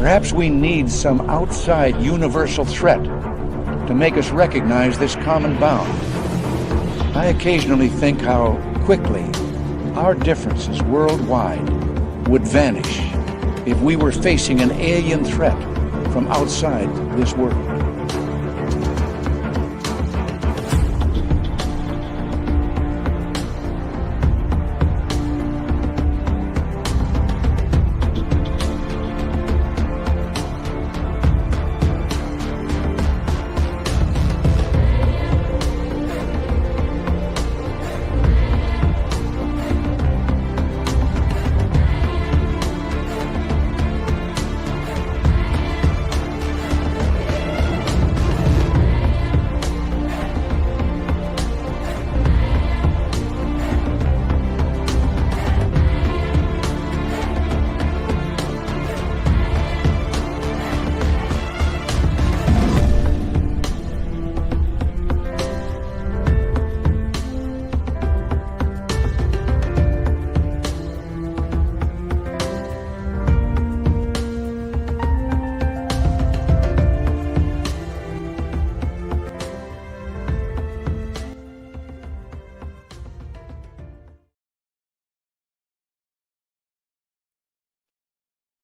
Perhaps we need some outside universal threat to make us recognize this common bound. I occasionally think how quickly our differences worldwide would vanish if we were facing an alien threat from outside this world.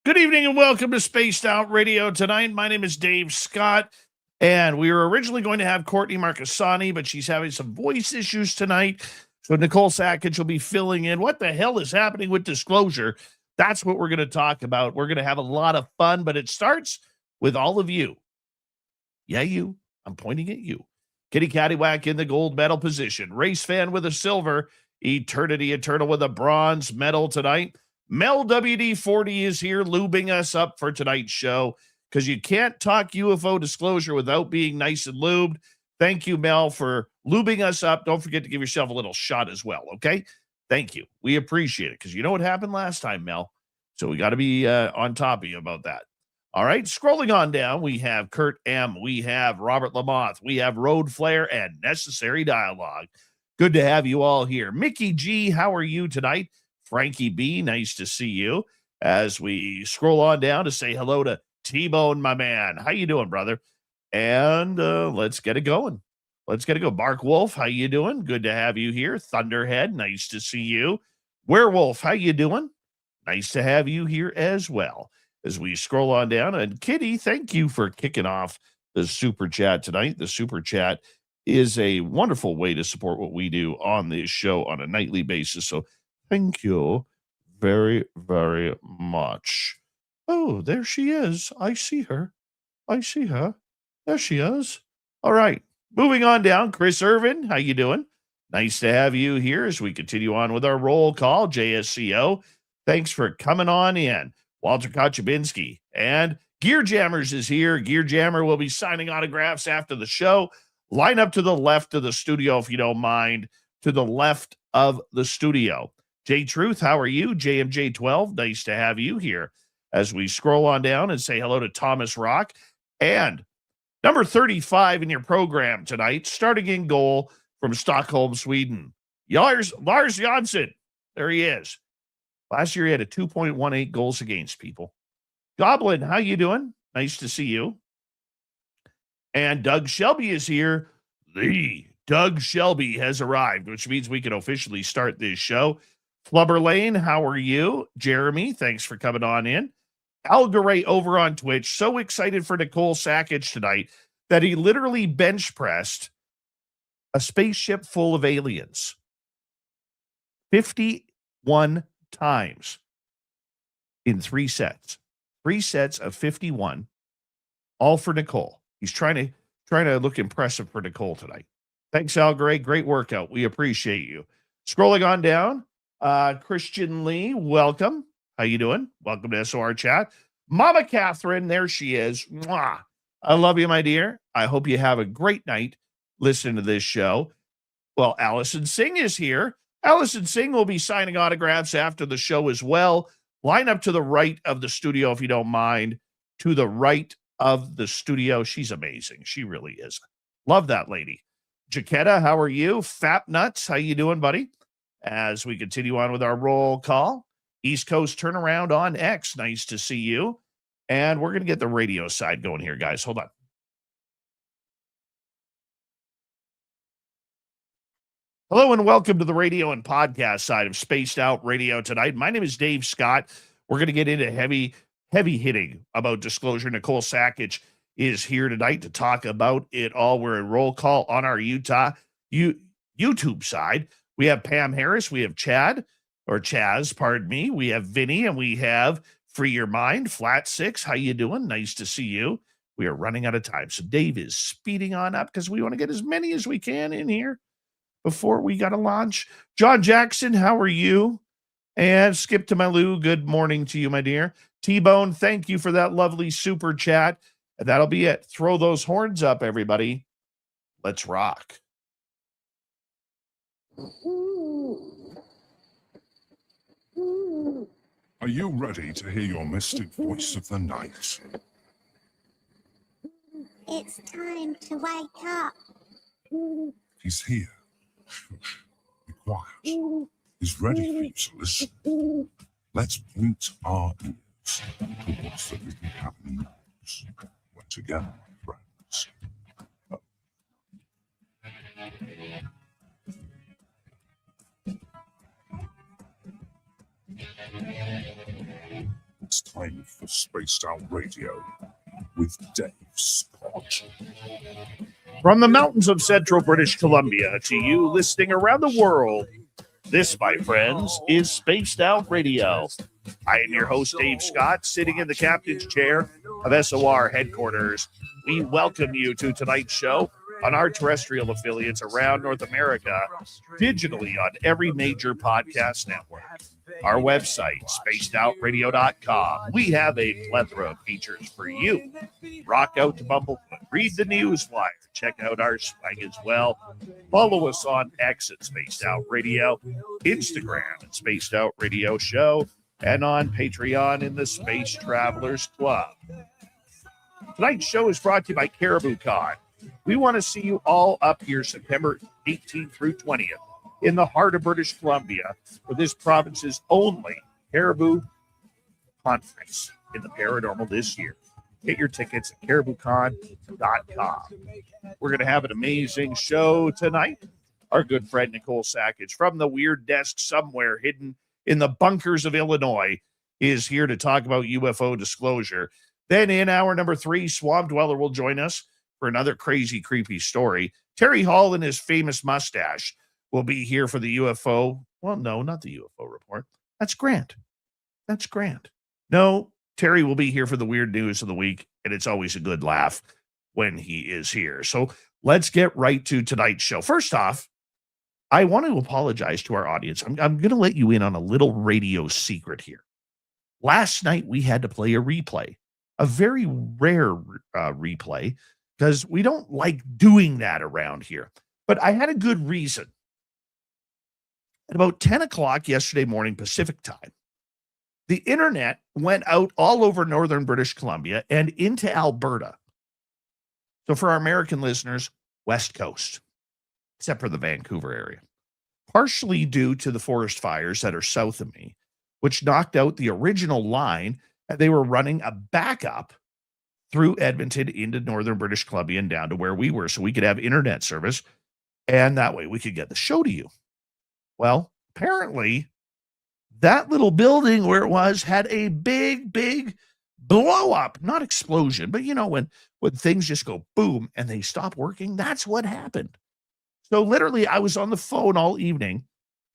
Good evening and welcome to Spaced Out Radio tonight. My name is Dave Scott, and we were originally going to have Courtney Marcassani, but she's having some voice issues tonight. So Nicole Sakach will be filling in. What the hell is happening with disclosure? That's what we're going to talk about. We're going to have a lot of fun, but it starts with all of you. Yeah, you. I'm pointing at you. Kitty Caddywhack in the gold medal position. Race Fan with a silver. Eternity Eternal with a bronze medal tonight. Mel WD-40 is here lubing us up for tonight's show because you can't talk UFO disclosure without being nice and lubed. Thank you, Mel, for lubing us up. Don't forget to give yourself a little shot as well, okay? Thank you. We appreciate it because you know what happened last time, Mel. So we got to be on top of you about that. All right, scrolling on down, we have Kurt M., we have Robert Lamoth, we have Road Flare, and Necessary Dialogue. Good to have you all here. Mickey G., how are you tonight? Frankie B., nice to see you. As we scroll on down to say hello to T-Bone, my man. How you doing, brother? And let's get it going. Let's get it going. Bark Wolf, how you doing? Good to have you here. Thunderhead, nice to see you. Werewolf, how you doing? Nice to have you here as well. As we scroll on down, and Kitty, thank you for kicking off the Super Chat tonight. The Super Chat is a wonderful way to support what we do on this show on a nightly basis. So thank you very, very much. Oh, there she is. I see her. I see her. There she is. All right. Moving on down. Chris Irvin, how you doing? Nice to have you here as we continue on with our roll call. JSCO, thanks for coming on in. Walter Kochabinski and Gear Jammers is here. Gear Jammer will be signing autographs after the show. Line up to the left of the studio if you don't mind. To the left of the studio. J Truth, how are you? JMJ12, nice to have you here as we scroll on down and say hello to Thomas Rock. And number 35 in your program tonight, starting in goal from Stockholm, Sweden. Lars Jansson, there he is. Last year he had a 2.18 goals against, people. Goblin, how you doing? Nice to see you. And Doug Shelby is here. The Doug Shelby has arrived, which means we can officially start this show. Flubber Lane, how are you? Jeremy, thanks for coming on in. Algaray over on Twitch, so excited for Nicole Sakach tonight that he literally bench pressed a spaceship full of aliens 51 times in 3 sets. 3 sets of 51, all for Nicole. He's trying to look impressive for Nicole tonight. Thanks, Algaray. Great workout. We appreciate you. Scrolling on down. Christian Lee, welcome. How you doing? Welcome to SOR Chat. Mama Catherine, there she is. Mwah. I love you, my dear. I hope you have a great night listening to this show. Well, Allison Singh is here. Allison Singh will be signing autographs after the show as well. Line up to the right of the studio if you don't mind. To the right of the studio. She's amazing. She really is. Love that lady. Jaquetta, how are you? Fap Nuts, how you doing, buddy? As we continue on with our roll call. East Coast Turnaround on X, nice to see you. And we're going to get the radio side going here, guys. Hold on. Hello and welcome to the radio and podcast side of Spaced Out Radio tonight. My name is Dave Scott. We're going to get into heavy hitting about disclosure. Nicole Sakach is here tonight to talk about it all. We're in roll call on our YouTube side. We have Pam Harris. We have Chaz, pardon me. We have Vinny, and we have Free Your Mind, Flat Six. How you doing? Nice to see you. We are running out of time. So Dave is speeding on up because we want to get as many as we can in here before we got to launch. John Jackson, how are you? And Skip to my Lou, good morning to you, my dear. T-Bone, thank you for that lovely super chat. And that'll be it. Throw those horns up, everybody. Let's rock. Are you ready to hear your mystic voice of the night? It's time to wake up. He's here. Be quiet. He's ready for you to listen. Let's point our ears towards the little cabin knows. We're together, my friends. It's time for Spaced Out Radio with Dave Scott. From the mountains of central British Columbia to you listening around the world, this, my friends, is Spaced Out Radio. I am your host, Dave Scott, sitting in the captain's chair of SOR headquarters. We welcome you to tonight's show on our terrestrial affiliates around North America, digitally on every major podcast network. Our website, spacedoutradio.com. We have a plethora of features for you. Rock out to Bumblefoot. Read the newswire. Check out our swag as well. Follow us on X at Spaced Out Radio, Instagram at Spaced Out Radio Show, and on Patreon in the Space Travelers Club. Tonight's show is brought to you by Caribou Con. We want to see you all up here September 18th through 20th in the heart of British Columbia for this province's only Caribou conference in the paranormal this year. Get your tickets at cariboucon.com. We're going to have an amazing show tonight. Our good friend Nicole Sakach from the weird desk somewhere hidden in the bunkers of Illinois is here to talk about UFO disclosure. Then in hour number 3, Swamp Dweller will join us for another crazy, creepy story. Terry Hall and his famous mustache will be here for the UFO. Well, no, not the UFO report. That's Grant. No, Terry will be here for the weird news of the week, and it's always a good laugh when he is here. So let's get right to tonight's show. First off, I want to apologize to our audience. I'm going to let you in on a little radio secret here. Last night, we had to play a replay, a very rare replay, because we don't like doing that around here. But I had a good reason. At about 10 o'clock yesterday morning Pacific time, the internet went out all over northern British Columbia and into Alberta. So for our American listeners, West Coast, except for the Vancouver area, partially due to the forest fires that are south of me, which knocked out the original line, and they were running a backup through Edmonton into northern British Columbia and down to where we were so we could have internet service, and that way we could get the show to you. Well, apparently that little building where it was had a big blow up, not explosion, but you know, when things just go boom and they stop working, that's what happened. So literally I was on the phone all evening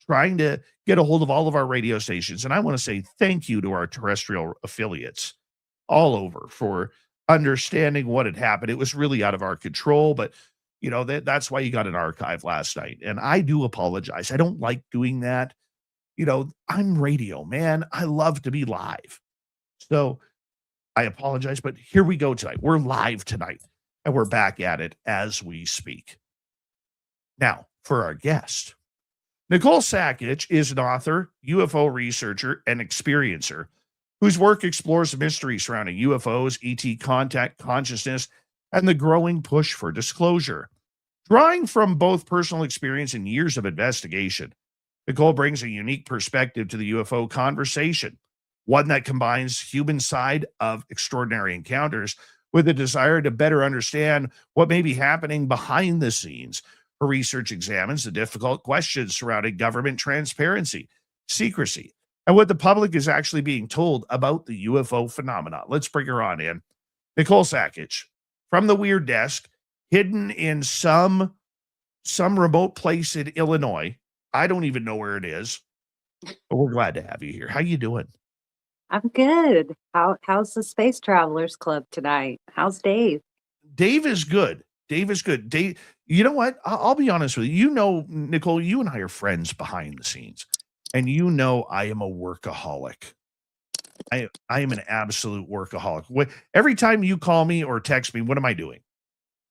trying to get a hold of all of our radio stations. And I want to say thank you to our terrestrial affiliates all over for understanding what had happened. It was really out of our control, but you know, that's why you got an archive last night. And I do apologize. I don't like doing that. You know, I'm radio, man. I love to be live. So I apologize, but here we go tonight. We're live tonight, and we're back at it as we speak. Now, for our guest, Nicole Sakach is an author, UFO researcher, and experiencer whose work explores the mystery surrounding UFOs, ET contact, consciousness, and the growing push for disclosure. Drawing from both personal experience and years of investigation, Nicole brings a unique perspective to the UFO conversation. one that combines human side of extraordinary encounters with a desire to better understand what may be happening behind the scenes. Her research examines the difficult questions surrounding government transparency, secrecy, and what the public is actually being told about the UFO phenomenon. Let's bring her on in. Nicole Sakach from the Weird Desk, hidden in some remote place in Illinois. I don't even know where it is, but we're glad to have you here. How you doing? I'm good. How's the Space Travelers Club tonight? How's Dave? Dave is good. Dave is good. Dave, you know what? I'll be honest with you. You know, Nicole, you and I are friends behind the scenes, and you know I am a workaholic. I am an absolute workaholic. Every time you call me or text me, what am I doing?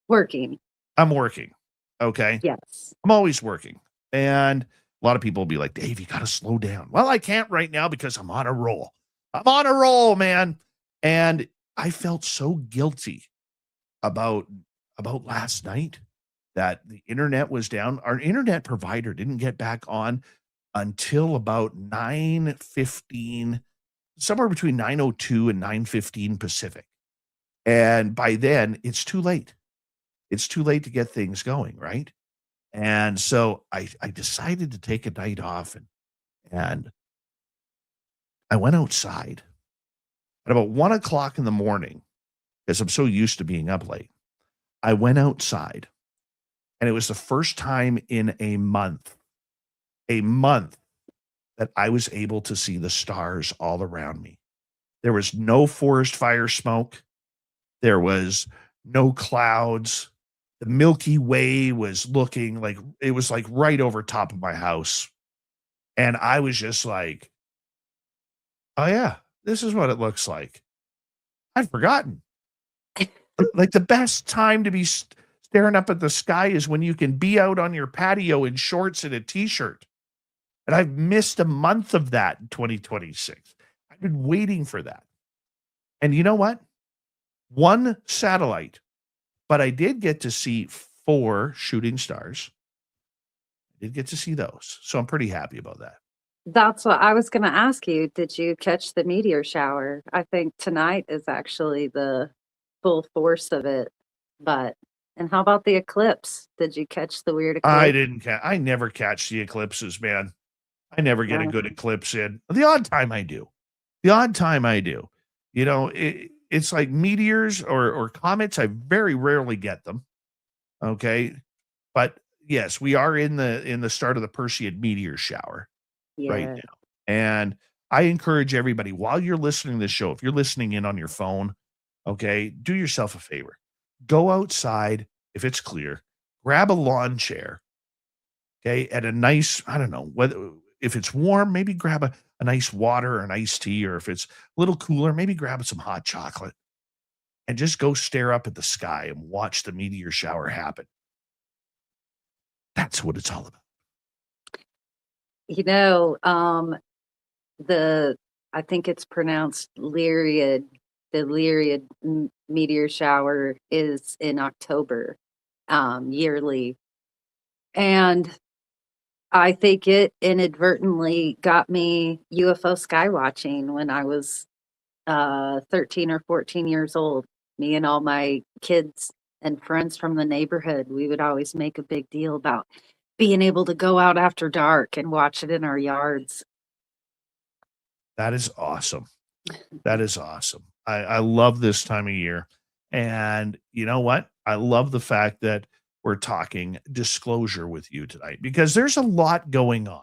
Working. I'm working. Okay. Yes. I'm always working. And a lot of people will be like, Dave, you got to slow down. Well, I can't right now because I'm on a roll. I'm on a roll, man. And I felt so guilty about last night that the internet was down. Our internet provider didn't get back on until about 9:15, somewhere between 9:02 and 9:15 Pacific. And by then, it's too late. It's too late to get things going, right? And so I decided to take a night off, and I went outside at about 1 o'clock in the morning because I'm so used to being up late. I went outside, and it was the first time in a month that I was able to see the stars all around me. There was no forest fire smoke. There was no clouds. The Milky Way was looking like it was like right over top of my house. And I was just like, oh yeah, this is what it looks like. I'd forgotten. Like the best time to be staring up at the sky is when you can be out on your patio in shorts and a t-shirt. And I've missed a month of that in 2026. I've been waiting for that. And you know what? One satellite, but I did get to see 4 shooting stars. I did get to see those. So I'm pretty happy about that. That's what I was going to ask you. Did you catch the meteor shower? I think tonight is actually the full force of it. And how about the eclipse? Did you catch the weird eclipse? I never catch the eclipses, man. I never get a good eclipse in. The odd time I do. You know, it's like meteors or comets. I very rarely get them. Okay. But yes, we are in the start of the Perseid meteor shower right now. And I encourage everybody, while you're listening to this show, if you're listening in on your phone, okay, do yourself a favor. Go outside if it's clear, grab a lawn chair, okay, at a nice, I don't know, whether if it's warm, maybe grab a nice water or an iced tea, or if it's a little cooler, maybe grab some hot chocolate and just go stare up at the sky and watch the meteor shower happen. That's what it's all about. You know, I think it's pronounced Lyriad. The Lyriad meteor shower is in October, yearly. And I think it inadvertently got me UFO sky watching when I was 13 or 14 years old. Me and all my kids and friends from the neighborhood, we would always make a big deal about being able to go out after dark and watch it in our yards. That is awesome. That is awesome. I love this time of year. And you know what? I love the fact that we're talking disclosure with you tonight because there's a lot going on.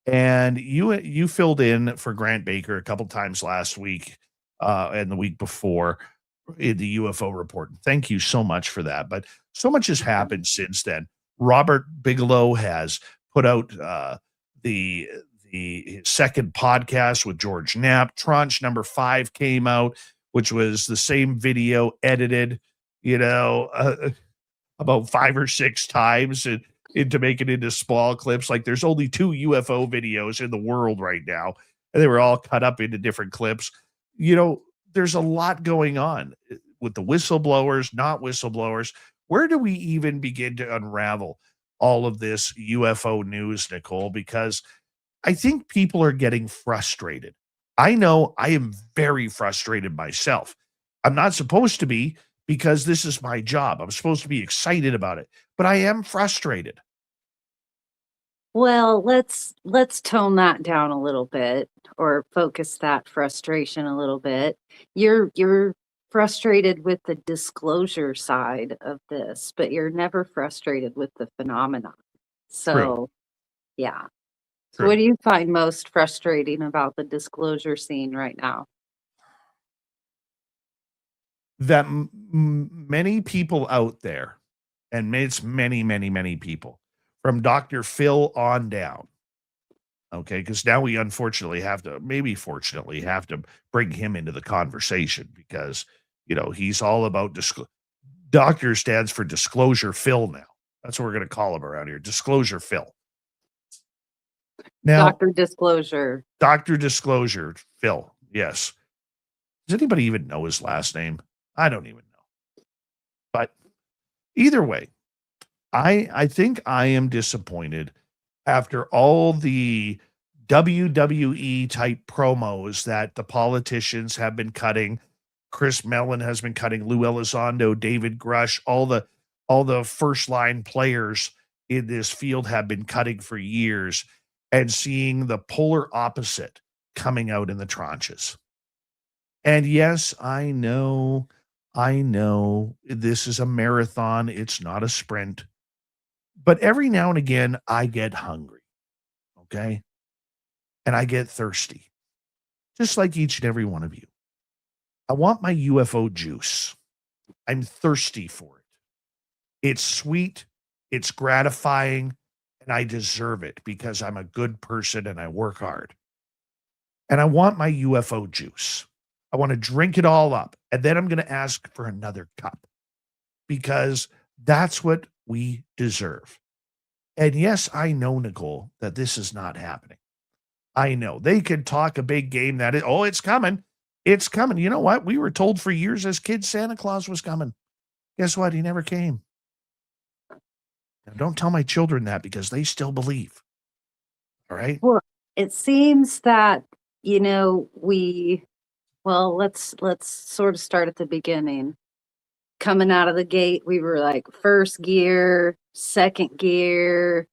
And you filled in for Grant Baker a couple times last week and the week before in the UFO report. Thank you so much for that. But so much has happened since then. Robert Bigelow has put out his second podcast with George Knapp. Tranche number 5 came out, which was the same video edited, about 5 or 6 times and to make it into small clips. Like there's only 2 UFO videos in the world right now, and they were all cut up into different clips. There's a lot going on with the whistleblowers, not whistleblowers. Where do we even begin to unravel all of this UFO news, Nicole? Because I think people are getting frustrated I know I am very frustrated myself. I'm not supposed to be because this is my job. I'm supposed to be excited about it, but I am frustrated. Well, let's tone that down a little bit or focus that frustration a little bit. You're frustrated with the disclosure side of this, but you're never frustrated with the phenomenon. True, So, yeah. So what true. do you find most frustrating about the disclosure scene right now? That many people out there, and it's many, many, many people, from Dr. Phil on down. Okay, because now we unfortunately have to, maybe fortunately, have to bring him into the conversation because he's all about Doctor stands for Disclosure Phil now. That's what we're going to call him around here, Disclosure Phil. Now, Dr. Disclosure. Dr. Disclosure Phil, yes. Does anybody even know his last name? I don't even know. But either way, I think I am disappointed after all the WWE type promos that the politicians have been cutting. Chris Mellon has been cutting, Lou Elizondo, David Grush, all the first line players in this field have been cutting for years, and seeing the polar opposite coming out in the tranches. And yes, I know this is a marathon, it's not a sprint. But every now and again, I get hungry, okay? And I get thirsty, just like each and every one of you. I want my UFO juice. I'm thirsty for it. It's sweet, it's gratifying, and I deserve it because I'm a good person and I work hard. And I want my UFO juice. I want to drink it all up. And then I'm going to ask for another cup because that's what we deserve. And yes, I know, Nicole, that this is not happening. I know they could talk a big game that it's coming. It's coming. You know what? We were told for years as kids Santa Claus was coming. Guess what? He never came. Now, don't tell my children that because they still believe. All right. Well, it seems that, let's sort of start at the beginning. Coming out of the gate, we were like first gear, second gear,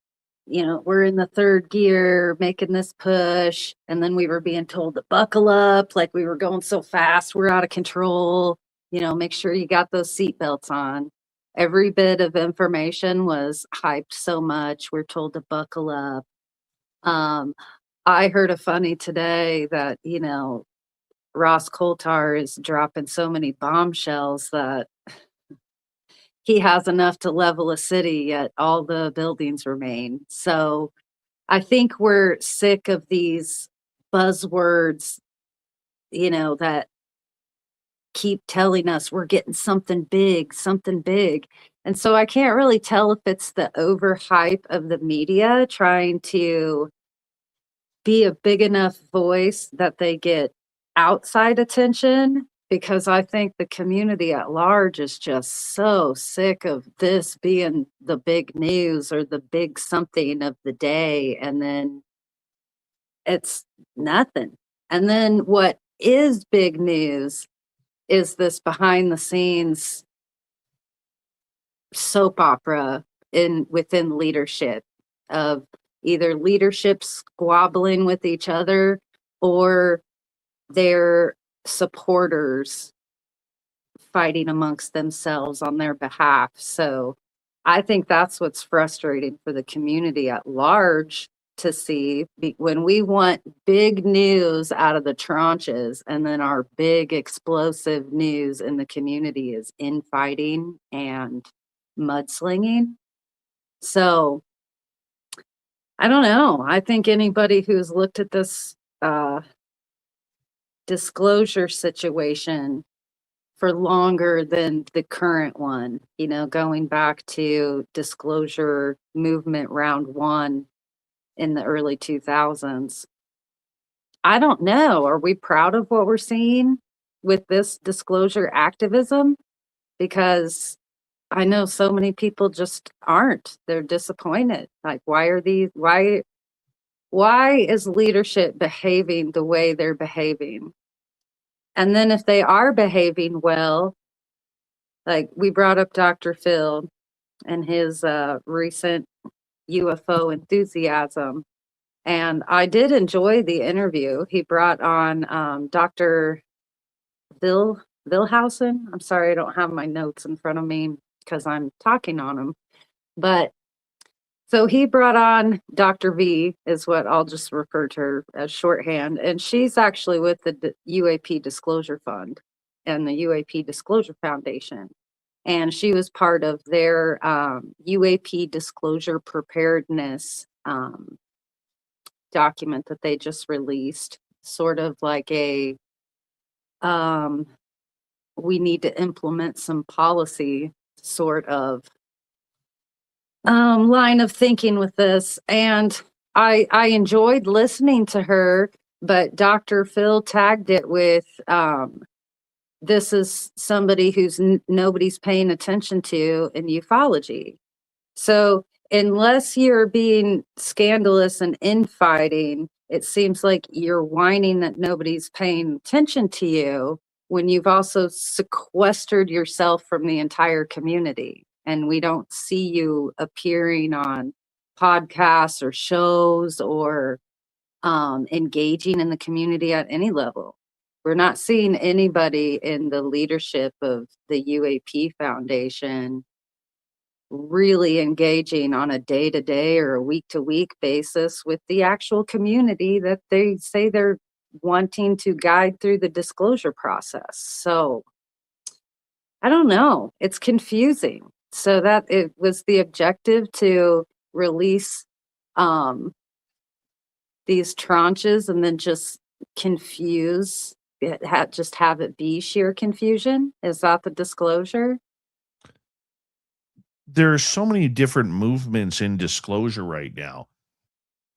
we're in the third gear making this push. And then we were being told to buckle up, like we were going so fast, we're out of control. Make sure you got those seatbelts on. Every bit of information was hyped so much. We're told to buckle up. I heard a funny today that, Ross Coulter is dropping so many bombshells that he has enough to level a city, yet all the buildings remain. So I think we're sick of these buzzwords, that keep telling us we're getting something big, something big. And so I can't really tell if it's the overhype of the media trying to be a big enough voice that they get outside attention, because I think the community at large is just so sick of this being the big news or the big something of the day, and then it's nothing. And then what is big news is this behind the scenes soap opera within leadership, of either leadership squabbling with each other or their supporters fighting amongst themselves on their behalf. So I think that's what's frustrating for the community at large to see, when we want big news out of the tranches, and then our big explosive news in the community is infighting and mudslinging. So I don't know. I think anybody who's looked at this disclosure situation for longer than the current one, going back to disclosure movement round one in the early 2000s. I don't know. Are we proud of what we're seeing with this disclosure activism? Because I know so many people just aren't. They're disappointed. Like, why why is leadership behaving the way they're behaving? And then if they are behaving well, like we brought up Dr. Phil and his recent UFO enthusiasm. And I did enjoy the interview. He brought on Dr. Vilhausen. I'm sorry, I don't have my notes in front of me because I'm talking on them. But so he brought on Dr. V, is what I'll just refer to her as shorthand. And she's actually with the UAP Disclosure Fund and the UAP Disclosure Foundation. And she was part of their UAP Disclosure Preparedness document that they just released, sort of like a we need to implement some policy sort of line of thinking with this. And I enjoyed listening to her, but Dr. Phil tagged it with this is somebody who's nobody's paying attention to in ufology. So unless you're being scandalous and infighting, it seems like you're whining that nobody's paying attention to you when you've also sequestered yourself from the entire community. And we don't see you appearing on podcasts or shows or engaging in the community at any level. We're not seeing anybody in the leadership of the UAP Foundation really engaging on a day-to-day or a week-to-week basis with the actual community that they say they're wanting to guide through the disclosure process. So I don't know. It's confusing. So that it was the objective to release these tranches and then just confuse it, just have it be sheer confusion. Is that the disclosure? There's so many different movements in disclosure right now.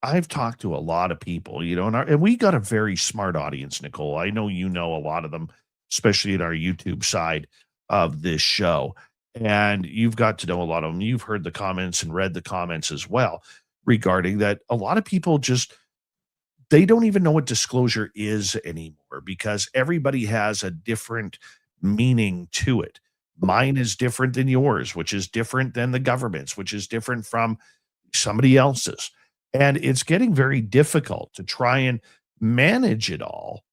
I've talked to a lot of people, you know, and we got a very smart audience, Nicole. I know you know a lot of them, especially at our YouTube side of this show. And you've got to know a lot of them. You've heard the comments and read the comments as well regarding that. A lot of people just, they don't even know what disclosure is anymore because everybody has a different meaning to it. Mine is different than yours, which is different than the government's, which is different from somebody else's. And it's getting very difficult to try and manage it all,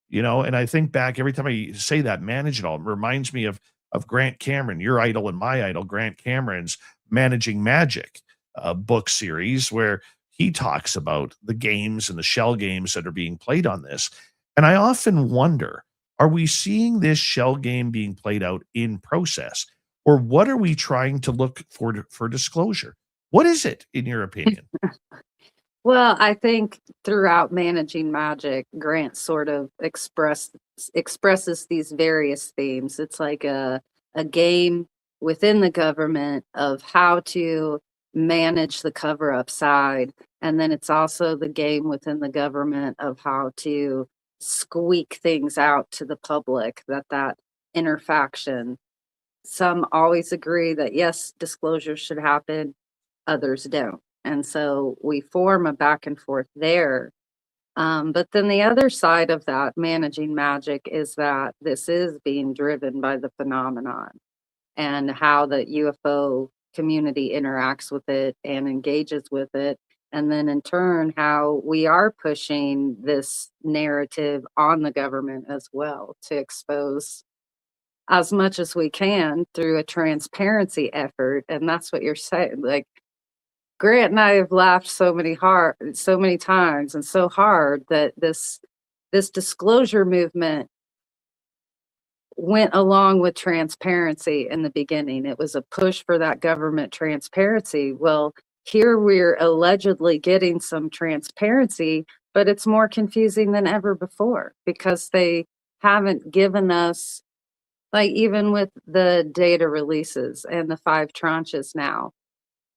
you know. And I think back every time I say that, manage it all, it reminds me of Grant Cameron, your idol and my idol, Grant Cameron's Managing Magic book series, where he talks about the games and the shell games that are being played on this. And I often wonder, are we seeing this shell game being played out in process? Or what are we trying to look for disclosure? What is it, in your opinion? Well, I think throughout Managing Magic, Grant sort of expresses these various themes. It's like a game within the government of how to manage the cover-up side. And then it's also the game within the government of how to squeak things out to the public, that interfaction. Some always agree that yes, disclosure should happen, others don't. And so we form a back and forth there. But then the other side of that Managing Magic is that this is being driven by the phenomenon and how the UFO community interacts with it and engages with it. And then in turn, how we are pushing this narrative on the government as well to expose as much as we can through a transparency effort. And that's what you're saying. Like, Grant and I have laughed so many times and so hard that this disclosure movement went along with transparency in the beginning. It was a push for that government transparency. Well, here we're allegedly getting some transparency, but it's more confusing than ever before because they haven't given us, like even with the data releases and the 5 tranches now,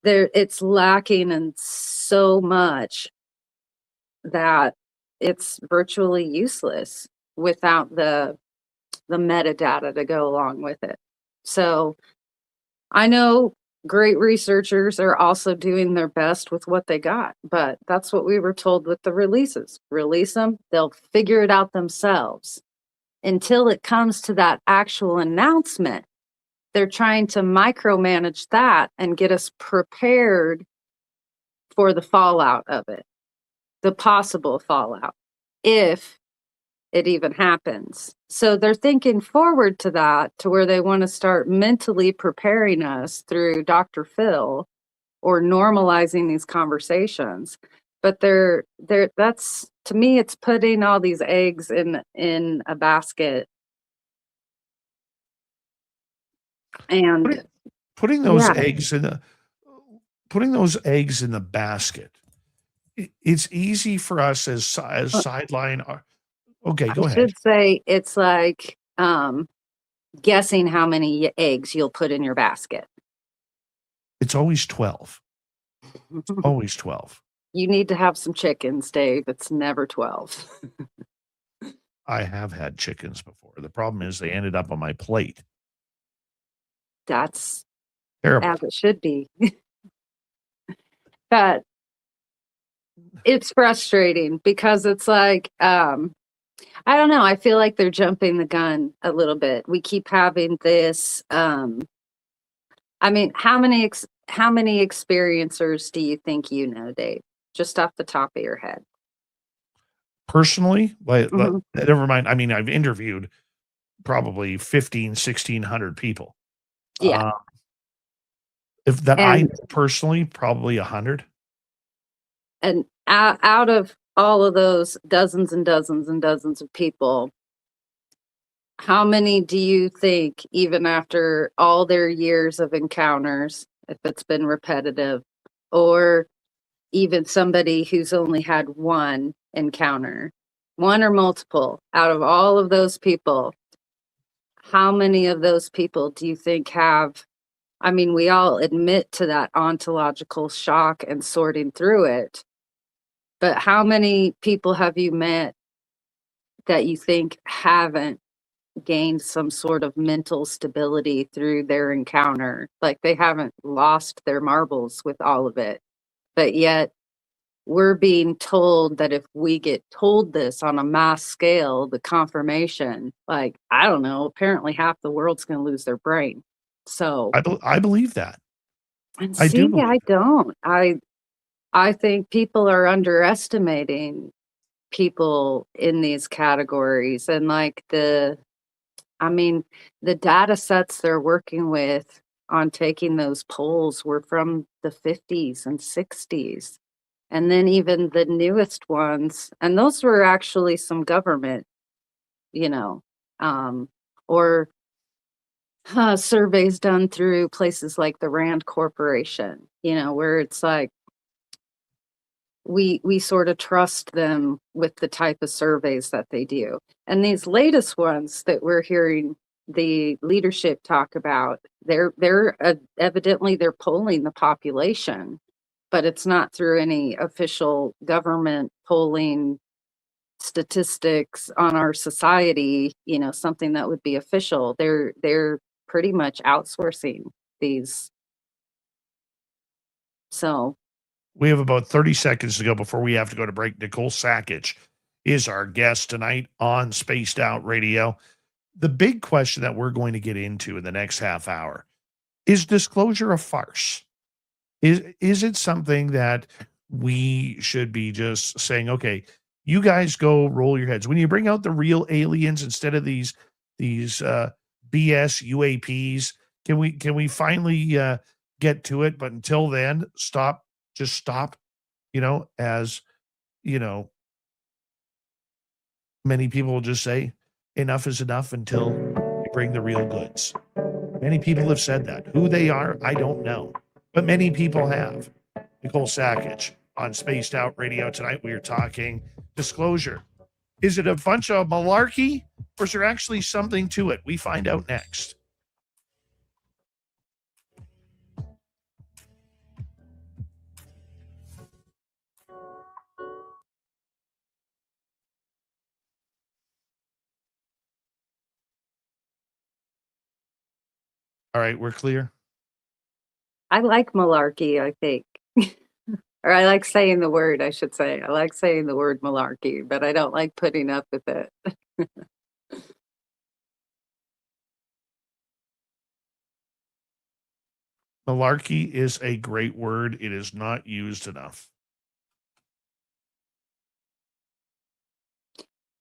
it's lacking in so much that it's virtually useless without the metadata to go along with it. So I know great researchers are also doing their best with what they got. But that's what we were told with the releases. Release them, they'll figure it out themselves. Until it comes to that actual announcement, they're trying to micromanage that and get us prepared for the fallout of it, the possible fallout, if it even happens. So they're thinking forward to that, to where they want to start mentally preparing us through Dr. Phil or normalizing these conversations. But that's, to me, it's putting all these eggs in a basket. And Putting those yeah, eggs in the basket. It's easy for us as sideline. Okay, I go ahead. should say it's like guessing how many eggs you'll put in your basket. It's always 12. Always 12. You need to have some chickens, Dave. It's never 12. I have had chickens before. The problem is they ended up on my plate. That's Terrible. as it should be. But it's frustrating because it's like, I don't know. I feel like they're jumping the gun a little bit. We keep having this. I mean, how many experiencers do you think you know, Dave? Just off the top of your head. Personally, Mhm. never mind. I mean, I've interviewed probably 1,600 people. Yeah. If that I And know personally, probably 100. and out of all of those dozens and dozens and dozens of people, how many do you think, even after all their years of encounters, if it's been repetitive, or even somebody who's only had one encounter, one or multiple, out of all of those people, how many of those people do you think have? I mean, we all admit to that ontological shock and sorting through it, but how many people have you met that you think haven't gained some sort of mental stability through their encounter? Like they haven't lost their marbles with all of it, but yet we're being told that if we get told this on a mass scale, the confirmation, like, I don't know, apparently half the world's going to lose their brain. So, I believe that. and I do see, believe I it. don't. I think people are underestimating people in these categories, and like I mean, the data sets they're working with on taking those polls were from the 50s and 60s. And then even the newest ones, and those were actually some government, you know, or surveys done through places like the Rand Corporation, where it's like we sort of trust them with the type of surveys that they do. And these latest ones that we're hearing the leadership talk about, they're evidently they're polling the population, but it's not through any official government polling statistics on our society, something that would be official. They're pretty much outsourcing these. So We have about 30 seconds to go before we have to go to break. Nicole Sakach is our guest tonight on Spaced Out Radio. The big question that we're going to get into in the next half hour is disclosure a farce? Is it something that we should be just saying, okay, you guys go roll your heads when you bring out the real aliens instead of these BS UAPs? Can we finally get to it? But until then, stop. Just stop. As you know, many people will just say enough is enough until you bring the real goods. Many people have said that. Who they are, I don't know, but many people have. Nicole Sakach on Spaced Out Radio tonight. We are talking disclosure. Is it a bunch of malarkey, or is there actually something to it? We find out next. All right, we're clear. I like malarkey, I think. Or I like saying the word, I should say. I like saying the word malarkey, but I don't like putting up with it. Malarkey is a great word. It is not used enough.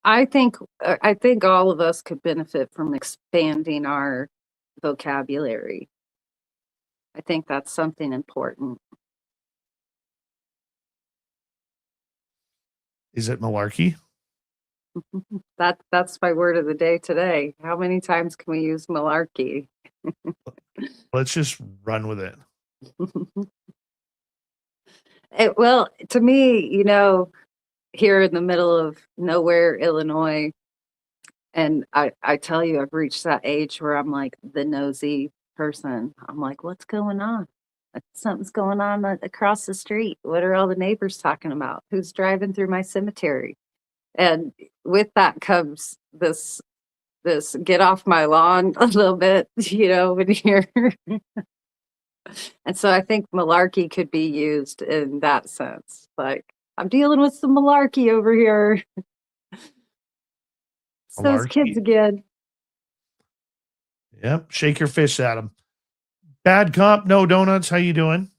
I think all of us could benefit from expanding our vocabulary. I think that's something important. Is it malarkey? That's my word of the day today. How many times can we use malarkey? Let's just run with it. Well, to me, here in the middle of nowhere, Illinois, and I tell you, I've reached that age where I'm like the nosy person. I'm like, what's going on? Something's going on across the street. What are all the neighbors talking about? Who's driving through my cemetery? And with that comes this get off my lawn a little bit, when you're and so I think malarkey could be used in that sense. Like, I'm dealing with some malarkey over here. It's those kids Malarkey. again. Yep. Shake your fist at him. Bad cop, no donuts. How you doing?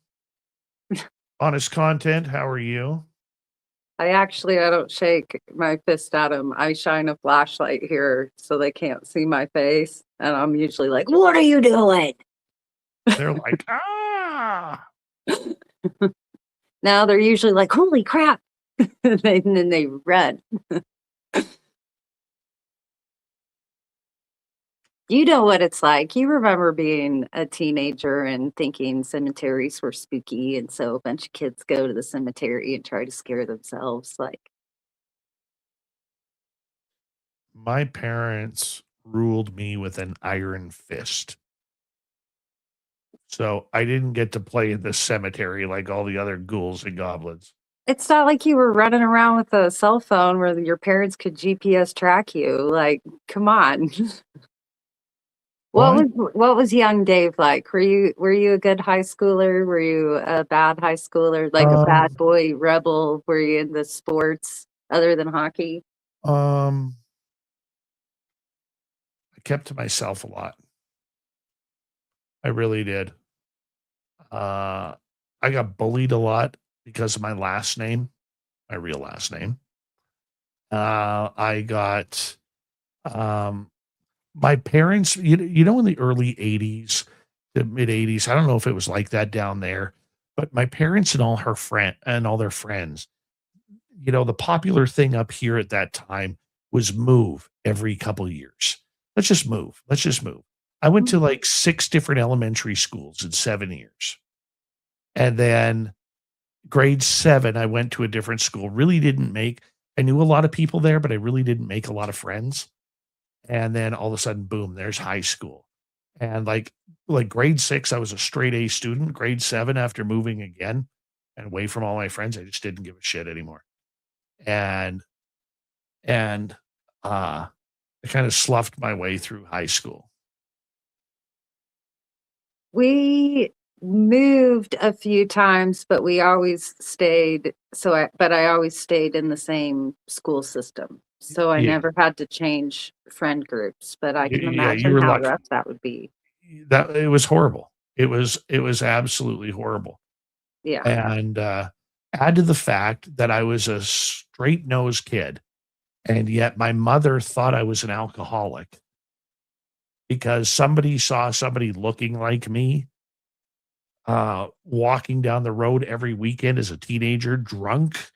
Honest content. How are you? I don't shake my fist at them. I shine a flashlight here so they can't see my face. And I'm usually like, what are you doing? They're like, ah. Now they're usually like, holy crap. And then they run. You know what it's like. You remember being a teenager and thinking cemeteries were spooky. And so a bunch of kids go to the cemetery and try to scare themselves. Like, My parents ruled me with an iron fist. So I didn't get to play in the cemetery like all the other ghouls and goblins. it's not like you were running around with a cell phone where your parents could GPS track you. Like, come on. What? What was young Dave like? Were you a good high schooler? Were you a bad high schooler? Like a bad boy rebel? Were you in the sports other than hockey? I kept to myself a lot. I really did. I got bullied a lot because of my last name, my real last name. I got my parents, in the early 80s, the mid 80s, I don't know if it was like that down there, but my parents and all their friends, the popular thing up here at that time was move every couple of years. Let's just move. Let's just move. I went to like 6 different elementary schools in 7 years. And then grade 7, I went to a different school. I knew a lot of people there, but I really didn't make a lot of friends. And then all of a sudden, boom, there's high school. And like grade 6, I was a straight A student. Grade 7, after moving again and away from all my friends, I just didn't give a shit anymore. And I kind of sloughed my way through high school. We moved a few times, but we always stayed. But I always stayed in the same school system. So I Yeah. never had to change friend groups, but I can Yeah, you imagine were how lucky. rough that would be. That it was horrible. It was absolutely horrible. Yeah. And add to the fact that I was a straight nosed kid, and yet my mother thought I was an alcoholic because somebody saw somebody looking like me walking down the road every weekend as a teenager drunk,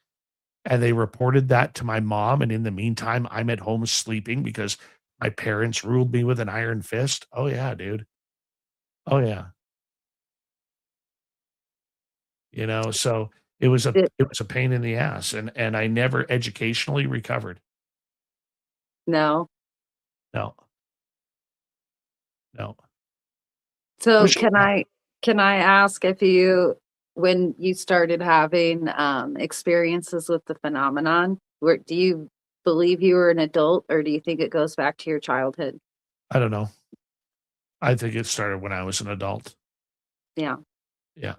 and they reported that to my mom. And in the meantime, I'm at home sleeping because my parents ruled me with an iron fist. Oh yeah, dude. Oh yeah. So it was a It- it was a pain in the ass, and I never educationally recovered. no. No, no. So Wish can I ask if when you started having experiences with the phenomenon, do you believe you were an adult, or do you think it goes back to your childhood? I don't know. I think it started when I was an adult. Yeah. Yeah.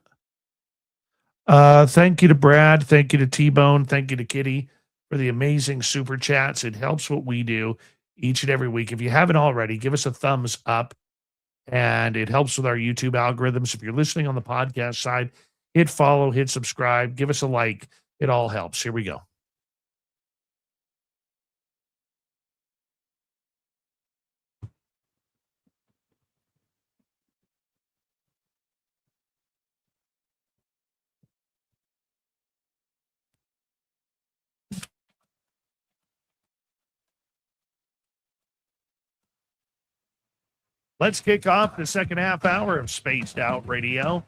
Thank you to Brad. Thank you to T-Bone. Thank you to Kitty for the amazing super chats. It helps what we do each and every week. If you haven't already, give us a thumbs up, and it helps with our YouTube algorithms. If you're listening on the podcast side, hit follow, hit subscribe, give us a like. It all helps. Here we go. Let's kick off the second half hour of Spaced Out Radio.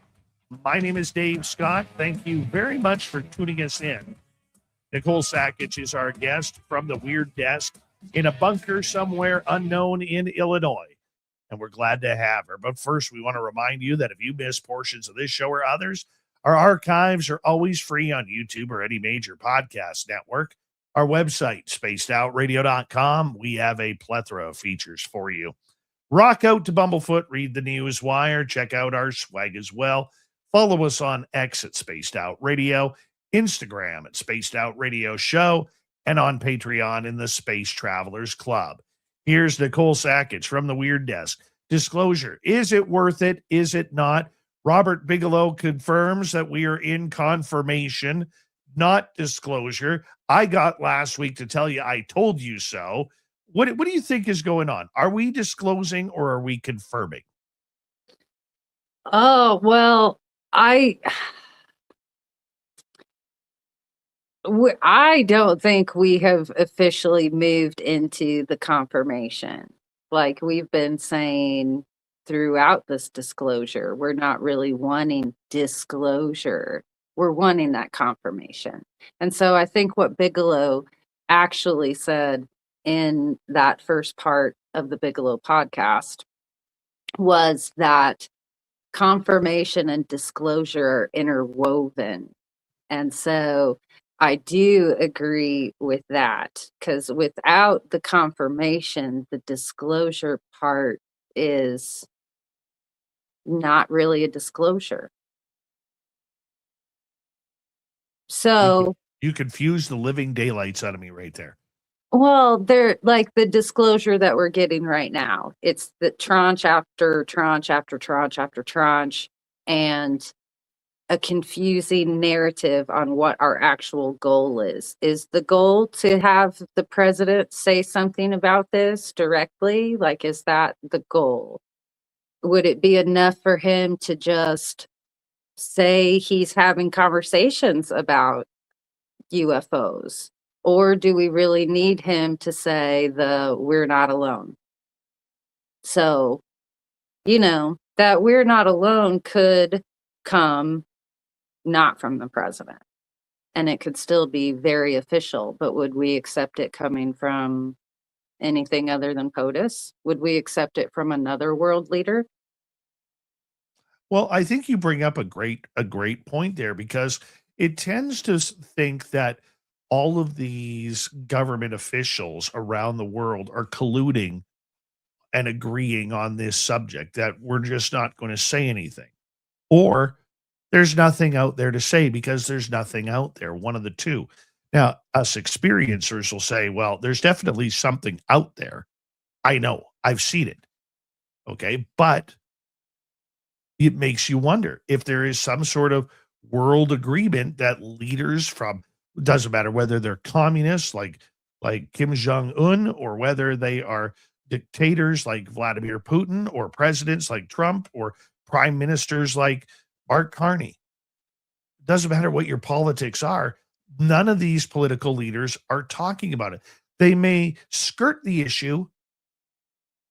My name is Dave Scott. Thank you very much for tuning us in. Nicole Sakach is our guest from the Weird Desk in a bunker somewhere unknown in Illinois, and we're glad to have her. But first, we want to remind you that if you miss portions of this show or others, our archives are always free on YouTube or any major podcast network. Our website, spacedoutradio.com, we have a plethora of features for you. Rock out to Bumblefoot, read the news wire, check out our swag as well. Follow us on X at Spaced Out Radio, Instagram at Spaced Out Radio Show, and on Patreon in the Space Travelers Club. Here's Nicole Sakach from the Weird Desk. Disclosure. Is it worth it? Is it not? Robert Bigelow confirms that we are in confirmation, not disclosure. I got last week to tell you I told you so. What do you think is going on? Are we disclosing or are we confirming? Oh, well, I don't think we have officially moved into the confirmation. Like we've been saying throughout this disclosure, we're not really wanting disclosure. We're wanting that confirmation. And so I think what Bigelow actually said in that first part of the Bigelow podcast was that confirmation and disclosure are interwoven. And so I do agree with that, because without the confirmation, the disclosure part is not really a disclosure. So you confused the living daylights out of me right there. well, they're like the disclosure that we're getting right now. It's the tranche after tranche after tranche after tranche, and a confusing narrative on what our actual goal is. Is the goal to have the president say something about this directly? Like, is that the goal? Would it be enough for him to just say he's having conversations about UFOs? Or do we really need him to say we're not alone? So, that we're not alone could come not from the president. And it could still be very official, but would we accept it coming from anything other than POTUS? Would we accept it from another world leader? Well, I think you bring up a great point there, because it tends to think that all of these government officials around the world are colluding and agreeing on this subject, that we're just not going to say anything. Or there's nothing out there to say because there's nothing out there, one of the two. Now, us experiencers will say, well, there's definitely something out there. I know, I've seen it. Okay. But it makes you wonder if there is some sort of world agreement that leaders from, doesn't matter whether they're communists like Kim Jong-un, or whether they are dictators like Vladimir Putin, or presidents like Trump, or prime ministers like Mark Carney. Doesn't matter what your politics are. None of these political leaders are talking about it. They may skirt the issue,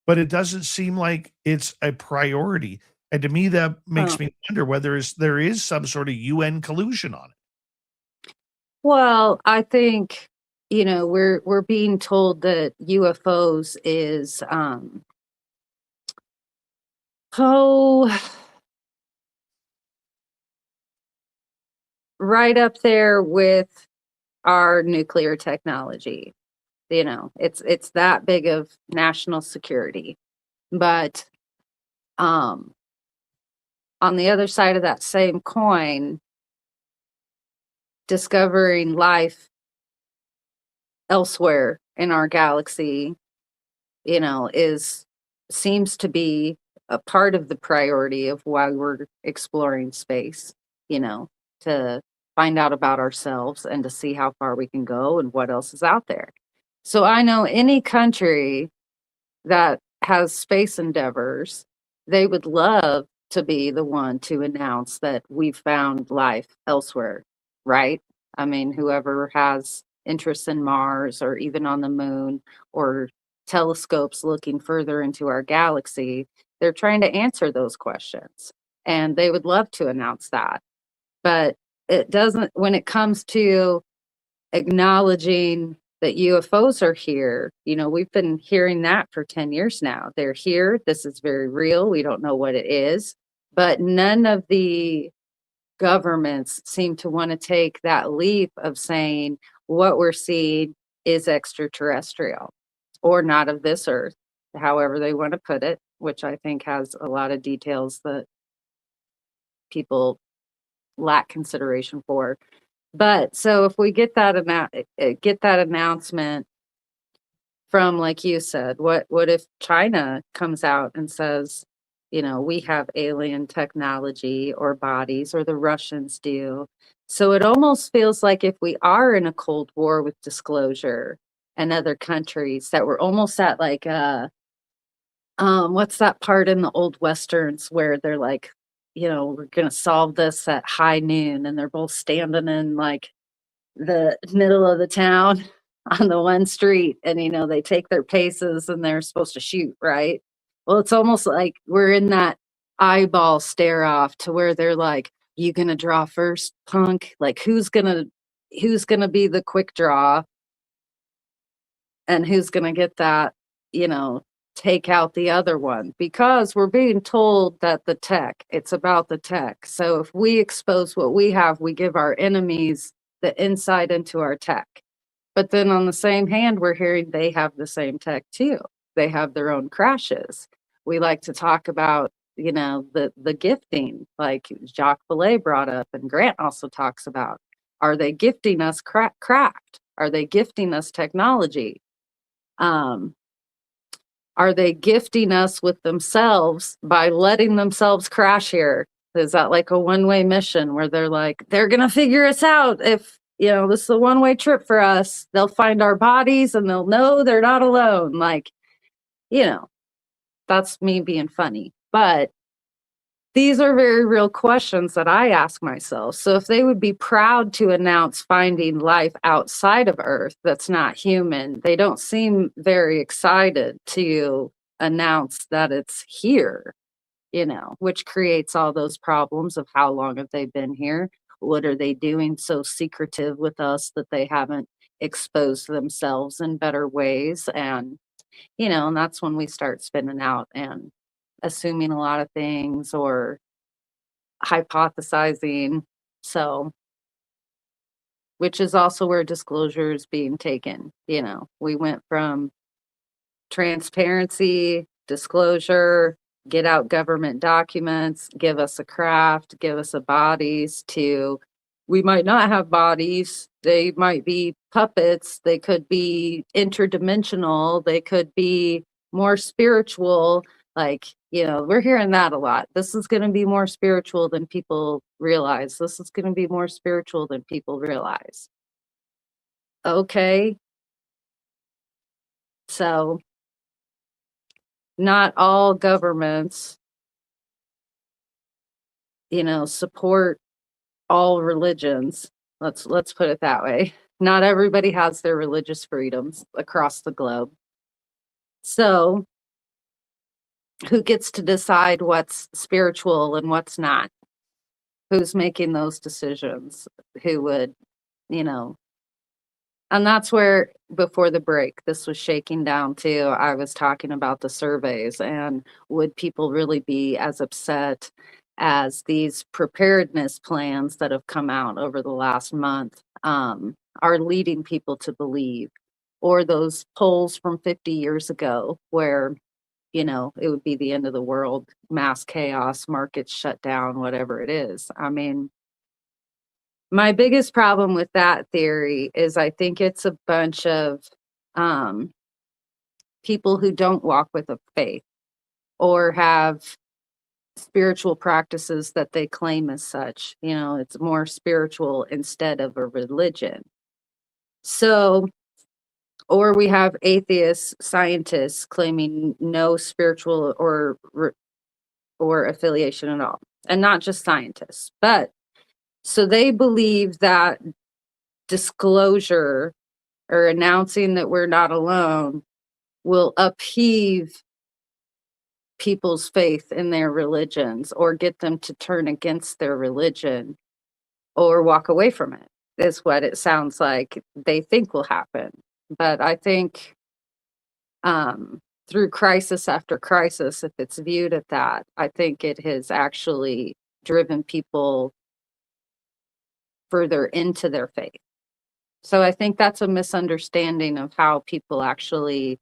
but it doesn't seem like it's a priority. And to me, that makes me wonder whether there is some sort of UN collusion on it. Well, I think, we're being told that UFOs is right up there with our nuclear technology. It's that big of national security. But on the other side of that same coin, discovering life elsewhere in our galaxy, seems to be a part of the priority of why we're exploring space, to find out about ourselves and to see how far we can go and what else is out there. So I know any country that has space endeavors, they would love to be the one to announce that we've found life elsewhere, right? I mean, whoever has interest in Mars or even on the moon or telescopes looking further into our galaxy, they're trying to answer those questions. And they would love to announce that. But it doesn't, when it comes to acknowledging that UFOs are here, we've been hearing that for 10 years now. They're here. This is very real. We don't know what it is. But none of the governments seem to want to take that leap of saying what we're seeing is extraterrestrial or not of this earth, however they want to put it, which I think has a lot of details that people lack consideration for. But so if we get that announcement from, like you said, what if China comes out and says, we have alien technology or bodies, or the Russians do. So it almost feels like if we are in a Cold War with disclosure and other countries, that we're almost at like what's that part in the old Westerns where they're like, we're gonna solve this at high noon, and they're both standing in like the middle of the town on the one street, and they take their paces and they're supposed to shoot, right? Well, it's almost like we're in that eyeball stare off to where they're like, you gonna draw first, punk? Like who's gonna be the quick draw, and who's gonna get that, take out the other one? Because we're being told that it's about the tech. So if we expose what we have, we give our enemies the insight into our tech. But then on the same hand, we're hearing they have the same tech too. They have their own crashes. We like to talk about, the gifting, like Jacques Vallée brought up and Grant also talks about. Are they gifting us craft? Are they gifting us technology? Are they gifting us with themselves by letting themselves crash here? Is that like a one-way mission where they're like, they're going to figure us out? If, this is a one-way trip for us, they'll find our bodies and they'll know they're not alone. Like, that's me being funny. But these are very real questions that I ask myself. So if they would be proud to announce finding life outside of Earth that's not human, they don't seem very excited to announce that it's here, which creates all those problems of how long have they been here? What are they doing so secretive with us that they haven't exposed themselves in better ways? And, and that's when we start spinning out and assuming a lot of things or hypothesizing. So, which is also where disclosure is being taken. We went from transparency, disclosure, get out government documents, give us a craft, give us a bodies, to we might not have bodies. They might be puppets. They could be interdimensional. They could be more spiritual. Like, we're hearing that a lot. This is going to be more spiritual than people realize. This is going to be more spiritual than people realize. Okay. So not all governments, support all religions. Let's put it that way. Not everybody has their religious freedoms across the globe. So who gets to decide what's spiritual and what's not? Who's making those decisions? Who would, and that's where, before the break, this was shaking down too. I was talking about the surveys and would people really be as upset as these preparedness plans that have come out over the last month are leading people to believe, or those polls from 50 years ago where it would be the end of the world, mass chaos, markets shut down, whatever it is. I mean, my biggest problem with that theory is I think it's a bunch of people who don't walk with a faith or have spiritual practices that they claim as such. It's more spiritual instead of a religion. So, or we have atheist scientists claiming no spiritual or affiliation at all, and not just scientists, but so they believe that disclosure or announcing that we're not alone will upheave people's faith in their religions or get them to turn against their religion or walk away from it, is what it sounds like they think will happen. But I think through crisis after crisis, if it's viewed at that, I think it has actually driven people further into their faith. So I think that's a misunderstanding of how people actually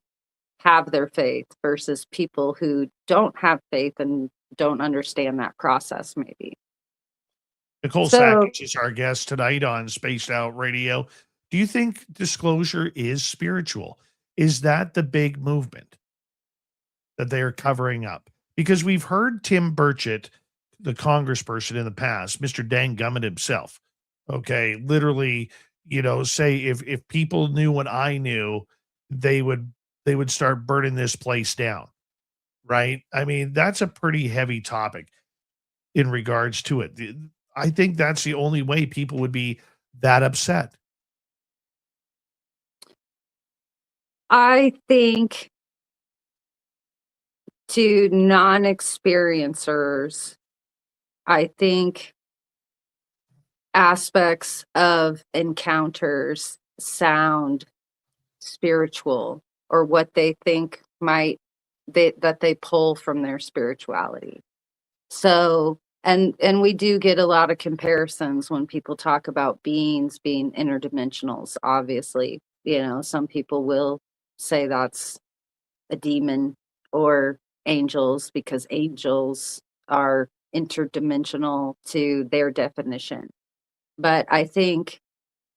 have their faith versus people who don't have faith and don't understand that process, maybe. Nicole So- Sakach is our guest tonight on Spaced Out Radio. Do you think disclosure is spiritual? Is that the big movement that they are covering up? Because we've heard Tim Burchett, the congressperson in the past, Mr. Dan Gummit himself, okay, literally, say if people knew what I knew, they would start burning this place down, right? I mean, that's a pretty heavy topic in regards to it. I think that's the only way people would be that upset. I think to non-experiencers, I think aspects of encounters sound spiritual, or what they think that they pull from their spirituality. So, and we do get a lot of comparisons when people talk about beings being interdimensionals. Obviously, some people will say that's a demon or angels, because angels are interdimensional to their definition. But I think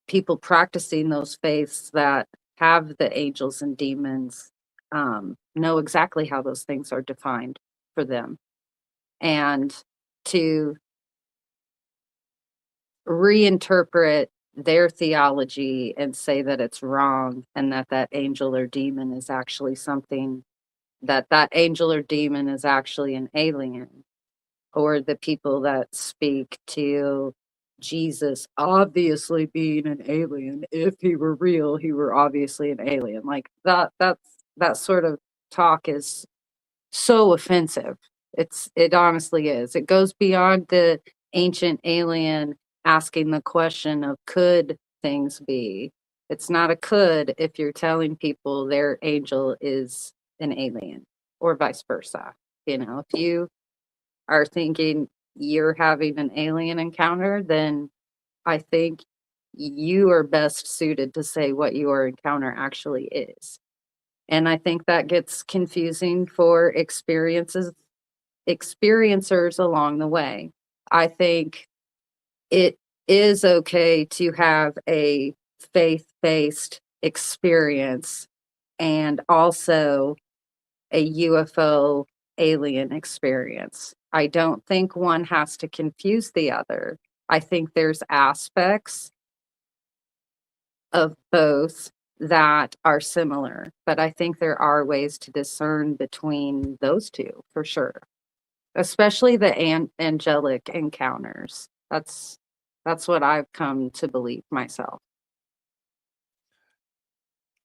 people practicing those faiths that have the angels and demons know exactly how those things are defined for them. And to reinterpret their theology and say that it's wrong, and that angel or demon is actually something, that angel or demon is actually an alien, or the people that speak to Jesus obviously being an alien. If he were real, he were obviously an alien. Like that sort of talk is so offensive. It honestly is. It goes beyond the ancient alien asking the question of could things be. It's not a could if you're telling people their angel is an alien, or vice versa. If you are thinking you're having an alien encounter, then I think you are best suited to say what your encounter actually is. And I think that gets confusing for experiencers along the way. I think it is okay to have a faith-based experience and also a UFO alien experience. I don't think one has to confuse the other. I think there's aspects of both that are similar, but I think there are ways to discern between those two for sure, especially the angelic encounters. That's what I've come to believe myself.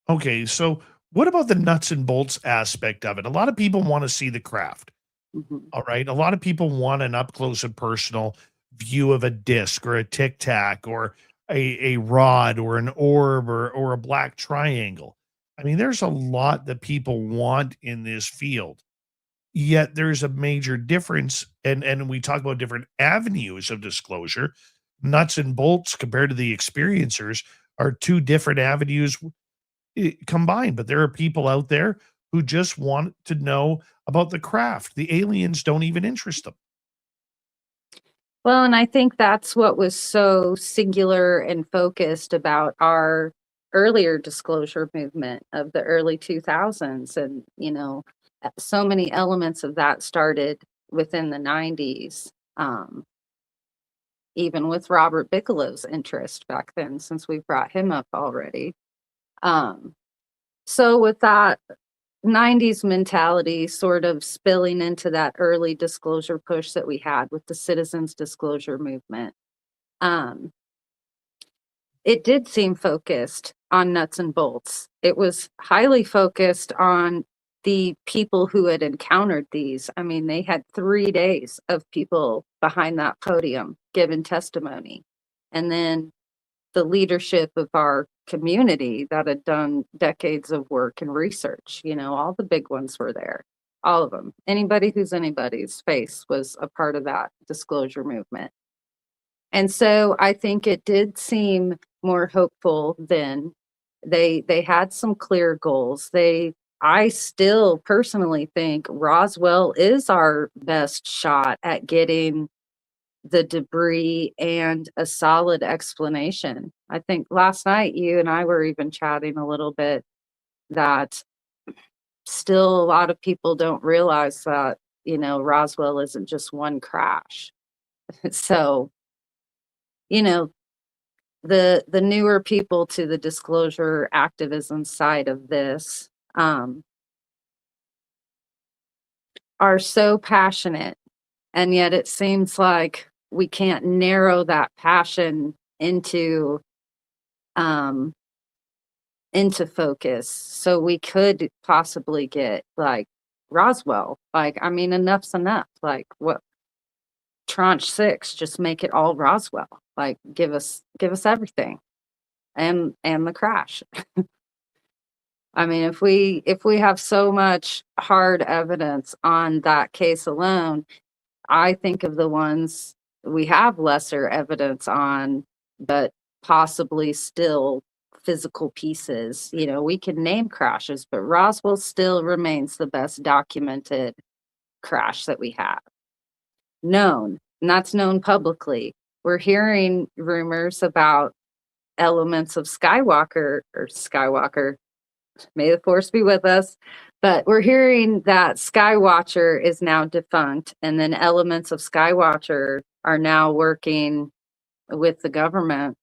Okay, so what about the nuts and bolts aspect of it? A lot of people want to see the craft. Mhm. All right. A lot of people want an up close and personal view of a disc or a tic tac or a rod or an orb or a black triangle. I mean, there's a lot that people want in this field. Yet there's a major difference. And we talk about different avenues of disclosure. Nuts and bolts compared to the experiencers are two different avenues combined. But there are people out there who just want to know about the craft. The aliens don't even interest them. Well, and I think that's what was so singular and focused about our earlier disclosure movement of the early 2000s. And, so many elements of that started within the 90s, even with Robert Bigelow's interest back then, since we brought him up already. So with that 90s mentality sort of spilling into that early disclosure push that we had with the citizens disclosure movement, it did seem focused on nuts and bolts. It was highly focused on the people who had encountered these. I mean, they had 3 days of people behind that podium giving testimony. And then the leadership of our community that had done decades of work and research, all the big ones were there, all of them. Anybody who's anybody's face was a part of that disclosure movement. And so I think it did seem more hopeful then. They had some clear goals. I still personally think Roswell is our best shot at getting the debris and a solid explanation. I think last night you and I were even chatting a little bit that still a lot of people don't realize that, Roswell isn't just one crash. So, the newer people to the disclosure activism side of this are so passionate, and yet it seems like we can't narrow that passion into focus. So we could possibly get like Roswell. Enough's enough. Like, what, tranche 6, just make it all Roswell. Like, give us everything and the crash. I mean, if we have so much hard evidence on that case alone, I think of the ones we have lesser evidence on, but possibly still physical pieces. We can name crashes, but Roswell still remains the best documented crash that we have. Known, and that's known publicly. We're hearing rumors about elements of Skywalker, may the force be with us. But we're hearing that Skywatcher is now defunct, and then elements of Skywatcher are now working with the government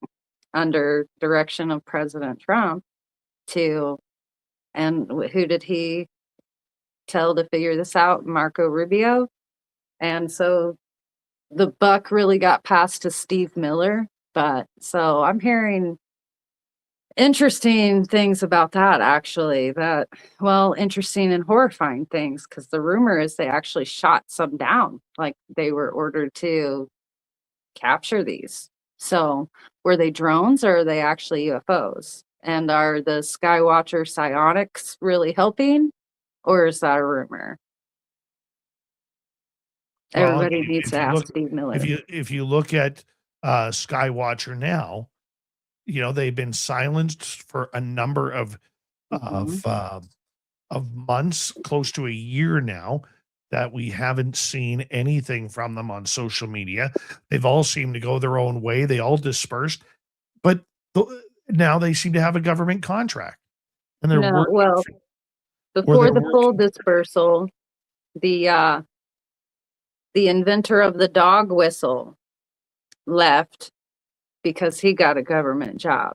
under direction of President Trump and who did he tell to figure this out? Marco Rubio. And so the buck really got passed to Steve Miller. But so I'm hearing interesting things about that, actually. Interesting and horrifying things, because the rumor is they actually shot some down, like they were ordered to capture these. So were they drones, or are they actually UFOs? And are the Skywatcher psionics really helping, or is that a rumor? Well, Everybody needs to ask Steve Miller. If you look at Skywatcher now, they've been silenced for a number of months, close to a year now, that we haven't seen anything from them on social media. They've all seemed to go their own way. They all dispersed, but now they seem to have a government contract, and they're working. Well, before the full dispersal, the inventor of the dog whistle left because he got a government job.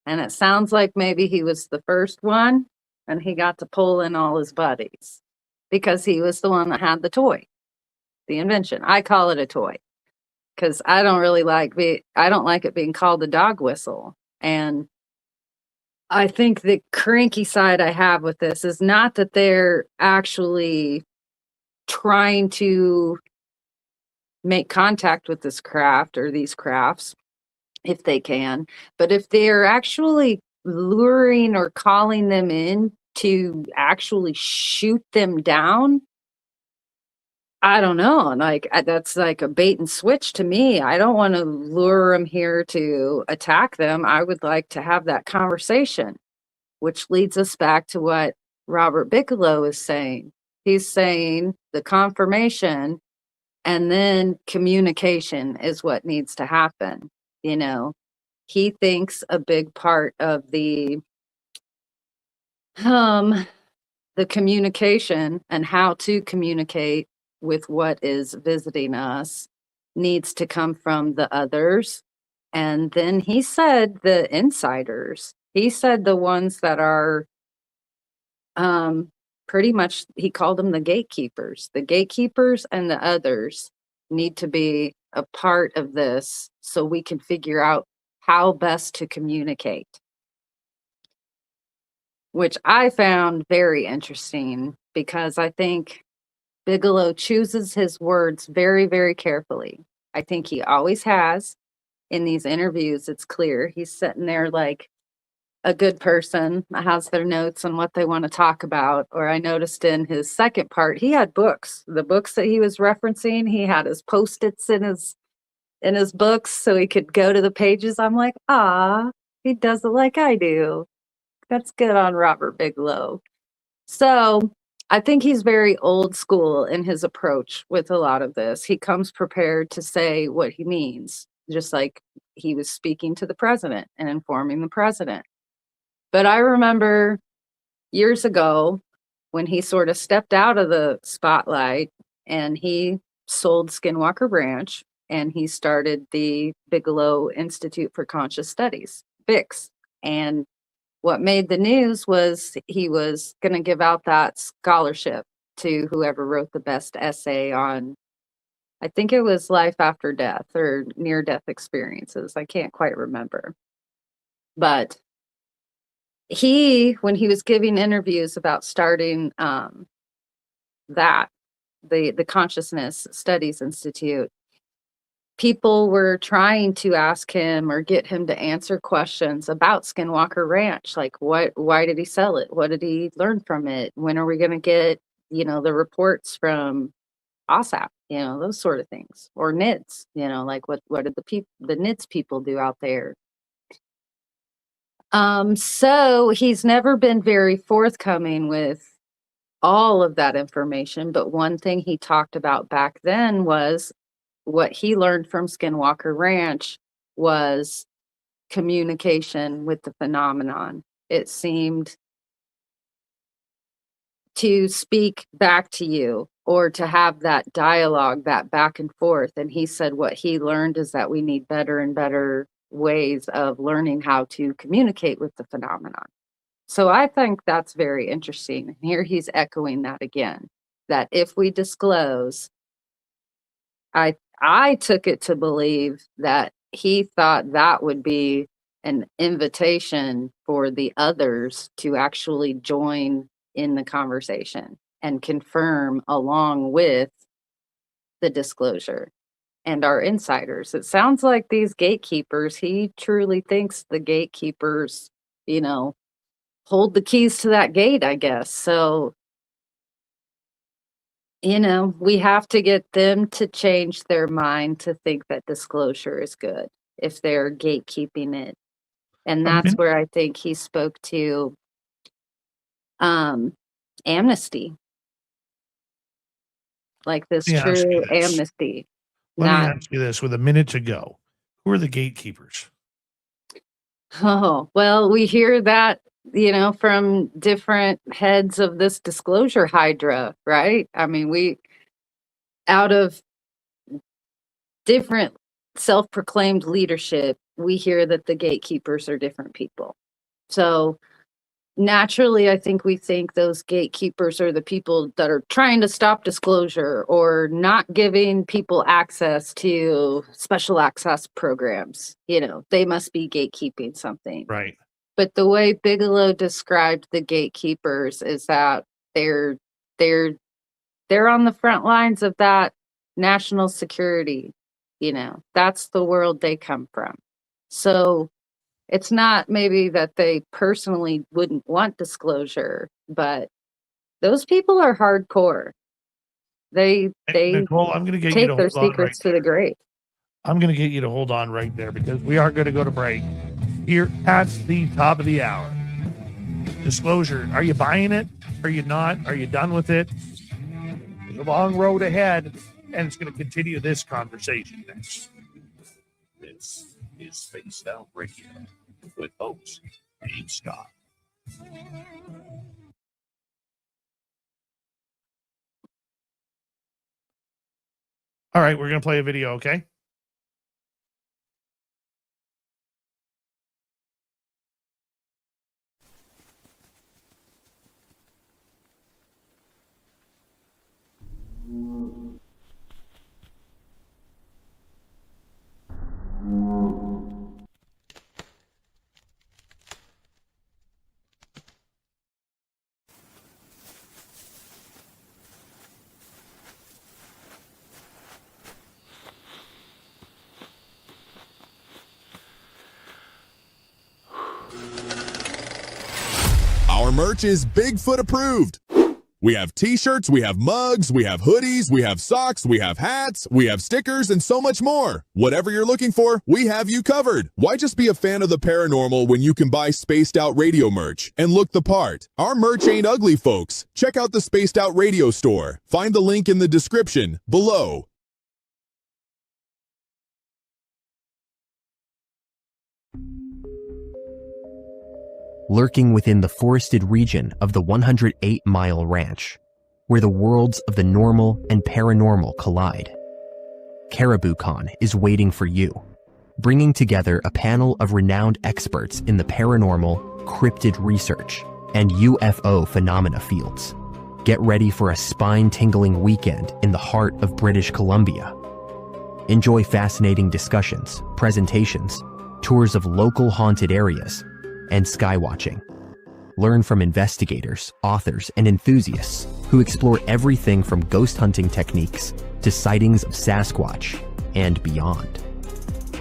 And it sounds like maybe he was the first one, and he got to pull in all his buddies because he was the one that had the toy, the invention. I call it a toy because I don't like it being called a dog whistle. And I think the cranky side I have with this is not that they're actually trying to make contact with this craft or these crafts, if they can, but if they're actually luring or calling them in to actually shoot them down, I don't know. Like, that's like a bait and switch to me. I don't want to lure them here to attack them. I would like to have that conversation, which leads us back to what Robert Bigelow is saying. He's saying the confirmation and then communication is what needs to happen. You know, he thinks a big part of the communication and how to communicate with what is visiting us needs to come from the others. And then he said the insiders. He said the ones that are pretty much, he called them the gatekeepers. The gatekeepers and the others need to be a part of this so we can figure out how best to communicate, which I found very interesting because I think Bigelow chooses his words very, very carefully. I think he always has. In these interviews, it's clear he's sitting there like a good person has their notes on what they want to talk about. Or I noticed in his second part, he had books. The books that he was referencing, he had his Post-its in his books so he could go to the pages. I'm like, he does it like I do. That's good on Robert Bigelow. So I think he's very old school in his approach with a lot of this. He comes prepared to say what he means, just like he was speaking to the president and informing the president. But I remember years ago when he sort of stepped out of the spotlight and he sold Skinwalker Ranch and he started the Bigelow Institute for Conscious Studies, BICS. And what made the news was he was going to give out that scholarship to whoever wrote the best essay on, I think it was life after death or near-death experiences. I can't quite remember. But when he was giving interviews about starting the Consciousness Studies Institute, people were trying to ask him or get him to answer questions about Skinwalker Ranch, like why did he sell it? What did he learn from it? When are we going to get, the reports from OSAP, those sort of things, or NIDS, like what did the NIDS people do out there? So he's never been very forthcoming with all of that information, but one thing he talked about back then was what he learned from Skinwalker Ranch was communication with the phenomenon. It seemed to speak back to you or to have that dialogue, that back and forth. And he said what he learned is that we need better and better ways of learning how to communicate with the phenomenon. So I think that's very interesting. And here he's echoing that again, that if we disclose, I took it to believe that he thought that would be an invitation for the others to actually join in the conversation and confirm along with the disclosure and our insiders. It sounds like these gatekeepers, he truly thinks the gatekeepers, hold the keys to that gate, I guess. So, we have to get them to change their mind to think that disclosure is good if they're gatekeeping it. And that's where I think he spoke to amnesty, like this true amnesty. Let me ask you this with a minute to go. Who are the gatekeepers? Oh, well, we hear that, from different heads of this disclosure hydra, right? I mean, out of different self-proclaimed leadership, we hear that the gatekeepers are different people. So naturally, I think we think those gatekeepers are the people that are trying to stop disclosure or not giving people access to special access programs. They must be gatekeeping something. Right. But the way Bigelow described the gatekeepers is that they're on the front lines of that national security. That's the world they come from. So it's not maybe that they personally wouldn't want disclosure, but those people are hardcore. They Nicole, I'm going to get you take to their hold on secrets right to the grave. I'm going to get you to hold on right there because we are going to go to break here at the top of the hour. Disclosure, are you buying it? Are you not? Are you done with it? There's a long road ahead, and it's going to continue this conversation next. This is Spaced Out Radio with host Dave Scott. All right, we're going to play a video, okay? Our merch is Bigfoot approved. We have t-shirts, we have mugs, we have hoodies, we have socks, we have hats, we have stickers, and so much more. Whatever you're looking for, we have you covered. Why just be a fan of the paranormal when you can buy Spaced Out Radio merch and look the part? Our merch ain't ugly, folks. Check out the Spaced Out Radio store. Find the link in the description below. Lurking within the forested region of the 108-mile ranch, where the worlds of the normal and paranormal collide. CaribouCon is waiting for you, bringing together a panel of renowned experts in the paranormal, cryptid research, and UFO phenomena fields. Get ready for a spine-tingling weekend in the heart of British Columbia. Enjoy fascinating discussions, presentations, tours of local haunted areas, and skywatching. Learn from investigators, authors, and enthusiasts who explore everything from ghost hunting techniques to sightings of Sasquatch and beyond.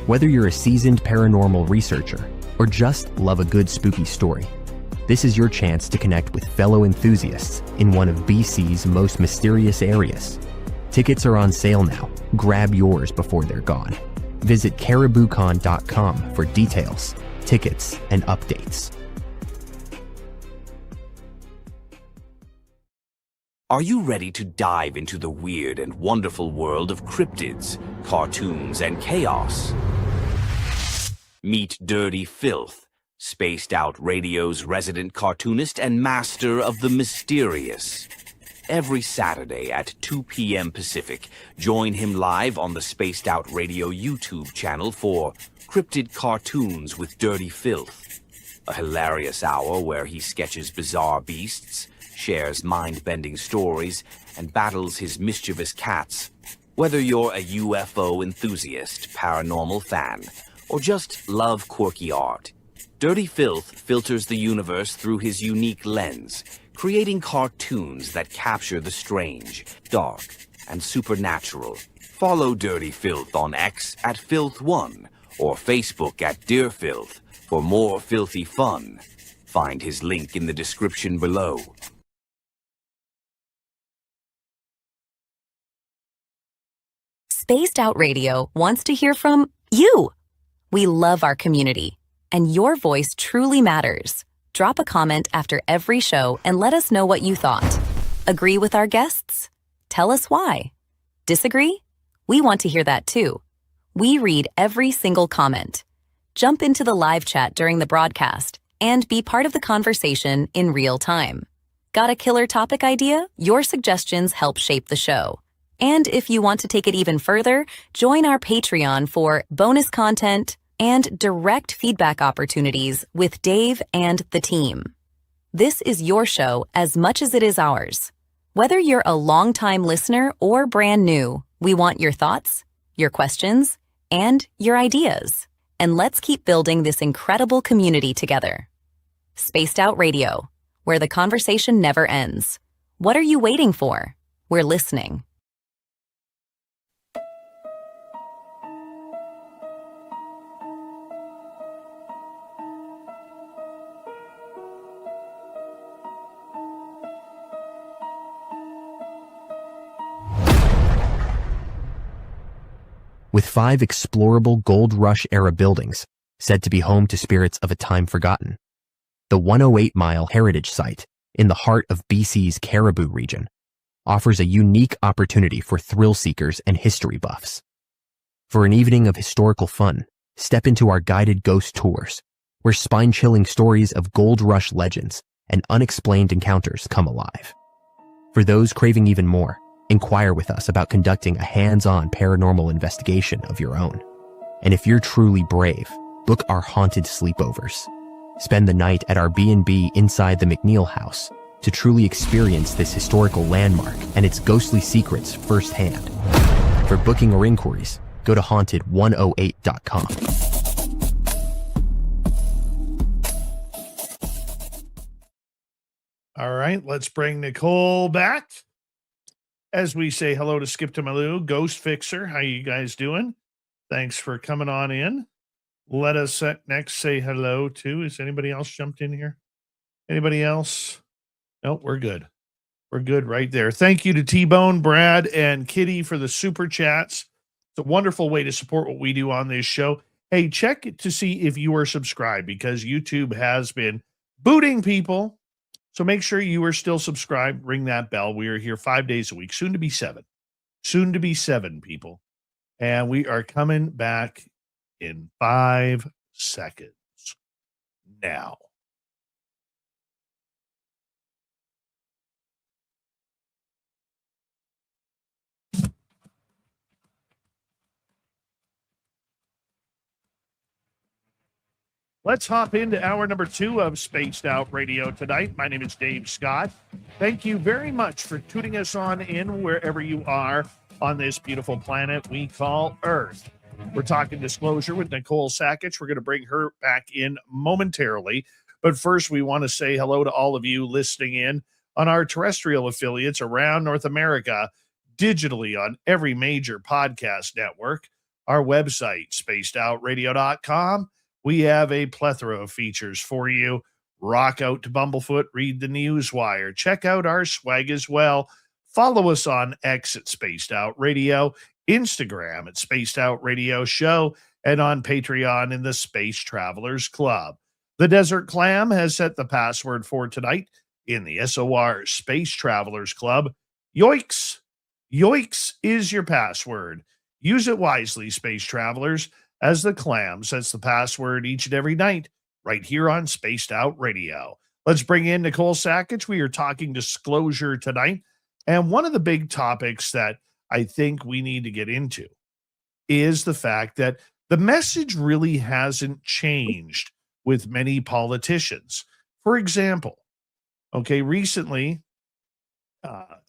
Whether you're a seasoned paranormal researcher or just love a good spooky story, this is your chance to connect with fellow enthusiasts in one of BC's most mysterious areas. Tickets are on sale now. Grab yours before they're gone. Visit cariboucon.com for details, tickets, and updates. Are you ready to dive into the weird and wonderful world of cryptids, cartoons, and chaos? Meet Dirty Filth, Spaced Out Radio's resident cartoonist and master of the mysterious. Every Saturday at 2 p.m. Pacific, join him live on the Spaced Out Radio YouTube channel for Cryptid Cartoons with Dirty Filth, a hilarious hour where he sketches bizarre beasts, shares mind-bending stories, and battles his mischievous cats. Whether you're a UFO enthusiast, paranormal fan, or just love quirky art, Dirty Filth filters the universe through his unique lens, creating cartoons that capture the strange, dark, and supernatural. Follow Dirty Filth on X at Filth1 or Facebook at Dear Filth for more filthy fun. Find his link in the description below. Spaced Out Radio wants to hear from you. We love our community, and your voice truly matters. Drop a comment after every show and let us know what you thought. Agree with our guests? Tell us why. Disagree? We want to hear that too. We read every single comment. Jump into the live chat during the broadcast and be part of the conversation in real time. Got a killer topic idea? Your suggestions help shape the show. And if you want to take it even further, join our Patreon for bonus content and direct feedback opportunities with Dave and the team. This is your show as much as it is ours. Whether you're a longtime listener or brand new, we want your thoughts, your questions, and your ideas. And let's keep building this incredible community together. Spaced Out Radio, where the conversation never ends. What are you waiting for? We're listening. With 5 explorable Gold Rush-era buildings said to be home to spirits of a time forgotten, the 108-mile heritage site in the heart of BC's Caribou region, offers a unique opportunity for thrill seekers and history buffs. For an evening of historical fun, step into our guided ghost tours, where spine-chilling stories of gold rush legends and unexplained encounters come alive. For those craving even more, inquire with us about conducting a hands-on paranormal investigation of your own. And if you're truly brave, book our haunted sleepovers. Spend the night at our B&B inside the McNeil House to truly experience this historical landmark and its ghostly secrets firsthand. For booking or inquiries, go to haunted108.com. All right, let's bring Nicole back as we say hello to Skip to Malou, Ghost Fixer. How you guys doing? Thanks for coming on in. Let us next say hello to, is anybody else jumped in here? Anybody else? Nope, we're good. We're good right there. Thank you to T-Bone, Brad, and Kitty for the super chats. It's a wonderful way to support what we do on this show. Hey, check it to see if you are subscribed, because YouTube has been booting people. So make sure you are still subscribed. Ring that bell. We are here 5 days a week, soon to be 7. Soon to be 7, people. And we are coming back in 5 seconds now. Let's hop into hour number 2 of Spaced Out Radio tonight. My name is Dave Scott. Thank you very much for tuning us on in wherever you are on this beautiful planet we call Earth. We're talking disclosure with Nicole Sakach. We're going to bring her back in momentarily. But first, we want to say hello to all of you listening in on our terrestrial affiliates around North America, digitally on every major podcast network. Our website, spacedoutradio.com. We have a plethora of features for you. Rock out to Bumblefoot, read the Newswire, check out our swag as well. Follow us on X at Spaced Out Radio, Instagram at Spaced Out Radio Show, and on Patreon in the Space Travelers Club. The Desert Clam has set the password for tonight in the SOR Space Travelers Club. Yoiks! Yoiks is your password. Use it wisely, Space Travelers, as the Clam sets the password each and every night right here on Spaced Out Radio. Let's bring in Nicole Sakach. We are talking disclosure tonight. And one of the big topics that I think we need to get into is the fact that the message really hasn't changed with many politicians. For example, recently,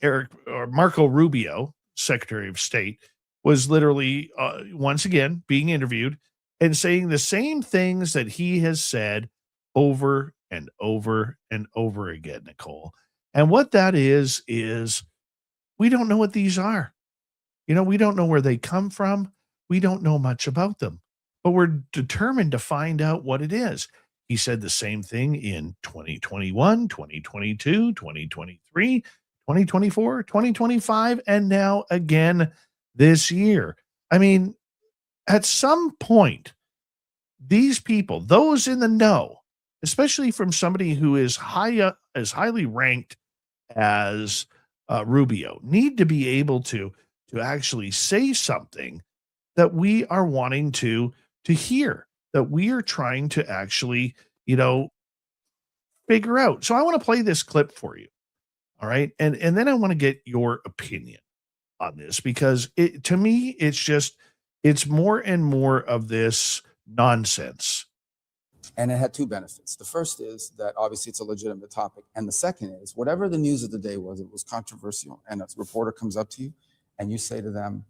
Marco Rubio, Secretary of State, was literally once again being interviewed and saying the same things that he has said over and over and over again, Nicole. And what that is we don't know what these are. We don't know where they come from. We don't know much about them, but we're determined to find out what it is. He said the same thing in 2021, 2022, 2023, 2024, 2025, and now again this year. I mean, at some point, these people, those in the know, especially from somebody who is as highly ranked as Rubio, need to be able to actually say something that we are wanting to hear, that we are trying to actually, figure out. So I want to play this clip for you. All right. And then I want to get your opinion on this, because to me, it's more and more of this nonsense. And it had two benefits. The first is that obviously it's a legitimate topic. And the second is whatever the news of the day was, it was controversial. And a reporter comes up to you and you say to them,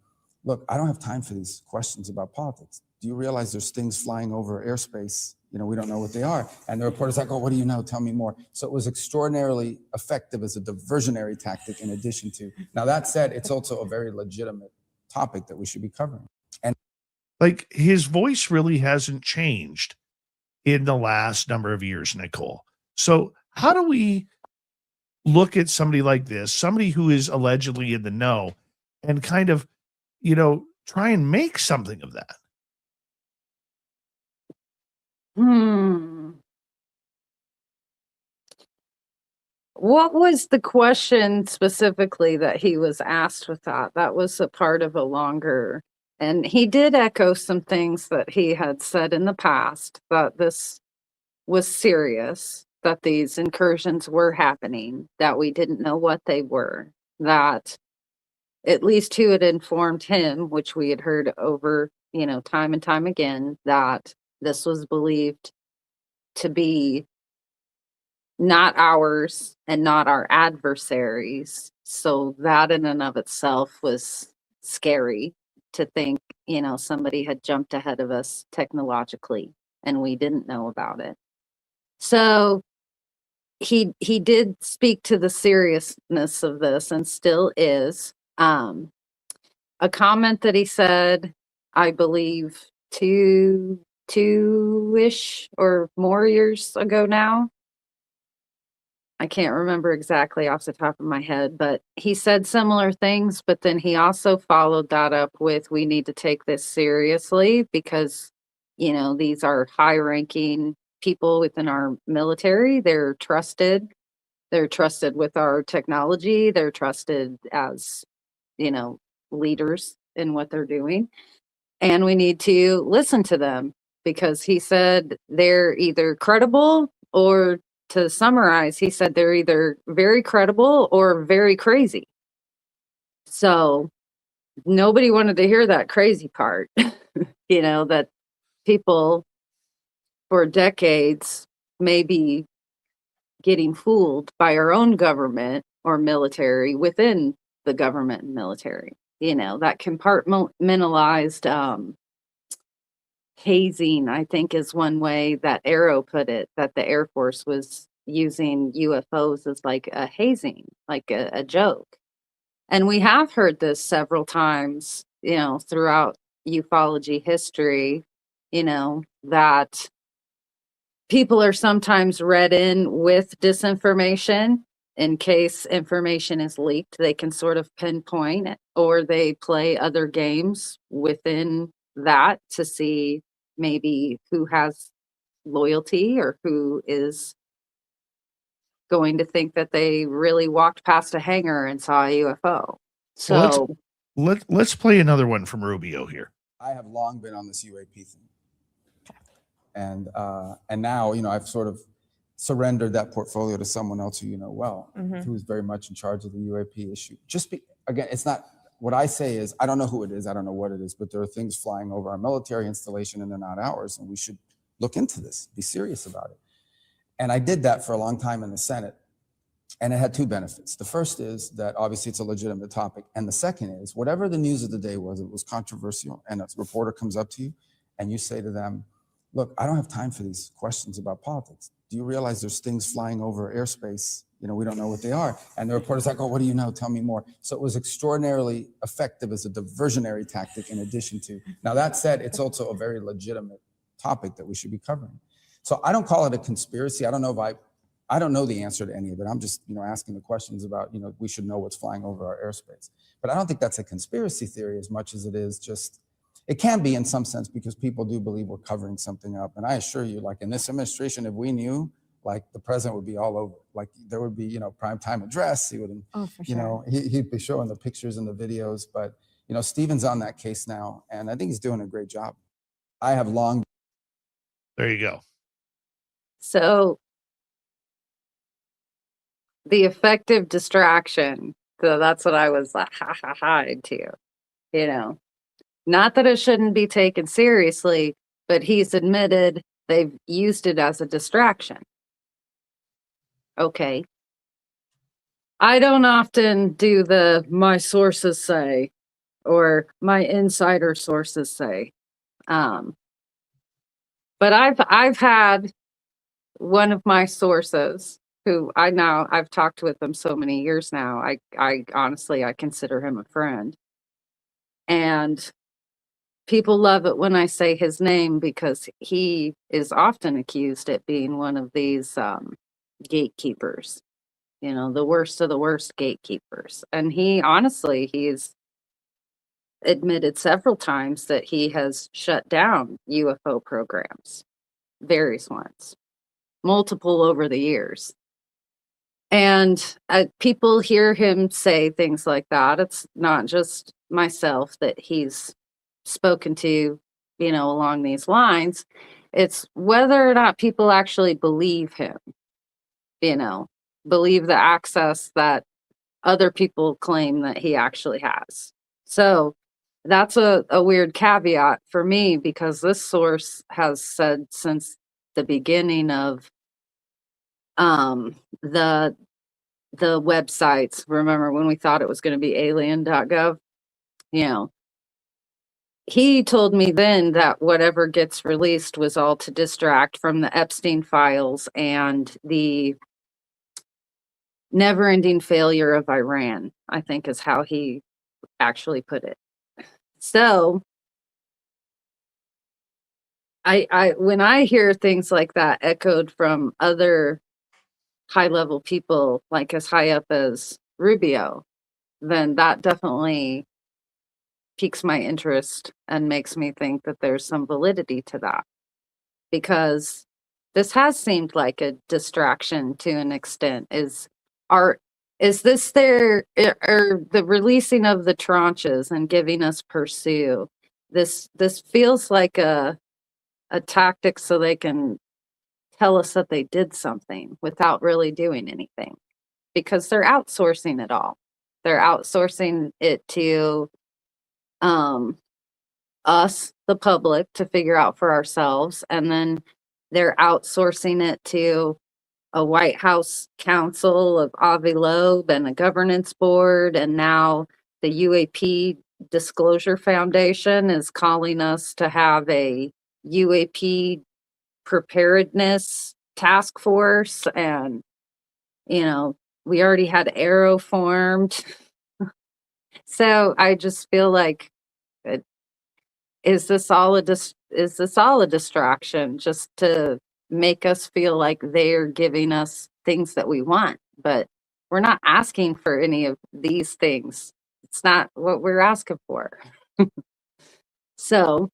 look, I don't have time for these questions about politics. Do you realize there's things flying over airspace? We don't know what they are. And the reporter's like, oh, what do you know? Tell me more. So it was extraordinarily effective as a diversionary tactic in addition to. Now, that said, it's also a very legitimate topic that we should be covering. And his voice really hasn't changed in the last number of years, Nicole. So how do we look at somebody like this, somebody who is allegedly in the know, and kind of, try and make something of that? What was the question specifically that he was asked with that? That was a part of a longer, and he did echo some things that he had said in the past, that this was serious, that these incursions were happening, that we didn't know what they were, that at least who had informed him, which we had heard over, time and time again, that this was believed to be not ours and not our adversaries. So that in and of itself was scary to think, somebody had jumped ahead of us technologically and we didn't know about it. So he did speak to the seriousness of this, and still is. A comment that he said, I believe two-ish or more years ago now. I can't remember exactly off the top of my head, but he said similar things, but then he also followed that up with, we need to take this seriously because, these are high-ranking people within our military. They're trusted. They're trusted with our technology. They're trusted as, leaders in what they're doing. And we need to listen to them because he said they're either credible, or to summarize, he said they're either very credible or very crazy. So nobody wanted to hear that crazy part, that people for decades may be getting fooled by our own government or military within the government and military. That compartmentalized hazing, I think, is one way that Arrow put it, that the Air Force was using UFOs as like a hazing, like a joke. And we have heard this several times, throughout ufology history, that people are sometimes read in with disinformation in case information is leaked. They can sort of pinpoint it, or they play other games within that to see maybe who has loyalty or who is going to think that they really walked past a hangar and saw a UFO. So let's play another one from Rubio here. I have long been on this UAP thing. And now, I've sort of surrendered that portfolio to someone else who well, who's very much in charge of the UAP issue. Again, it's not, what I say is, I don't know who it is, I don't know what it is, but there are things flying over our military installation and they're not ours, and we should look into this, be serious about it. And I did that for a long time in the Senate, and it had two benefits. The first is that obviously it's a legitimate topic, and the second is, whatever the news of the day was, it was controversial, and a reporter comes up to you and you say to them, look, I don't have time for these questions about politics. Do you realize there's things flying over airspace? We don't know what they are. And the reporter's like, oh, what do you know? Tell me more. So it was extraordinarily effective as a diversionary tactic in addition to. Now, that said, it's also a very legitimate topic that we should be covering. So I don't call it a conspiracy. I don't know the answer to any of it. I'm just, asking the questions about, we should know what's flying over our airspace. But I don't think that's a conspiracy theory as much as it is just, it can be in some sense because people do believe we're covering something up. And I assure you, like in this administration, if we knew, like the president would be all over, like there would be, prime time address. He would, he'd be showing the pictures and the videos, but, Stephen's on that case now, and I think he's doing a great job. I have long. There you go. So the effective distraction. So that's what I was like, into, not that it shouldn't be taken seriously, but he's admitted they've used it as a distraction. Okay. I don't often do the my sources say or my insider sources say. But I've had one of my sources who I've talked with him so many years now. I honestly, I consider him a friend. And people love it when I say his name because he is often accused at being one of these gatekeepers, the worst of the worst gatekeepers. And he's admitted several times that he has shut down UFO programs, various ones, multiple over the years. And people hear him say things like that. It's not just myself that he's spoken to, along these lines. It's whether or not people actually believe him, believe the access that other people claim that he actually has. So that's a weird caveat for me, because this source has said since the beginning of the websites. Remember when we thought it was going to be alien.gov? He told me then that whatever gets released was all to distract from the Epstein files and the never-ending failure of Iran, I think is how he actually put it. So I when I hear things like that echoed from other high-level people, like as high up as Rubio, then that definitely piques my interest and makes me think that there's some validity to that, because this has seemed like a distraction to an extent. Is this their, or the releasing of the tranches and giving us pursue? This feels like a tactic so they can tell us that they did something without really doing anything, because they're outsourcing it all. They're outsourcing it to us, the public, to figure out for ourselves, and then they're outsourcing it to a White House council of Avi Loeb and a governance board, and now the UAP Disclosure Foundation is calling us to have a UAP preparedness task force, and we already had Arrow formed. So I just feel like, is this all a distraction just to make us feel like they're giving us things that we want? But we're not asking for any of these things. It's not what we're asking for. So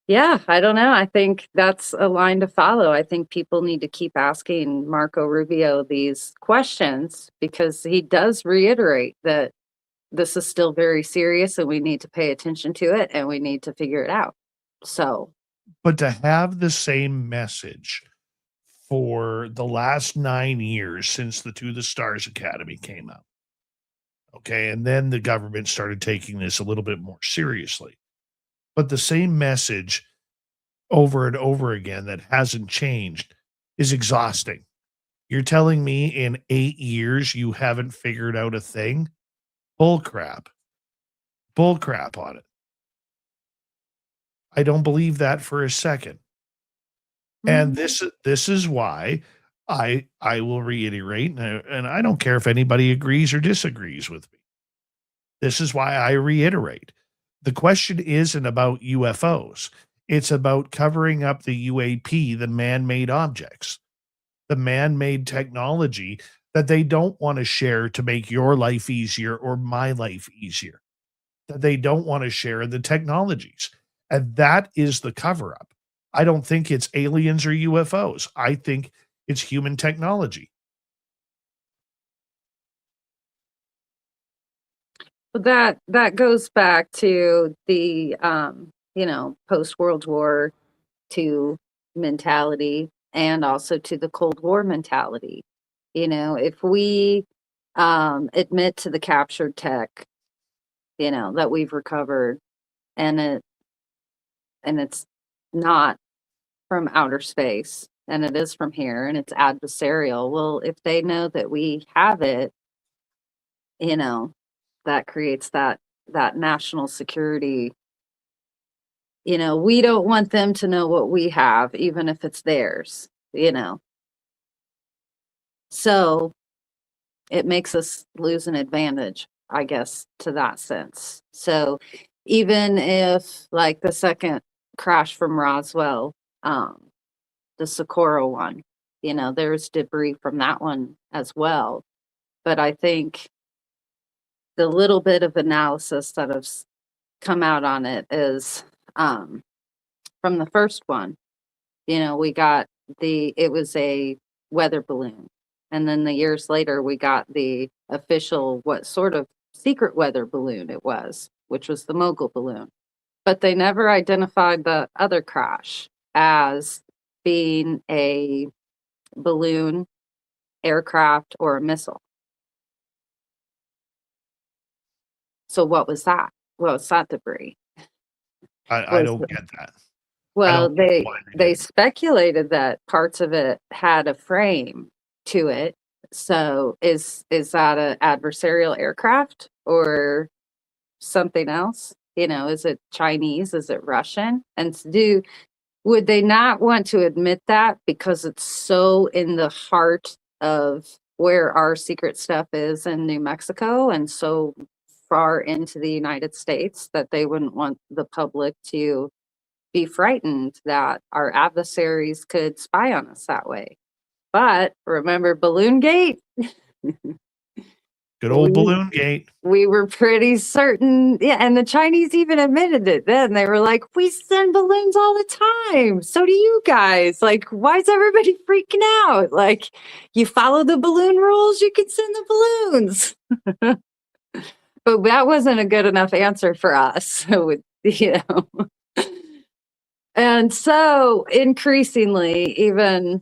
yeah, I don't know. I think that's a line to follow. I think people need to keep asking Marco Rubio these questions, because he does reiterate that this is still very serious and we need to pay attention to it and we need to figure it out. So, But to have the same message for the last 9 years since the To the Stars Academy came out. Okay. And then the government started taking this a little bit more seriously. But the same message over and over again that hasn't changed is exhausting. You're telling me in 8 years you haven't figured out a thing? Bull crap. Bull crap on it. I don't believe that for a second. And this is why I will reiterate, and I don't care if anybody agrees or disagrees with me. This is why I reiterate. The question isn't about UFOs. It's about covering up the UAP, the man-made objects, the man-made technology that they don't want to share to make your life easier or my life easier, that they don't want to share the technologies. And that is the cover-up. I don't think it's aliens or UFOs. I think it's human technology. that goes back to the post World War II mentality, and also to the Cold War mentality. If we admit to the captured tech, that we've recovered, and it's not from outer space, and it is from here, and it's adversarial. Well, if they know that we have it, that creates that national security. We don't want them to know what we have, even if it's theirs. So it makes us lose an advantage, I guess, to that sense. So even if, like the second crash from Roswell, the Socorro one, there's debris from that one as well. But I think the little bit of analysis that has come out on it is from the first one. We got it was a weather balloon, And then the years later, we got the official, what sort of secret weather balloon it was, which was the mogul balloon. But they never identified the other crash as being a balloon, aircraft, or a missile. So what was that? What was that debris? I Was don't get that. Well, don't get they why they they did. speculated that parts of it had a frame to it. So is that an adversarial aircraft or something else? You know, is it Chinese? Is it Russian? And would they not want to admit that because it's so in the heart of where our secret stuff is in New Mexico and so far into the United States that they wouldn't want the public to be frightened that our adversaries could spy on us that way. But remember Balloon Gate? Good old we, balloon gate. we were pretty certain. Yeah, and the Chinese even admitted it then. They were like, we send balloons all the time. So do you guys. Like, why is everybody freaking out? Like, you follow the balloon rules, you can send the balloons. But that wasn't a good enough answer for us. So, you know. And so increasingly, even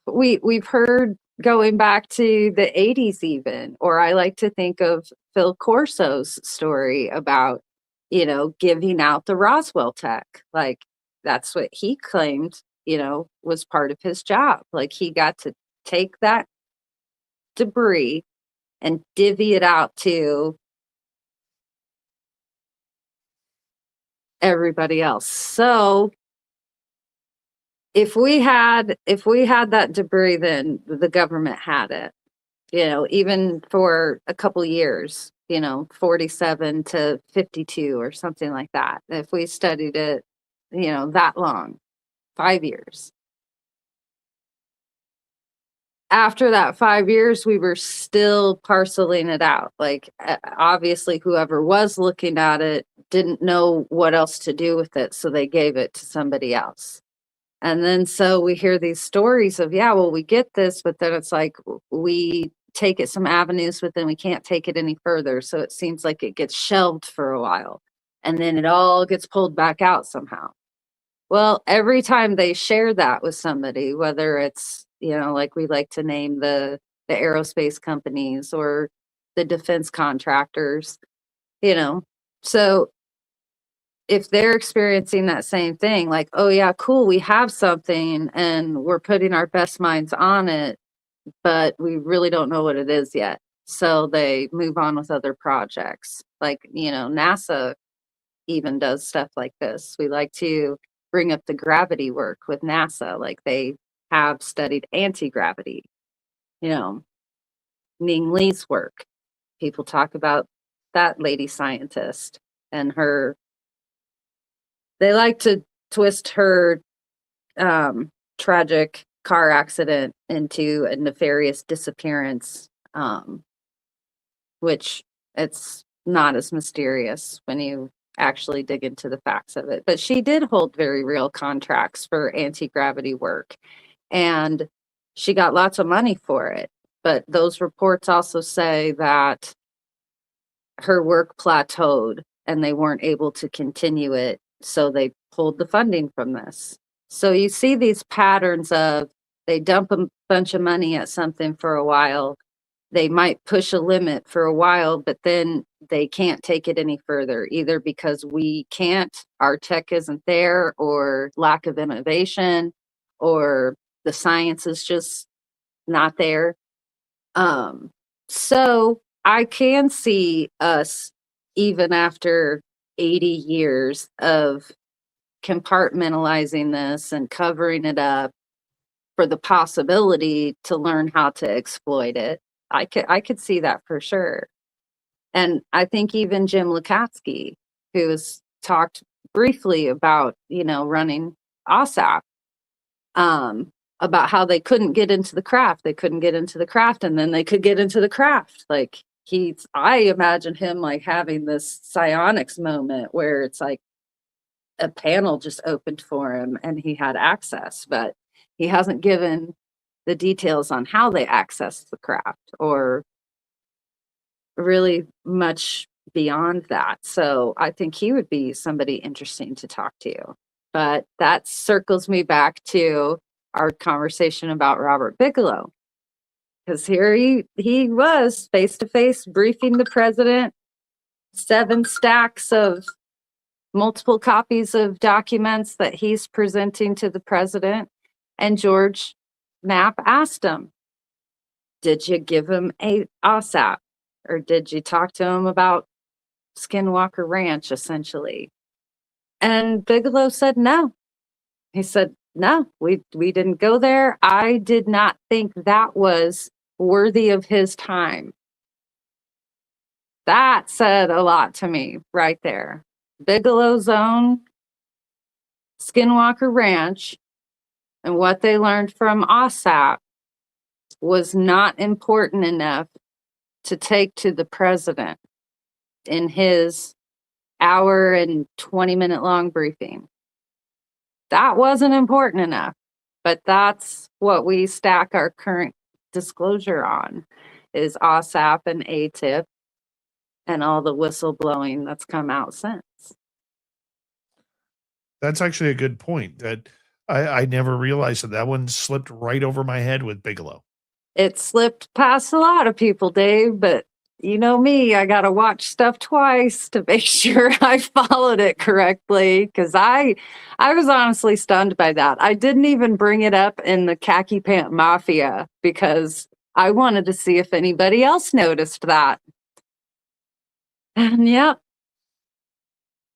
we've heard going back to the 80s even, or I like to think of Phil Corso's story about, you know, giving out the Roswell tech. Like that's what he claimed, you know, was part of his job. Like he got to take that debris and divvy it out to everybody else. So if we had that debris, then the government had it, you know, even for a couple years, you know, 47 to 52 or something like that. If we studied it, you know, that long, 5 years. After that 5 years, we were still parceling it out. Like obviously whoever was looking at it didn't know what else to do with it, so they gave it to somebody else. And then so we hear these stories of, yeah, well, we get this, but then it's like we take it some avenues, but then we can't take it any further. So it seems like it gets shelved for a while and then it all gets pulled back out somehow. Well, every time they share that with somebody, whether it's, you know, like we like to name the aerospace companies or the defense contractors, you know, so if they're experiencing that same thing, like, oh yeah, cool, we have something and we're putting our best minds on it, but we really don't know what it is yet. So they move on with other projects. Like, you know, NASA even does stuff like this. We like to bring up the gravity work with NASA. Like they have studied anti-gravity, you know, Ning Lee's work. People talk about that lady scientist and her. They like to twist her tragic car accident into a nefarious disappearance, which it's not as mysterious when you actually dig into the facts of it. But she did hold very real contracts for anti-gravity work, and she got lots of money for it. But those reports also say that her work plateaued and they weren't able to continue it. So they pulled the funding from this. So you see these patterns of they dump a bunch of money at something for a while. They might push a limit for a while, but then they can't take it any further, either because we can't, our tech isn't there, or lack of innovation, or the science is just not there. So I can see us, even after 80 years of compartmentalizing this and covering it up for the possibility to learn how to exploit it. I could see that for sure. And I think even Jim Lukatsky, who has talked briefly about, you know, running OSAP, about how they couldn't get into the craft. They couldn't get into the craft, and then they could get into the craft. Like I imagine him like having this psionics moment where it's like a panel just opened for him and he had access, but he hasn't given the details on how they access the craft or really much beyond that. So I think he would be somebody interesting to talk to. But that circles me back to our conversation about Robert Bigelow. Because here he was face to face briefing the president, 7 stacks of multiple copies of documents that he's presenting to the president. And George Knapp asked him, did you give him a OSAP? Or did you talk to him about Skinwalker Ranch, essentially? And Bigelow said no. He said, no, we didn't go there. I did not think that was worthy of his time. That said a lot to me right there. Bigelow's own Skinwalker Ranch and what they learned from OSAP was not important enough to take to the president in his hour and 20-minute long briefing. That wasn't important enough, but that's what we stack our current disclosure on, is OSAP and ATIP and all the whistleblowing that's come out since. That's actually a good point. That I never realized that one slipped right over my head with Bigelow. It slipped past a lot of people, Dave, but you know me, I got to watch stuff twice to make sure I followed it correctly, because I was honestly stunned by that. I didn't even bring it up in the Khaki Pant Mafia because I wanted to see if anybody else noticed that. And yep.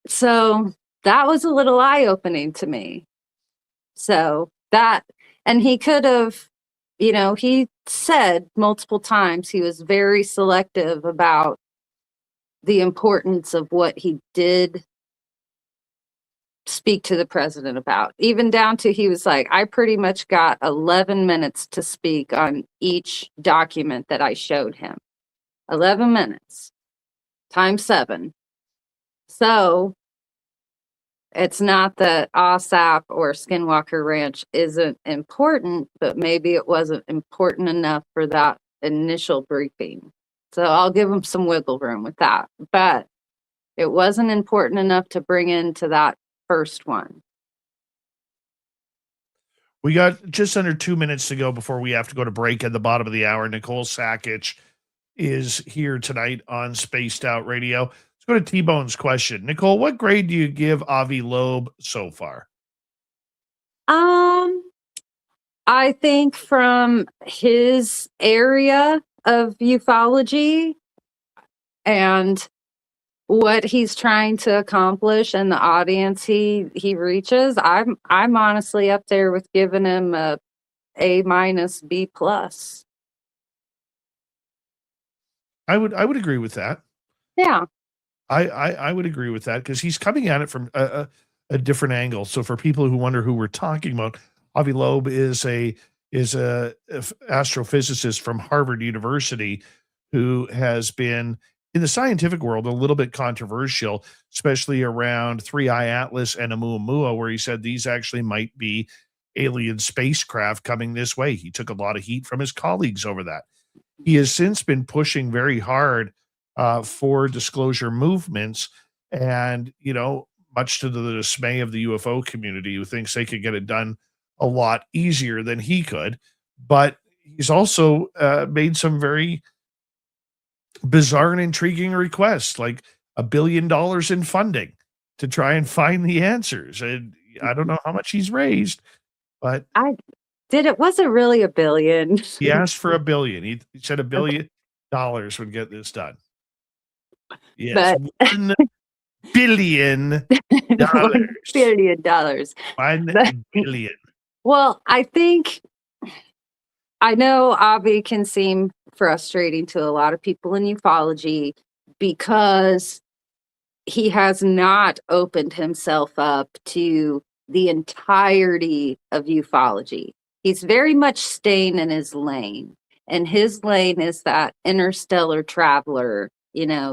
So that was a little eye-opening to me. So that, and he could have, he said multiple times he was very selective about the importance of what he did speak to the president about. Even down to, he was like, I pretty much got 11 minutes to speak on each document that I showed him. 11 minutes times 7. So it's not that OSAP or Skinwalker Ranch isn't important, but maybe it wasn't important enough for that initial briefing. So I'll give them some wiggle room with that. But it wasn't important enough to bring into that first one. We got just under 2 minutes to go before we have to go to break at the bottom of the hour. Nicole Sakach is here tonight on Spaced Out Radio. Let's go to T-Bone's question. Nicole, what grade do you give Avi Loeb so far? I think from his area of ufology and what he's trying to accomplish and the audience he reaches, I'm honestly up there with giving him a A-B+. I would agree with that. Yeah. I would agree with that because he's coming at it from a different angle. So for people who wonder who we're talking about, Avi Loeb is a astrophysicist from Harvard University who has been in the scientific world a little bit controversial, especially around 3I Atlas and Oumuamua, where he said these actually might be alien spacecraft coming this way. He took a lot of heat from his colleagues over that. He has since been pushing very hard for disclosure movements, and much to the dismay of the UFO community, who thinks they could get it done a lot easier than he could. But he's also made some very bizarre and intriguing requests, like $1 billion in funding to try and find the answers. And I don't know how much he's raised, but it wasn't really $1 billion. He asked for $1 billion. He said $1 billion would get this done. Yes, but $1 billion. $1 billion. $1 billion. Well, I know Avi can seem frustrating to a lot of people in ufology because he has not opened himself up to the entirety of ufology. He's very much staying in his lane, and his lane is that interstellar traveler,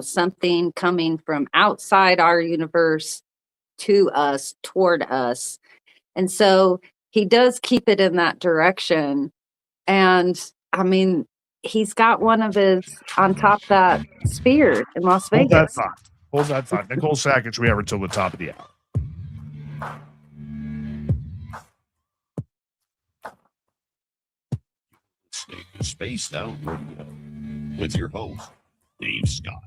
something coming from outside our universe to us, toward us. And so he does keep it in that direction. And I mean, he's got one of his on top of that sphere in Las Hold that Vegas. thought. Hold that thought. Nicole Sakach, we have her till the top of the hour. Spaced Out Radio with your host, Dave Scott.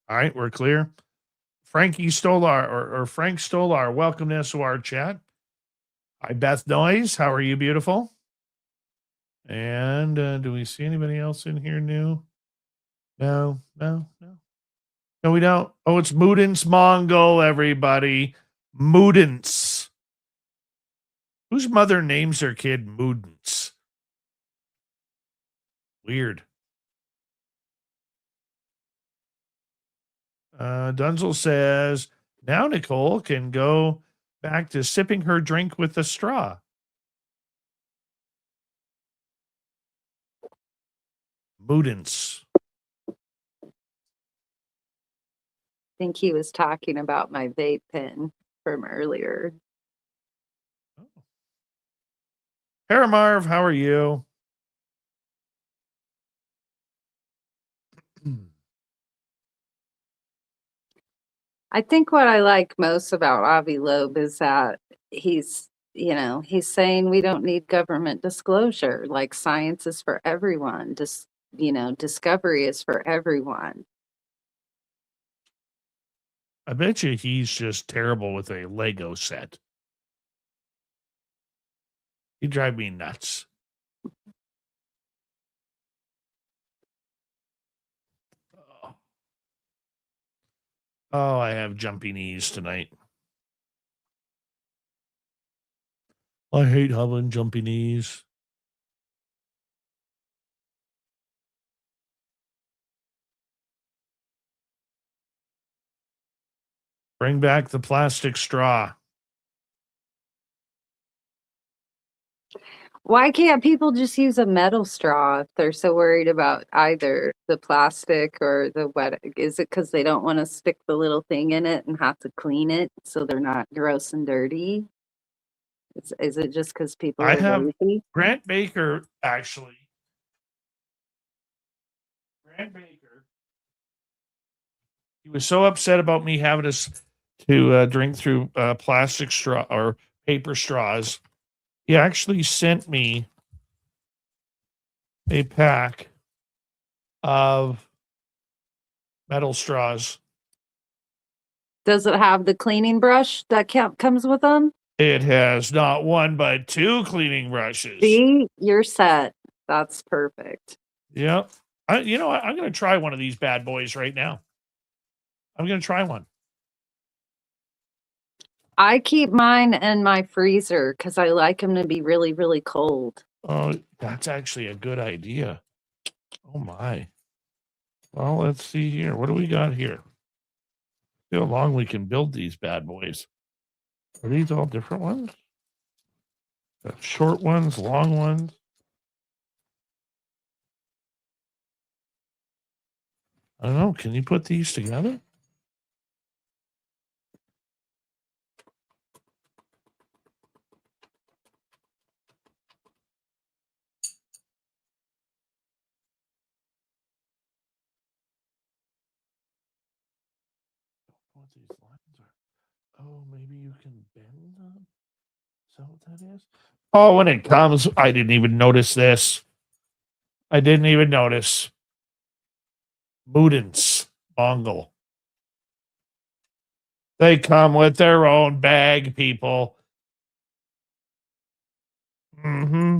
All right, we're clear. Frankie Stolar or Frank Stolar, welcome to our chat. Hi, Beth Noyes. How are you, beautiful? And do we see anybody else in here new? No, we don't. Oh, it's Moodance Mongol, everybody. Moodance. Whose mother names her kid Moodance? Weird. Dunzel says, now Nicole can go back to sipping her drink with a straw. Moodance. I think he was talking about my vape pen from earlier. Paramarv, how are you? I think what I like most about Avi Loeb is that he's saying we don't need government disclosure. Like, science is for everyone. Discovery is for everyone. I bet you he's just terrible with a Lego set. He'd drive me nuts. Oh, I have jumpy knees tonight. I hate having jumpy knees. Bring back the plastic straw. Why can't people just use a metal straw if they're so worried about either the plastic or the wet? Is it because they don't want to stick the little thing in it and have to clean it so they're not gross and dirty? Is it just because people I are have lazy? Grant Baker, actually. Grant Baker. He was so upset about me having to drink through plastic straw or paper straws. He actually sent me a pack of metal straws. Does it have the cleaning brush that comes with them? It has not one but two cleaning brushes. See, you're set. That's perfect. Yep. I'm going to try one of these bad boys right now. I'm going to try one. I keep mine in my freezer because I like them to be really, really cold. Oh, that's actually a good idea. Oh, my. Well, let's see here. What do we got here? See how long we can build these bad boys. Are these all different ones? Got short ones, long ones. I don't know. Can you put these together? What these lines are. Oh, maybe you can bend them. Is that what that is? Oh, when it comes, I didn't even notice this. I didn't even notice. Moodance, Mongol. They come with their own bag, people. Mm-hmm.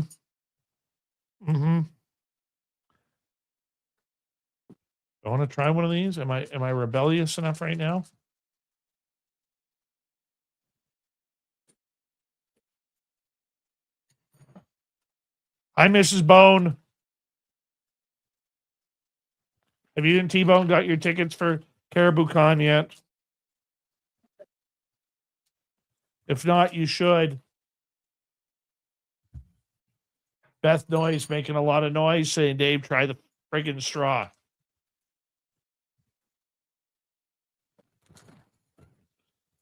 Mm-hmm. I want to try one of these. Am I rebellious enough right now? Hi, Mrs. Bone. Have you and T-Bone got your tickets for Caribou Con yet? If not, you should. Beth Noyes making a lot of noise saying, Dave, try the friggin' straw.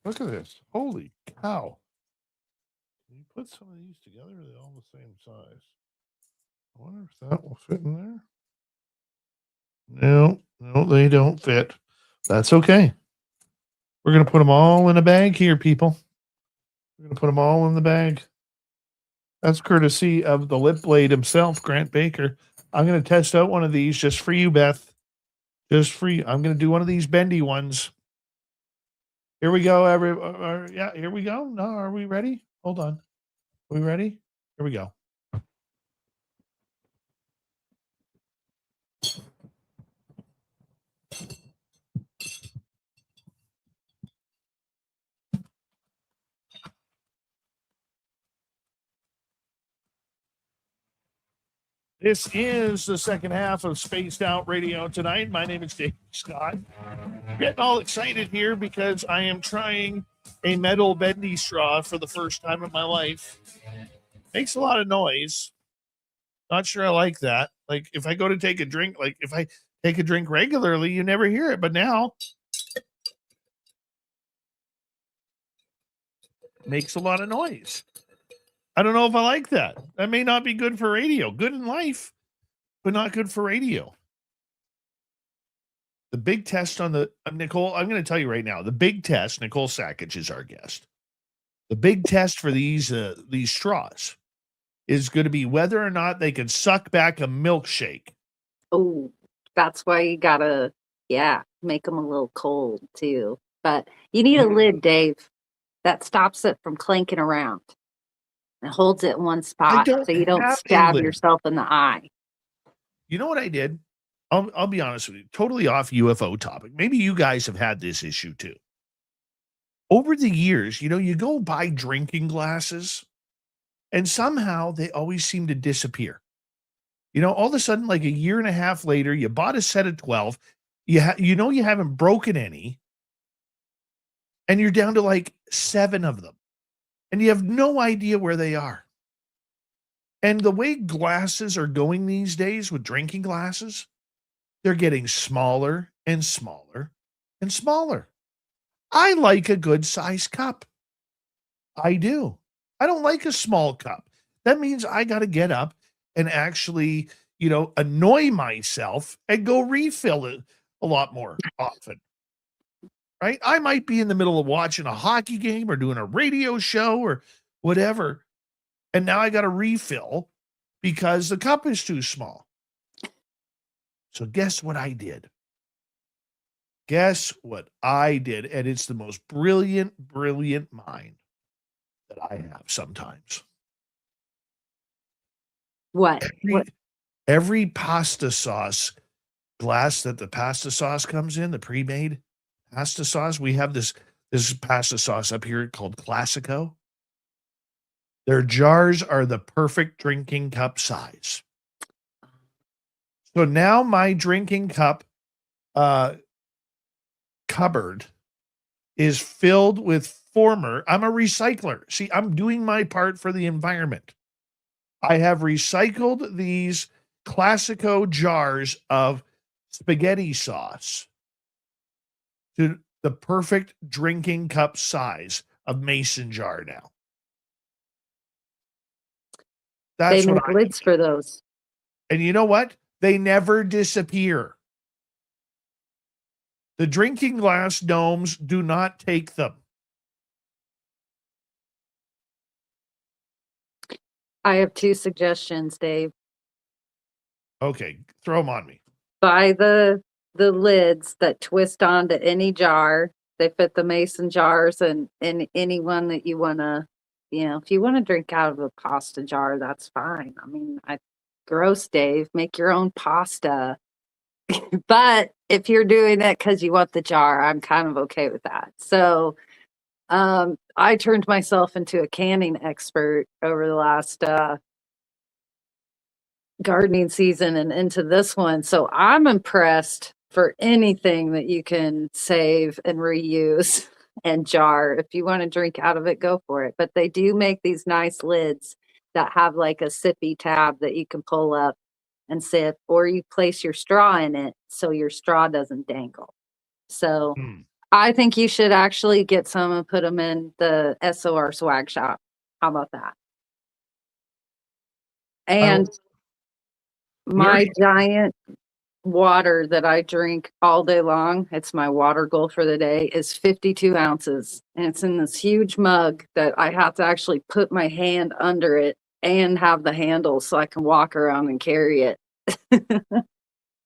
Look at this. Holy cow. Can you put some of these together? Or are they all the same size? I wonder if that will fit in there. No, they don't fit. That's okay. We're going to put them all in a bag here, people. We're going to put them all in the bag. That's courtesy of the lip blade himself, Grant Baker. I'm going to test out one of these just for you, Beth. Just for you. I'm going to do one of these bendy ones. Here we go. Yeah, here we go. No, are we ready? Hold on. Are we ready? Here we go. This is the second half of Spaced Out Radio tonight. My name is Dave Scott. Getting all excited here because I am trying a metal bendy straw for the first time in my life. Makes a lot of noise. Not sure I like that. Like if I go to take a drink, like if I take a drink regularly, you never hear it. But now makes a lot of noise. I don't know if I like that. That may not be good for radio. Good in life, but not good for radio. The big test on the Nicole, I'm going to tell you right now, the big test, Nicole Sakach is our guest. The big test for these straws is going to be whether or not they can suck back a milkshake. Oh, that's why you gotta, make them a little cold too. But you need a lid, Dave, that stops it from clanking around. It holds it in one spot so you don't stab yourself in the eye. You know what I did? I'll be honest with you. Totally off UFO topic. Maybe you guys have had this issue too. Over the years, you go buy drinking glasses and somehow they always seem to disappear. All of a sudden, like a year and a half later, you bought a set of 12. You haven't broken any. And you're down to like 7 of them. And you have no idea where they are. And the way glasses are going these days with drinking glasses, they're getting smaller and smaller and smaller. I like a good size cup. I do. I don't like a small cup. That means I got to get up and actually, annoy myself and go refill it a lot more often. Right? I might be in the middle of watching a hockey game or doing a radio show or whatever. And now I got to refill because the cup is too small. So guess what I did? Guess what I did? And it's the most brilliant mind that I have sometimes. What? Every pasta sauce glass that the pasta sauce comes in, the pre-made pasta sauce, we have this pasta sauce up here called Classico. Their jars are the perfect drinking cup size. So now my drinking cup cupboard is filled with I'm a recycler. See, I'm doing my part for the environment. I have recycled these Classico jars of spaghetti sauce to the perfect drinking cup size of mason jar now. That's they make lids for those. And you know what? They never disappear. The drinking glass domes do not take them. I have 2 suggestions, Dave. Okay, throw them on me. Buy the lids that twist onto any jar. They fit the mason jars and any one that you want to, if you want to drink out of a pasta jar, that's fine. I mean, gross, Dave, make your own pasta. But if you're doing it because you want the jar, I'm kind of okay with that. So I turned myself into a canning expert over the last gardening season and into this one. So I'm impressed for anything that you can save and reuse and jar. If you want to drink out of it, go for it. But they do make these nice lids that have like a sippy tab that you can pull up and sip, or you place your straw in it so your straw doesn't dangle. So I think you should actually get some and put them in the SOR swag shop. How about that? And my giant water that I drink all day long, it's my water goal for the day, is 52 ounces. And it's in this huge mug that I have to actually put my hand under it and have the handle so I can walk around and carry it.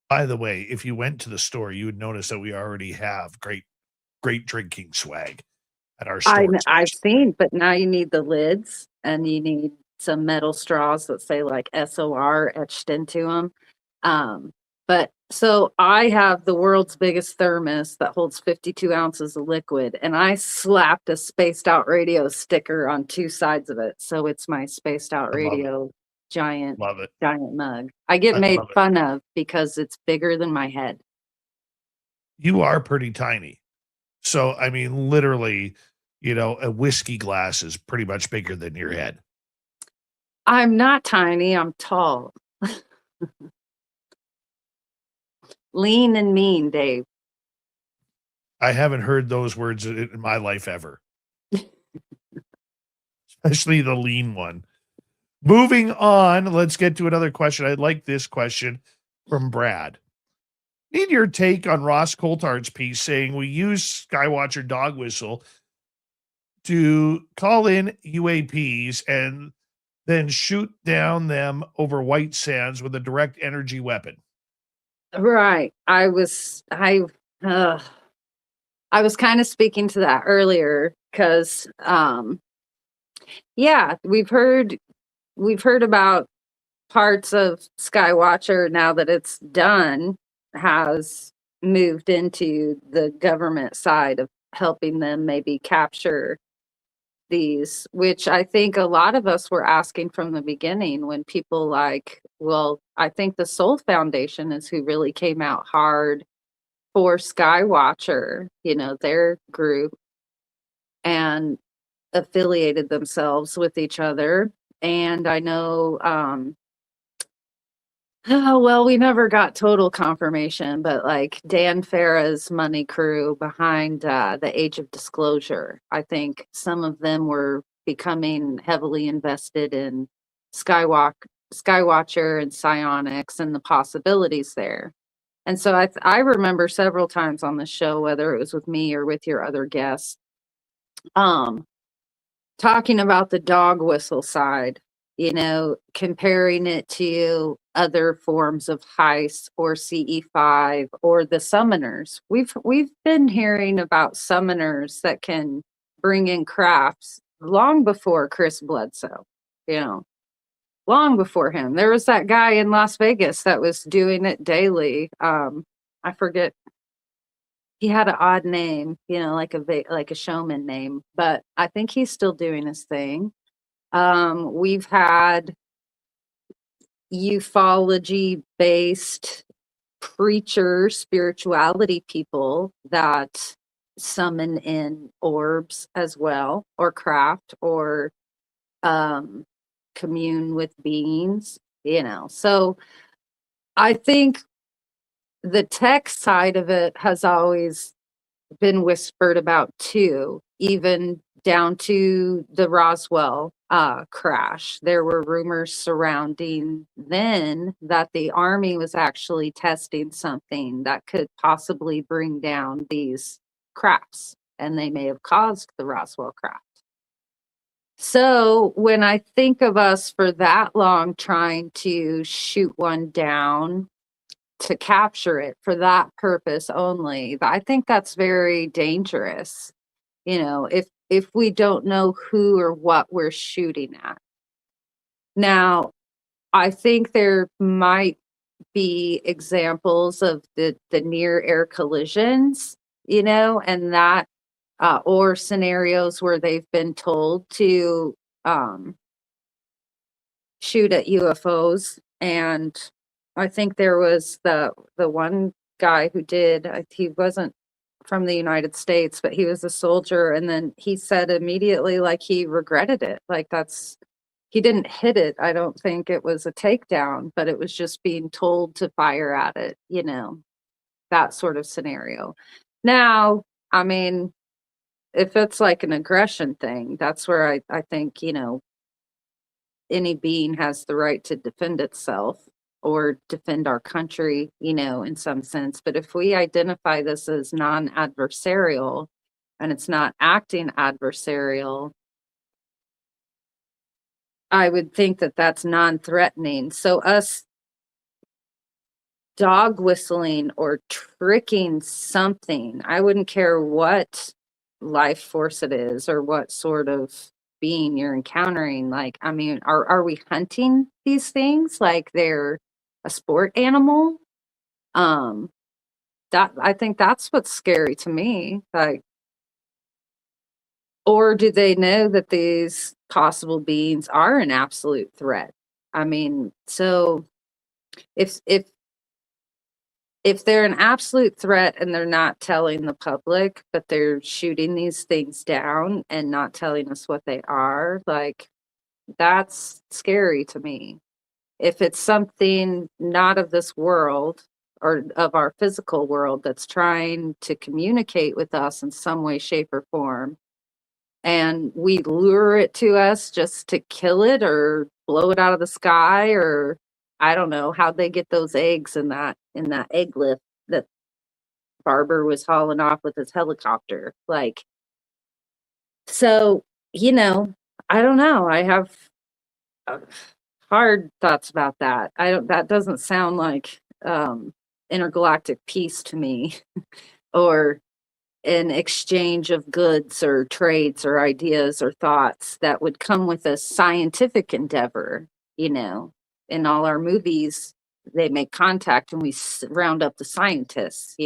By the way, if you went to the store, you would notice that we already have great drinking swag at our store. I've seen, but now you need the lids and you need some metal straws that say like SOR etched into them. But so I have the world's biggest thermos that holds 52 ounces of liquid, and I slapped a Spaced Out Radio sticker on 2 sides of it. So it's my Spaced Out Radio giant mug. I get made fun of because it's bigger than my head. You are pretty tiny. So, I mean, literally, a whiskey glass is pretty much bigger than your head. I'm not tiny. I'm tall. Lean and mean, Dave. I haven't heard those words in my life ever. Especially the lean one. Moving on, let's get to another question. I like this question from Brad. Need your take on Ross Coulthard's piece saying we use Skywatcher dog whistle to call in UAPs and then shoot down them over white sands with a direct energy weapon. Right. I was kind of speaking to that earlier because we've heard about parts of Skywatcher now that it's done has moved into the government side of helping them maybe capture these, which I think a lot of us were asking from the beginning when people I think the Soul Foundation is who really came out hard for Skywatcher, their group, and affiliated themselves with each other. And I know, we never got total confirmation, but like Dan Farah's money crew behind the Age of Disclosure, I think some of them were becoming heavily invested in Skywatcher and psionics and the possibilities there. And so I remember several times on the show, whether it was with me or with your other guests, talking about the dog whistle side, comparing it to other forms of heist or CE5 or the summoners. We've been hearing about summoners that can bring in crafts long before Chris Bledsoe, long before him. There was that guy in Las Vegas that was doing it daily. I forget. He had an odd name, like a showman name, but I think he's still doing his thing. We've had ufology-based preacher spirituality people that summon in orbs as well, or craft, or commune with beings, So I think the tech side of it has always been whispered about too, even down to the Roswell crash. There were rumors surrounding then that the Army was actually testing something that could possibly bring down these crafts, and they may have caused the Roswell crash. So when I think of us for that long trying to shoot one down to capture it for that purpose only, I think that's very dangerous. If we don't know who or what we're shooting at. Now, I think there might be examples of the near air collisions, and that or scenarios where they've been told to shoot at UFOs. And I think there was the one guy who did, he wasn't from the United States, but he was a soldier. And then he said immediately, like, he regretted it. Like, he didn't hit it. I don't think it was a takedown, but it was just being told to fire at it, that sort of scenario. Now, I mean, if it's like an aggression thing, that's where I think, any being has the right to defend itself or defend our country, in some sense. But if we identify this as non-adversarial and it's not acting adversarial, I would think that that's non-threatening. So us dog whistling or tricking something, I wouldn't care what life force it is or what sort of being you're encountering. Like, I mean, are we hunting these things like they're a sport animal? Um, that I think that's what's scary to me. Like, or do they know that these possible beings are an absolute threat? I mean, so if they're an absolute threat and they're not telling the public, but they're shooting these things down and not telling us what they are, like, that's scary to me. If it's something not of this world or of our physical world that's trying to communicate with us in some way, shape, or form, and we lure it to us just to kill it or blow it out of the sky, or I don't know how they get those eggs in that egg lift that Barber was hauling off with his helicopter. Like, so, I don't know. I have uh, hard thoughts about that. That doesn't sound like intergalactic peace to me, or an exchange of goods or trades or ideas or thoughts that would come with a scientific endeavor. In all our movies, they make contact and we round up the scientists,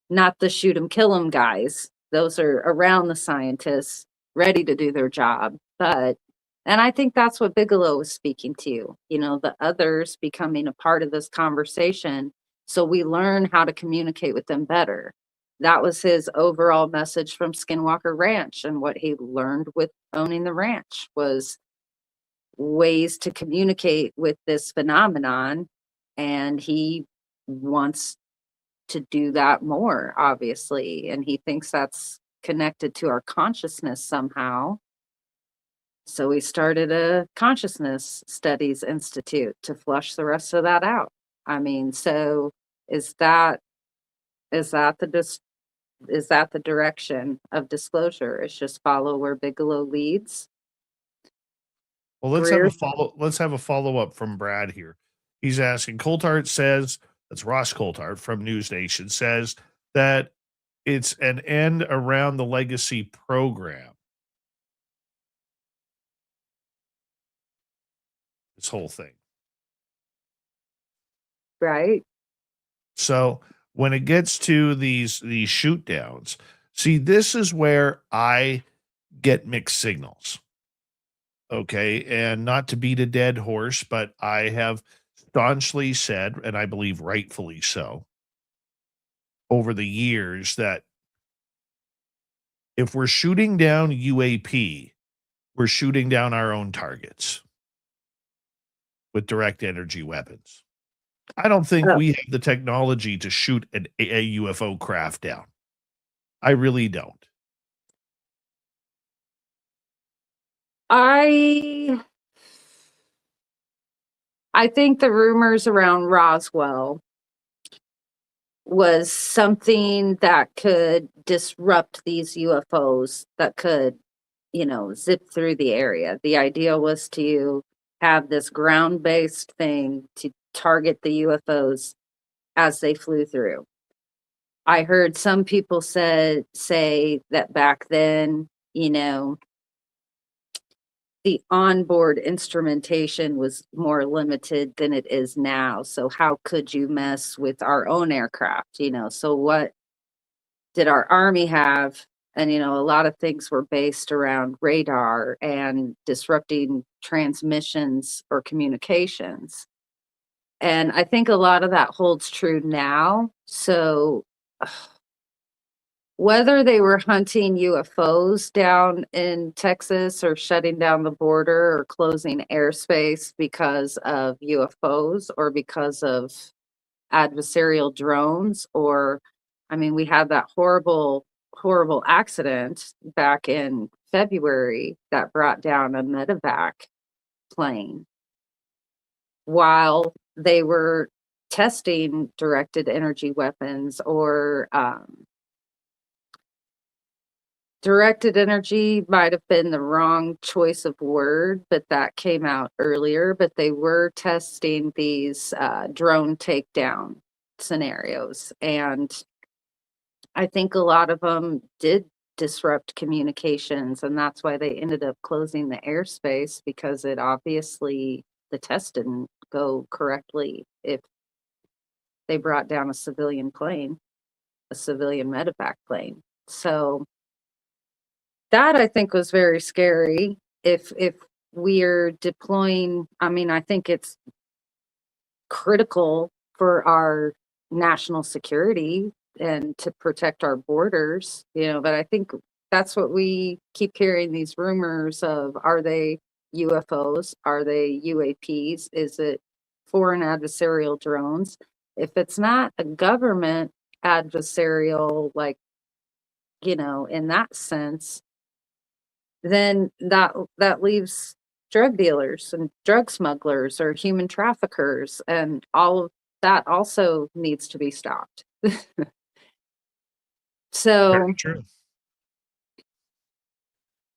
not the shoot 'em, kill 'em guys. Those are around the scientists, ready to do their job. And I think that's what Bigelow was speaking to, the others becoming a part of this conversation. So we learn how to communicate with them better. That was his overall message from Skinwalker Ranch. And what he learned with owning the ranch was ways to communicate with this phenomenon. And he wants to do that more, obviously. And he thinks that's connected to our consciousness somehow. So we started a consciousness studies institute to flush the rest of that out. I mean, so is that is that the is that the direction of disclosure? It's just follow where Bigelow leads. Well, let's have a follow-up from Brad here. He's asking, Coltart says, that's Ross Coltart from News Nation, says that it's an end around the legacy program. This whole thing. Right. So when it gets to these shoot downs, see, this is where I get mixed signals. Okay. And not to beat a dead horse, but I have staunchly said, and I believe rightfully so, over the years, that if we're shooting down UAP, we're shooting down our own targets with direct energy weapons. I don't think we have the technology to shoot a UFO craft down. I really don't. I think the rumors around Roswell was something that could disrupt these UFOs, that could, zip through the area. The idea was to have this ground-based thing to target the UFOs as they flew through. I heard some people say that back then, the onboard instrumentation was more limited than it is now. So how could you mess with our own aircraft? So what did our Army have? And, a lot of things were based around radar and disrupting transmissions or communications. And I think a lot of that holds true now. So whether they were hunting UFOs down in Texas or shutting down the border or closing airspace because of UFOs or because of adversarial drones or I mean, we had that horrible, horrible accident back in February that brought down a medevac plane while they were testing directed energy weapons or directed energy might have been the wrong choice of word, but that came out earlier. But they were testing these drone takedown scenarios. And I think a lot of them did disrupt communications. And that's why they ended up closing the airspace, because it obviously, the test didn't go correctly if they brought down a civilian plane, a civilian medevac plane. So that I think was very scary. If we're deploying, I mean, I think it's critical for our national security and to protect our borders, but I think that's what we keep hearing, these rumors of, are they UFOs? Are they UAPs? Is it foreign adversarial drones? If it's not a government adversarial, like, in that sense, then that leaves drug dealers and drug smugglers or human traffickers, and all of that also needs to be stopped. So Very true.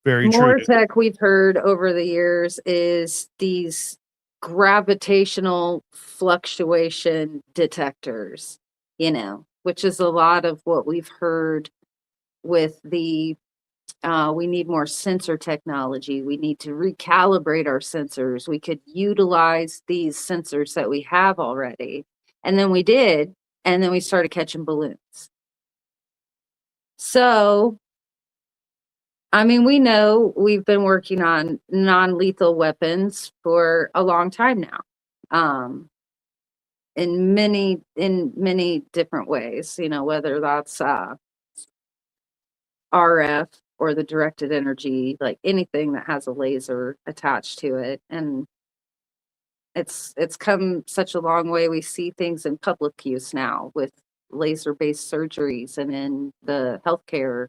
Very more true. tech we've heard over the years is these gravitational fluctuation detectors, which is a lot of what we've heard with the we need more sensor technology. We need to recalibrate our sensors. We could utilize these sensors that we have already. And then we did, and then we started catching balloons. So, I mean, we know we've been working on non-lethal weapons for a long time now. In many different ways, whether that's RF or the directed energy, like anything that has a laser attached to it. And it's come such a long way. We see things in public use now with laser-based surgeries and in the healthcare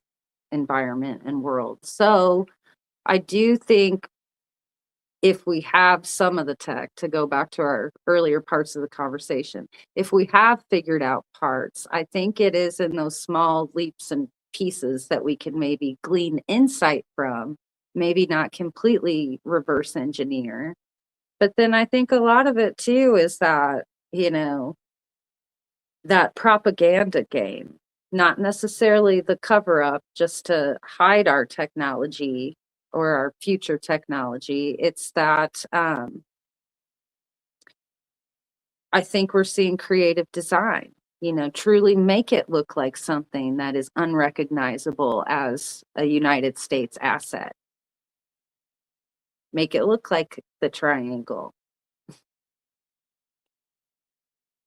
environment and world. So I do think if we have some of the tech, to go back to our earlier parts of the conversation, if we have figured out parts, I think it is in those small leaps and pieces that we can maybe glean insight from, maybe not completely reverse engineer. But then I think a lot of it too is that, that propaganda game, not necessarily the cover up just to hide our technology or our future technology. It's that I think we're seeing creative design, truly make it look like something that is unrecognizable as a United States asset. Make it look like the triangle.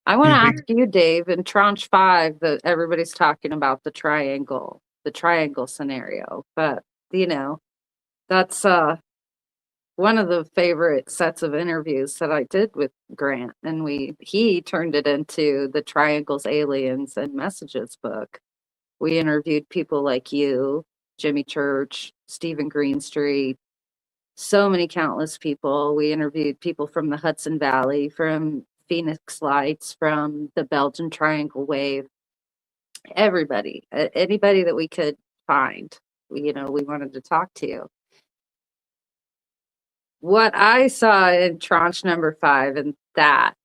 I want to ask you, Dave, in Tranche 5, that everybody's talking about the triangle scenario. But, that's one of the favorite sets of interviews that I did with Grant. And he turned it into the Triangles, Aliens, and Messages book. We interviewed people like you, Jimmy Church, Stephen Greenstreet, so many countless people. We interviewed people from the Hudson Valley, from Phoenix Lights, from the Belgian Triangle Wave, everybody, anybody that we could find, we wanted to talk to. What I saw in tranche number 5, and that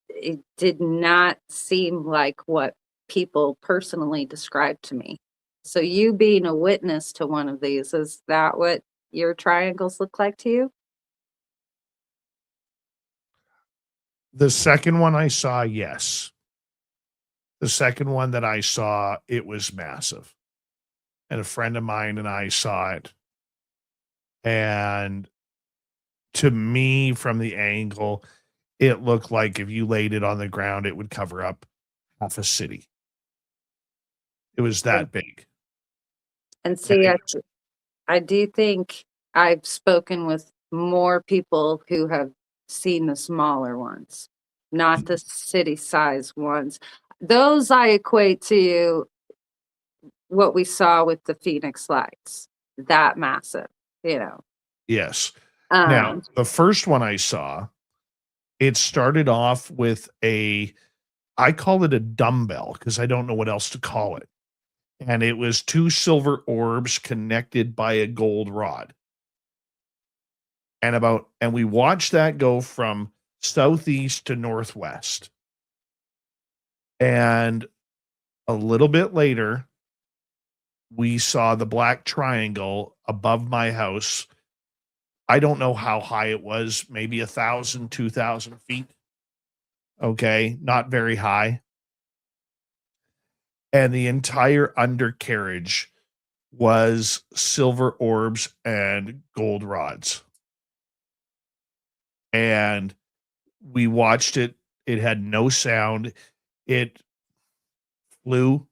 it did not seem like what people personally described to me. So you being a witness to one of these, is that what your triangles look like to you? The second one I saw, yes. The second one that I saw, it was massive. And a friend of mine and I saw it. And to me, from the angle, it looked like if you laid it on the ground, it would cover up half a city. It was that big. And see, I do think I've spoken with more people who have seen the smaller ones, not the city size ones. those I equate to what we saw with the Phoenix lights, that massive, you know. Yes. Now, Um, the first one I saw, it started off with I call it a dumbbell because I don't know what else to call it. And it was two silver orbs connected by a gold rod. And we watched that go from southeast to northwest. And a little bit later, we saw the black triangle above my house. I don't know how high it was, maybe 1,000, 2,000 feet. Okay, not very high. And the entire undercarriage was silver orbs and gold rods. And we watched it. It had no sound. It flew.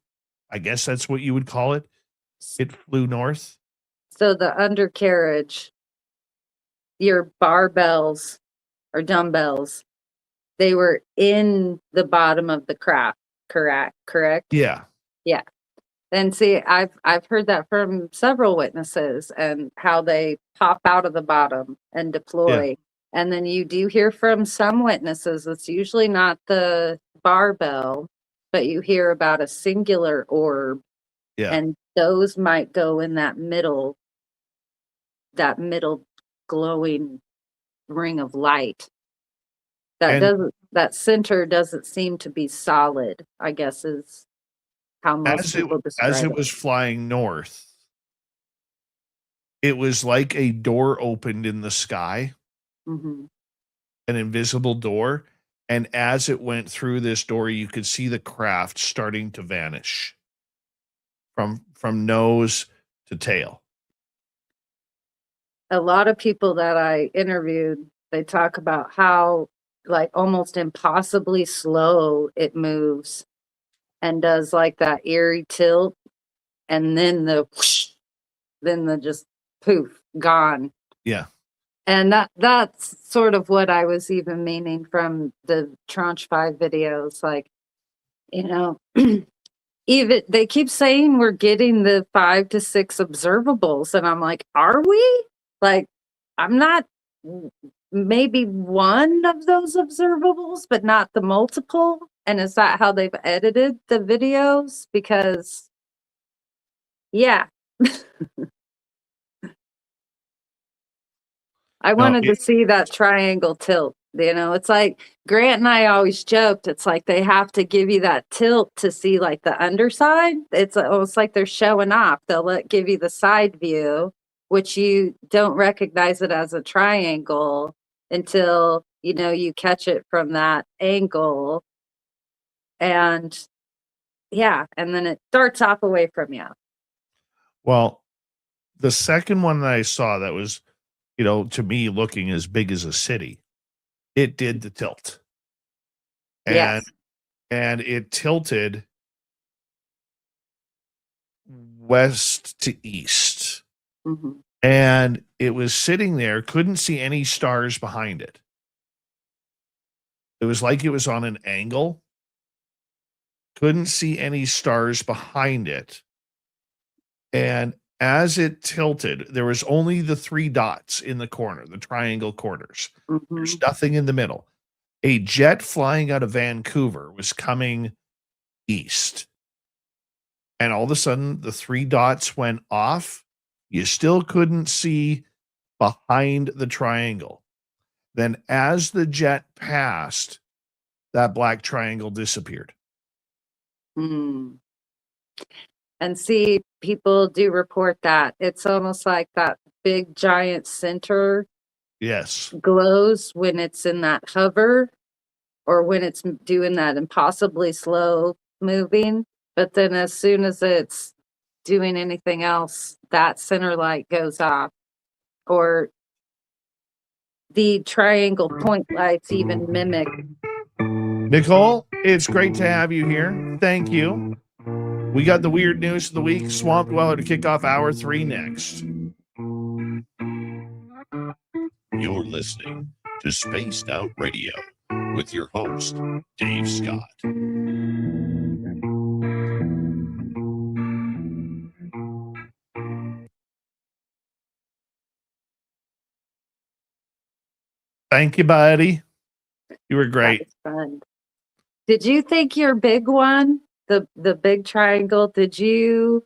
I guess that's what you would call it. It flew north. so the undercarriage, your barbells or dumbbells, they were in the bottom of the craft, correct? Yeah. Yeah. And see, I've heard that from several witnesses and how they pop out of the bottom and deploy. And then you do hear from some witnesses, it's usually not the barbell, but you hear about a singular orb. Yeah. And those might go in that middle glowing ring of light. That center doesn't seem to be solid, I guess is how most people describe as it was flying north, it was like a door opened in the sky, Mm-hmm. an invisible door. And as it went through this door, you could see the craft starting to vanish from nose to tail. A lot of people that I interviewed, they talk about how like almost impossibly slow it moves and does like that eerie tilt, and then the whoosh, then the just poof, gone. Yeah. And that's sort of what I was even meaning from the Tranche 5 videos. Like, you know, even they keep saying we're getting the 5 to 6 observables. And I'm like, are we? Like, I'm not, maybe one of those observables, but not the multiple. And is that how they've edited the videos? Because, yeah. I wanted to see that triangle tilt. You know, it's like Grant and I always joked, it's like they have to give you that tilt to see like the underside. It's almost like they're showing off. They'll give you the side view, which you don't recognize it as a triangle until, you know, you catch it from that angle. And yeah, and then it darts off away from you. Well, the second one that I saw that was, you know, to me looking as big as a city, it did the tilt. And Yes. and it tilted west to east. Mm-hmm. And it was sitting there, couldn't see any stars behind it. It was like it was on an angle. Couldn't see any stars behind it. And as it tilted, there was only the 3 dots in the corner, the triangle corners. Mm-hmm. There's nothing in the middle. A jet flying out of Vancouver was coming east. And all of a sudden, the 3 dots went off. You still couldn't see behind the triangle. Then as the jet passed, that black triangle disappeared. Mm. And see, people do report that. It's almost like that big giant center Yes. glows when it's in that hover or when it's doing that impossibly slow moving. But then as soon as it's doing anything else, that center light goes off. Or the triangle point lights even mimic. Nicole, it's great to have you here. Thank you. We got the weird news of the week, Swamp Dweller, to kick off hour 3 next. You're listening to Spaced Out Radio with your host, Dave Scott. Thank you, buddy. You were great. That was fun. Did you think your big one, the big triangle, did you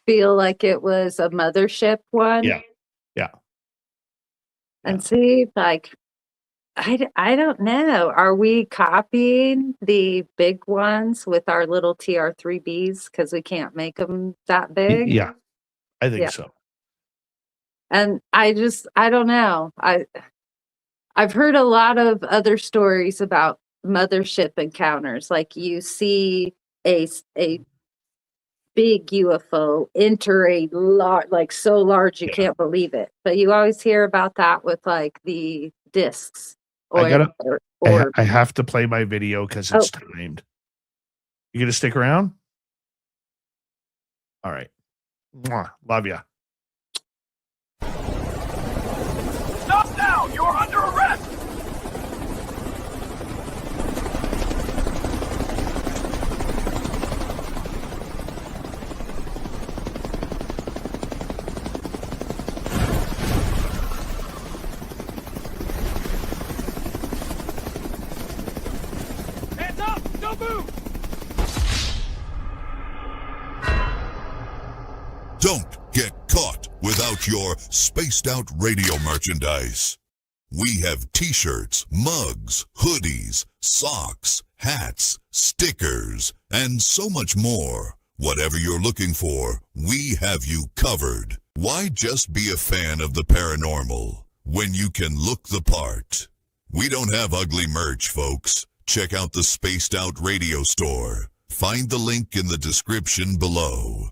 feel like it was a mothership one? Yeah. Yeah. And see, like, I don't know. Are we copying the big ones with our little TR3Bs because we can't make them that big? Yeah. I think Yeah. so. And I don't know. I've heard a lot of other stories about mothership encounters. Like you see a big UFO enter a large, like so large you can't believe it. But you always hear about that with like the discs. I have to play my video because it's timed. You gonna stick around? All right. Mwah. Love ya. Stop now! You're under arrest! Hands up! Don't move! Don't get caught without your spaced out radio merchandise. We have t-shirts, mugs, hoodies, socks, hats, stickers, and so much more. Whatever you're looking for, we have you covered. Why just be a fan of the paranormal when you can look the part? We don't have ugly merch, folks. Check out the Spaced Out Radio store. Find the link in the description below.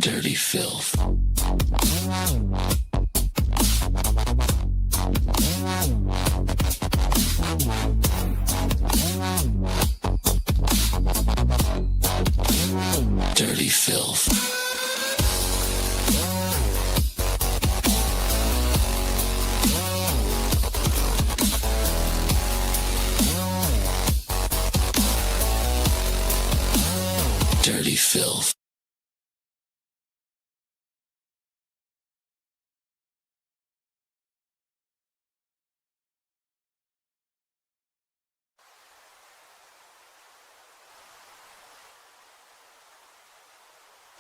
Dirty filth. Dirty filth. Dirty filth.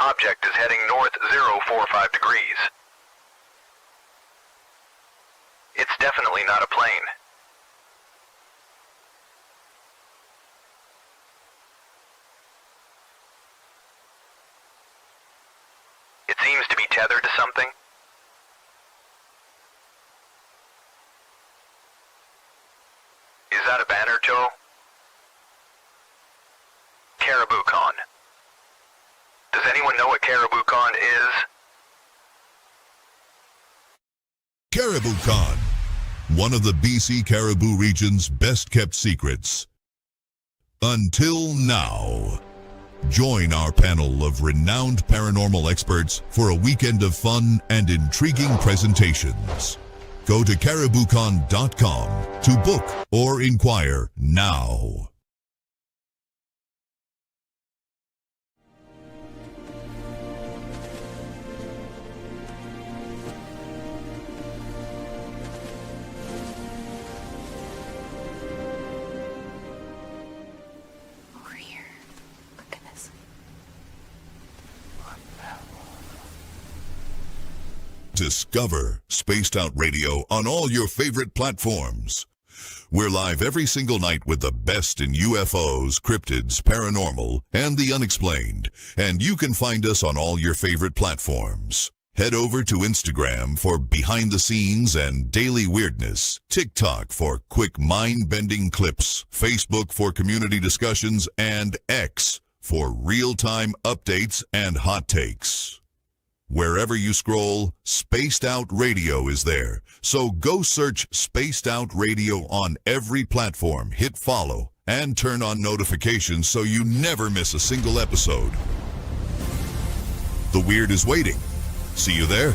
Object is heading north 045 degrees. It's definitely not a plane. It seems to be tethered to something. Is that a banner, Joe? Caribou Con. Does anyone know what Caribou Con is? Caribou Con, one of the BC Caribou region's best-kept secrets. Until now. Join our panel of renowned paranormal experts for a weekend of fun and intriguing presentations. Go to cariboucon.com to book or inquire now. Over here. Look at this. Discover Spaced Out Radio on all your favorite platforms. We're live every single night with the best in UFOs, cryptids, paranormal, and the unexplained. And you can find us on all your favorite platforms. Head over to Instagram for behind the scenes and daily weirdness, TikTok for quick mind-bending clips, Facebook for community discussions, and X for real-time updates and hot takes. Wherever you scroll, Spaced Out Radio is there. So go search Spaced Out Radio on every platform, hit follow, and turn on notifications so you never miss a single episode. The Weird is waiting. See you there.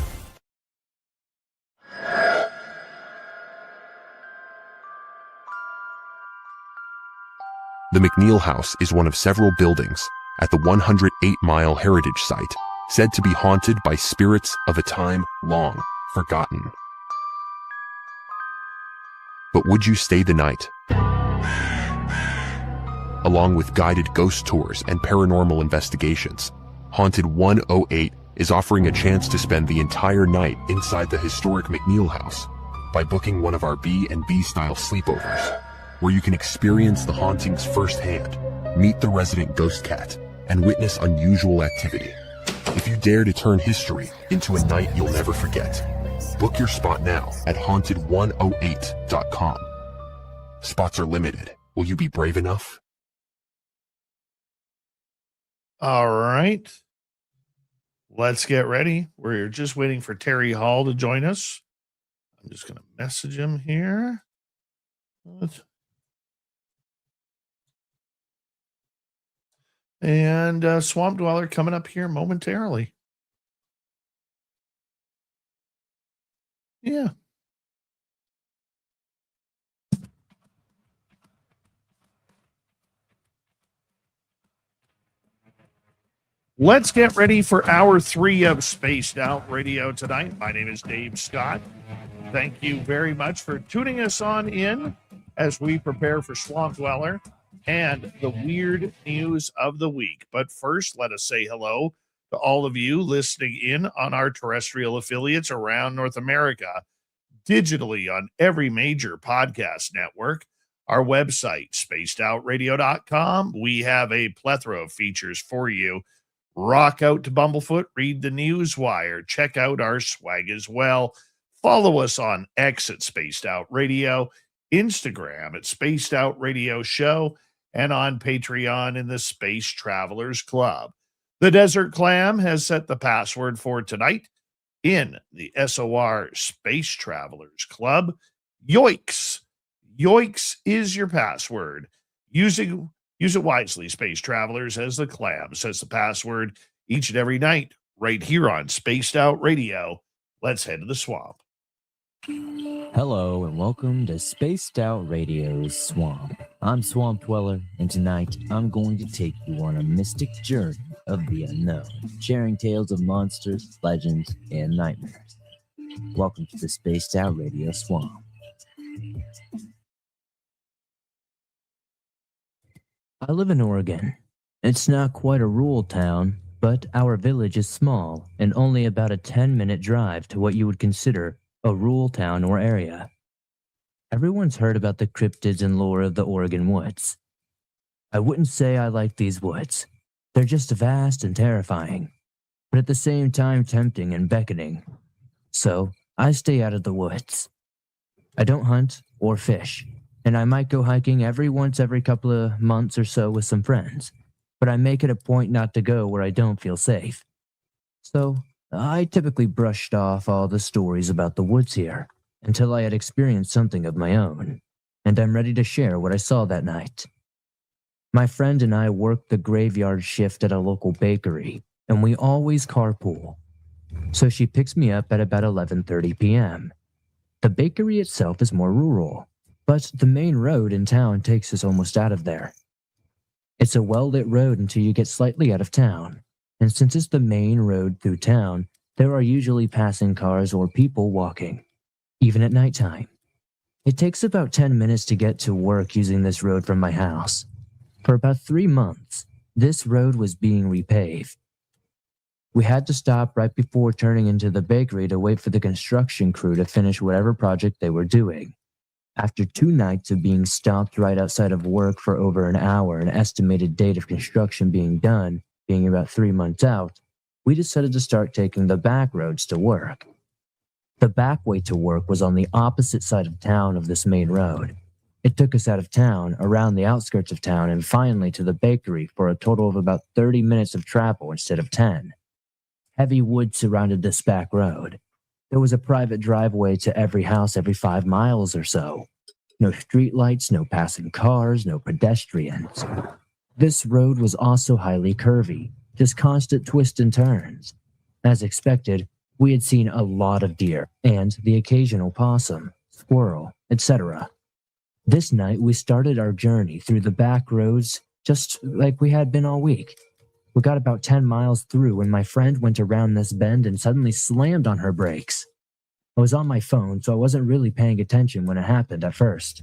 The McNeil House is one of several buildings at the 108-mile heritage site said to be haunted by spirits of a time long forgotten. But would you stay the night? Along with guided ghost tours and paranormal investigations, Haunted 108 is offering a chance to spend the entire night inside the historic McNeil House by booking one of our B&B style sleepovers, where you can experience the hauntings firsthand, meet the resident ghost cat, and witness unusual activity. If you dare to turn history into a night you'll never forget, book your spot now at haunted108.com. Spots are limited. Will you be brave enough? All right. Let's get ready. We're just waiting for Terry Hall to join us. I'm just going to message him here. And Swamp Dweller coming up here momentarily. Yeah. Let's get ready for hour 3 of Spaced Out Radio tonight. My name is Dave Scott. Thank you very much for tuning us on in as we prepare for Swamp Dweller and the weird news of the week. But first, let us say hello to all of you listening in on our terrestrial affiliates around North America, digitally on every major podcast network, our website, spacedoutradio.com. We have a plethora of features for you. Rock out to Bumblefoot, read the news wire, check out our swag as well. Follow us on X at Spaced Out Radio, Instagram at Spaced Out Radio Show, and on Patreon in the Space Travelers Club. The Desert Clam has set the password for tonight in the SOR Space Travelers Club. Yoiks. Yoiks is your password. Use it wisely, Space Travelers, as the Clam says the password each and every night right here on Spaced Out Radio. Let's head to the swamp. Hello and welcome to Spaced Out Radio's Swamp. I'm Swamp Dweller, and tonight I'm going to take you on a mystic journey of the unknown, sharing tales of monsters, legends, and nightmares. Welcome to the Spaced Out Radio Swamp. I live in Oregon. It's not quite a rural town, but our village is small and only about a 10-minute drive to what you would consider a rural town or area. Everyone's heard about the cryptids and lore of the Oregon woods. I wouldn't say I like these woods. They're just vast and terrifying, but at the same time tempting and beckoning. So I stay out of the woods. I don't hunt or fish, and I might go hiking every couple of months or so with some friends, but I make it a point not to go where I don't feel safe. So I typically brushed off all the stories about the woods here until I had experienced something of my own, and I'm ready to share what I saw that night. My friend and I worked the graveyard shift at a local bakery, and we always carpool. So she picks me up at about 11:30 p.m. The bakery itself is more rural, but the main road in town takes us almost out of there. It's a well-lit road until you get slightly out of town, and since it's the main road through town, there are usually passing cars or people walking, even at nighttime. It takes about 10 minutes to get to work using this road from my house. For about 3 months, this road was being repaved. We had to stop right before turning into the bakery to wait for the construction crew to finish whatever project they were doing. After 2 nights of being stopped right outside of work for over an hour and estimated date of construction being done being about 3 months out, we decided to start taking the back roads to work. The back way to work was on the opposite side of town of this main road. It took us out of town, around the outskirts of town, and finally to the bakery for a total of about 30 minutes of travel instead of 10. Heavy wood surrounded this back road. There was a private driveway to every house every 5 miles or so. No streetlights, no passing cars, no pedestrians. This road was also highly curvy, just constant twists and turns. As expected, we had seen a lot of deer and the occasional possum, squirrel, etc. This night, we started our journey through the back roads just like we had been all week. We got about 10 miles through when my friend went around this bend and suddenly slammed on her brakes. I was on my phone, so I wasn't really paying attention when it happened at first.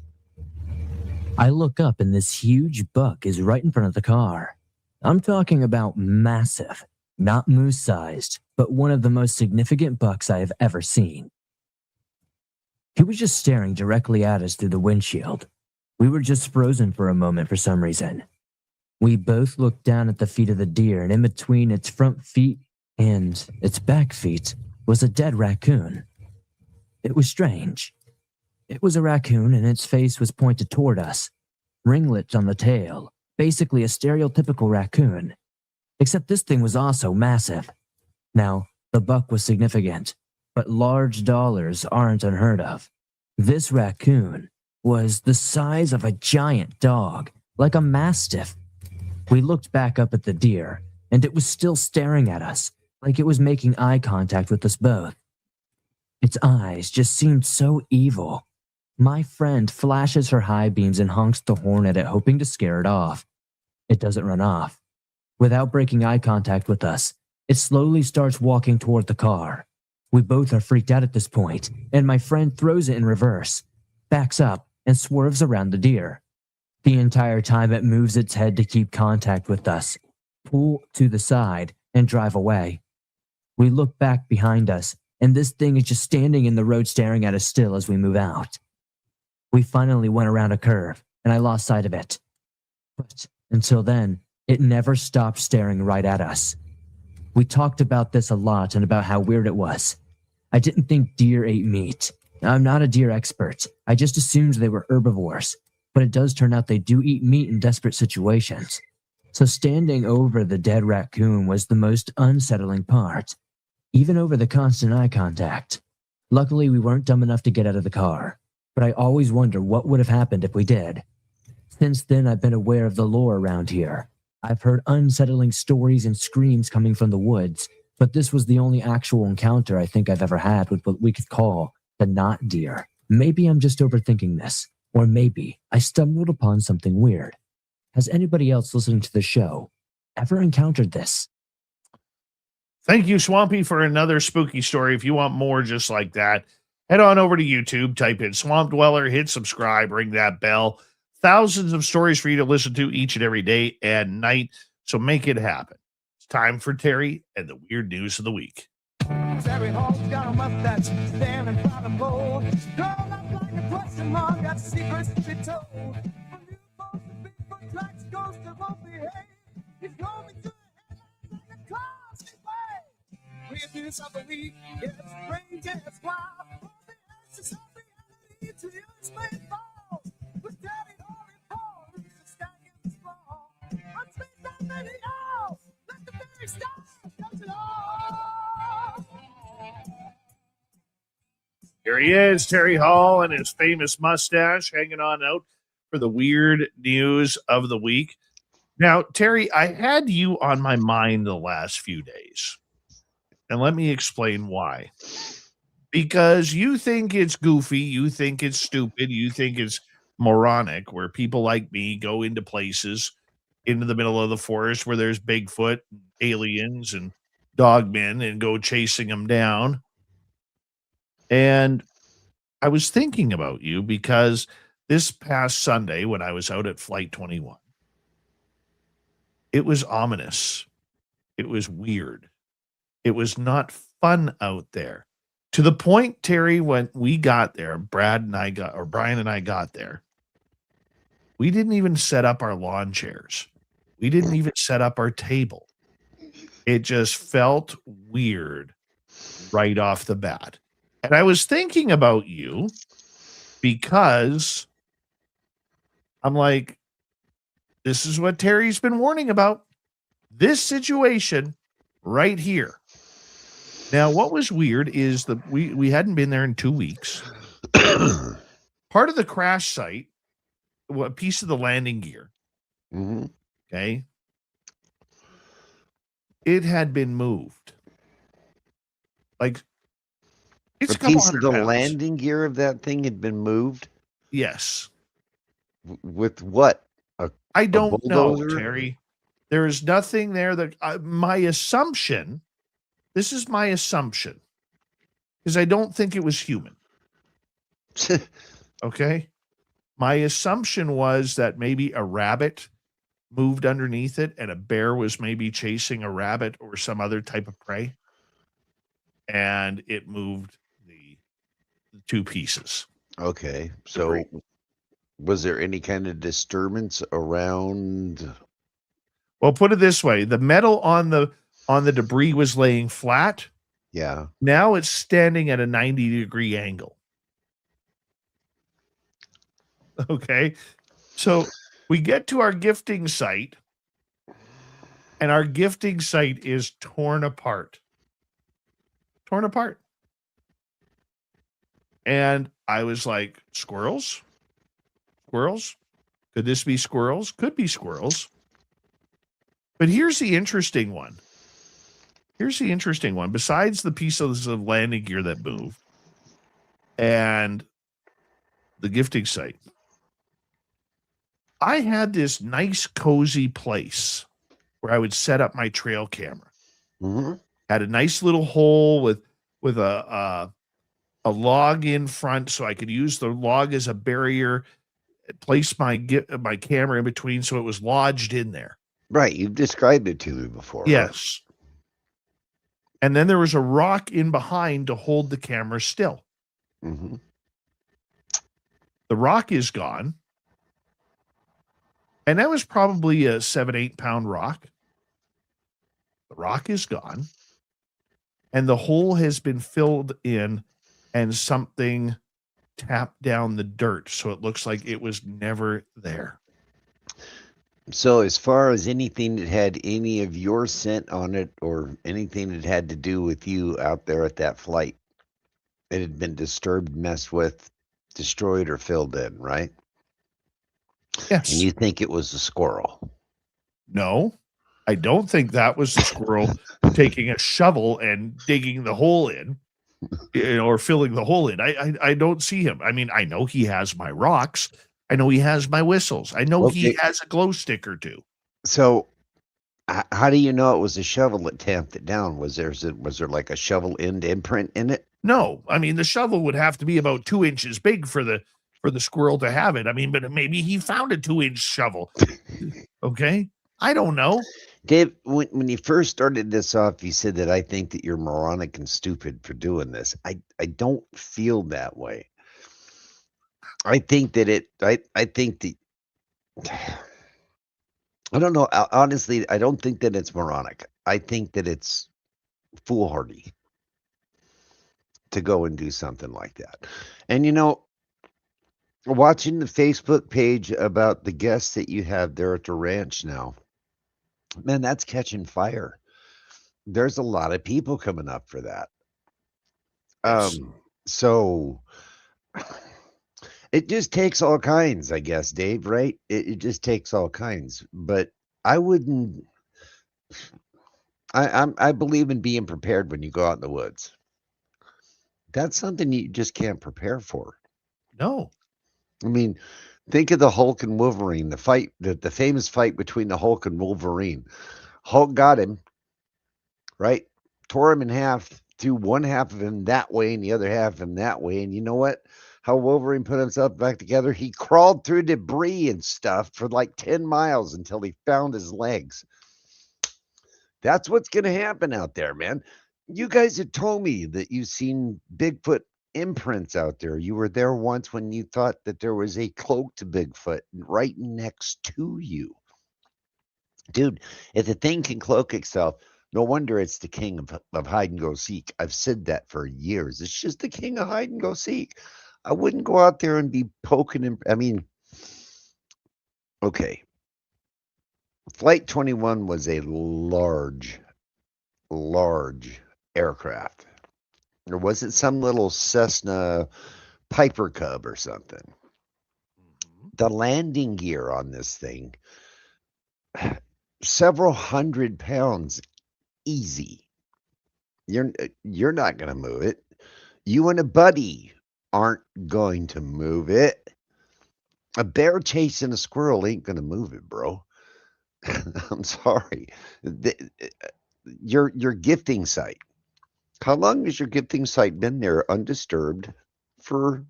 I look up and this huge buck is right in front of the car. I'm talking about massive, not moose-sized, but one of the most significant bucks I have ever seen. He was just staring directly at us through the windshield. We were just frozen for a moment for some reason. We both looked down at the feet of the deer, and in between its front feet and its back feet was a dead raccoon. It was strange. It was a raccoon, and its face was pointed toward us. Ringlets on the tail, basically a stereotypical raccoon. Except this thing was also massive. Now, the buck was significant, but large dollars aren't unheard of. This raccoon was the size of a giant dog, like a mastiff. We looked back up at the deer, and it was still staring at us, like it was making eye contact with us both. Its eyes just seemed so evil. My friend flashes her high beams and honks the horn at it, hoping to scare it off. It doesn't run off. Without breaking eye contact with us, it slowly starts walking toward the car. We both are freaked out at this point, and my friend throws it in reverse, backs up, and swerves around the deer. The entire time it moves its head to keep contact with us, pull to the side, and drive away. We look back behind us, and this thing is just standing in the road staring at us still as we move out. We finally went around a curve, and I lost sight of it. But until then, it never stopped staring right at us. We talked about this a lot and about how weird it was. I didn't think deer ate meat. I'm not a deer expert. I just assumed they were herbivores. But it does turn out they do eat meat in desperate situations. So standing over the dead raccoon was the most unsettling part, even over the constant eye contact. Luckily, we weren't dumb enough to get out of the car, but I always wonder what would have happened if we did. Since then, I've been aware of the lore around here. I've heard unsettling stories and screams coming from the woods, but this was the only actual encounter I think I've ever had with what we could call the not deer. Maybe I'm just overthinking this. Or maybe I stumbled upon something weird. Has anybody else listening to the show ever encountered this? Thank you, Swampy, for another spooky story. If you want more just like that, head on over to YouTube, type in Swamp Dweller, hit subscribe, ring that bell. Thousands of stories for you to listen to each and every day and night, so make it happen. It's time for Terry and the weird news of the week. Terry Hall's got a mustache, standing by the pole. Curled up like a question mark, got secrets to be told. From UFOs to Bigfoot tracks, ghosts that won't behave. He's roaming through the headlines like a cosmic wave. Weird news of the week, yes, strange, yes, wild. For the answers of reality to your space ball. With Terry Hall and Paul, who's the stack in the small. I'm space down radio, let the very stars touch it all. Here he is, Terry Hall, and his famous mustache hanging on out for the weird news of the week. Now, Terry, I had you on my mind the last few days, and let me explain why. Because you think it's goofy, you think it's stupid, you think it's moronic, where people like me go into places into the middle of the forest where there's Bigfoot, aliens, and dogmen, and go chasing them down. And I was thinking about you because this past Sunday, when I was out at Flight 21, it was ominous. It was weird. It was not fun out there. To the point, Terry, when we got there, Brian and I got there, we didn't even set up our lawn chairs. We didn't even set up our table. It just felt weird right off the bat. And I was thinking about you because I'm like, this is what Terry's been warning about. This situation right here. Now, what was weird is we hadn't been there in 2 weeks. Part of the crash site, a piece of the landing gear, Mm-hmm. okay, it had been moved. Like, it's a A couple piece of hundred the pounds. landing gear of that thing had been moved? Yes. With what? I don't know, bulldozer? Terry. There is nothing there that my assumption, this is my assumption, because I don't think it was human. Okay. My assumption was that maybe a rabbit moved underneath it and a bear was maybe chasing a rabbit or some other type of prey. And it moved the 2 pieces. Okay. So was there any kind of disturbance around? Well, put it this way, the metal on the debris was laying flat. Yeah. Now it's standing at a 90-degree angle. Okay. So we get to our gifting site, and our gifting site is torn apart. Torn apart. And I was like, squirrels? Squirrels? Could this be squirrels? Could be squirrels. But here's the interesting one. Here's the interesting one. Besides the pieces of landing gear that moved and the gifting site, I had this nice, cozy place where I would set up my trail camera. Mm-hmm. Had a nice little hole with a log in front, so I could use the log as a barrier. Place my camera in between, so it was lodged in there. Right, you've described it to me before. Yes. Right? And then there was a rock in behind to hold the camera still. Mm-hmm. The rock is gone. And that was probably a 7-8 pound rock. The rock is gone. And the hole has been filled in and something tapped down the dirt. So it looks like it was never there. So as far as anything that had any of your scent on it or anything that had to do with you out there at that flight, it had been disturbed, messed with, destroyed, or filled in, right? Yes. And you think it was a squirrel? No, I don't think that was the squirrel taking a shovel and digging the hole in, or filling the hole in. I don't see him. I mean, I know he has my rocks. I know he has my whistles. I know he has a glow stick or 2. So how do you know it was a shovel that tamped it down? Was there like a shovel end imprint in it? No, I mean, the shovel would have to be about 2 inches big for the squirrel to have it. I mean, but maybe he found a 2-inch shovel. Okay. I don't know. Dave, when you first started this off, you said that I think that you're moronic and stupid for doing this. I don't feel that way. I think that I think that I don't know. Honestly, I don't think that it's moronic. I think that it's foolhardy to go and do something like that. And watching the Facebook page about the guests that you have there at the ranch now, man, that's catching fire. There's a lot of people coming up for that. Yes. So it just takes all kinds, I guess, Dave, right? It just takes all kinds. But I wouldn't. I believe in being prepared when you go out in the woods. That's something you just can't prepare for. No. I mean, think of the Hulk and Wolverine, the fight, the famous fight between the Hulk and Wolverine. Hulk got him, right? Tore him in half, threw one half of him that way and the other half of him that way. And you know what? How Wolverine put himself back together? He crawled through debris and stuff for like 10 miles until he found his legs. That's what's going to happen out there, man. You guys had told me that you've seen Bigfoot imprints out there. You were there once when you thought that there was a cloaked Bigfoot right next to you. Dude, if the thing can cloak itself, no wonder it's the king of hide and go seek. I've said that for years. It's just the king of hide and go seek. I wouldn't go out there and be poking him. I mean, okay. Flight 21 was a large aircraft. Or was it some little Cessna Piper Cub or something? The landing gear on this thing, several 100 pounds easy. You're not going to move it. You and a buddy aren't going to move it. A bear chasing a squirrel ain't going to move it, bro. I'm sorry. Your gifting site. How long has your gifting site been there undisturbed? For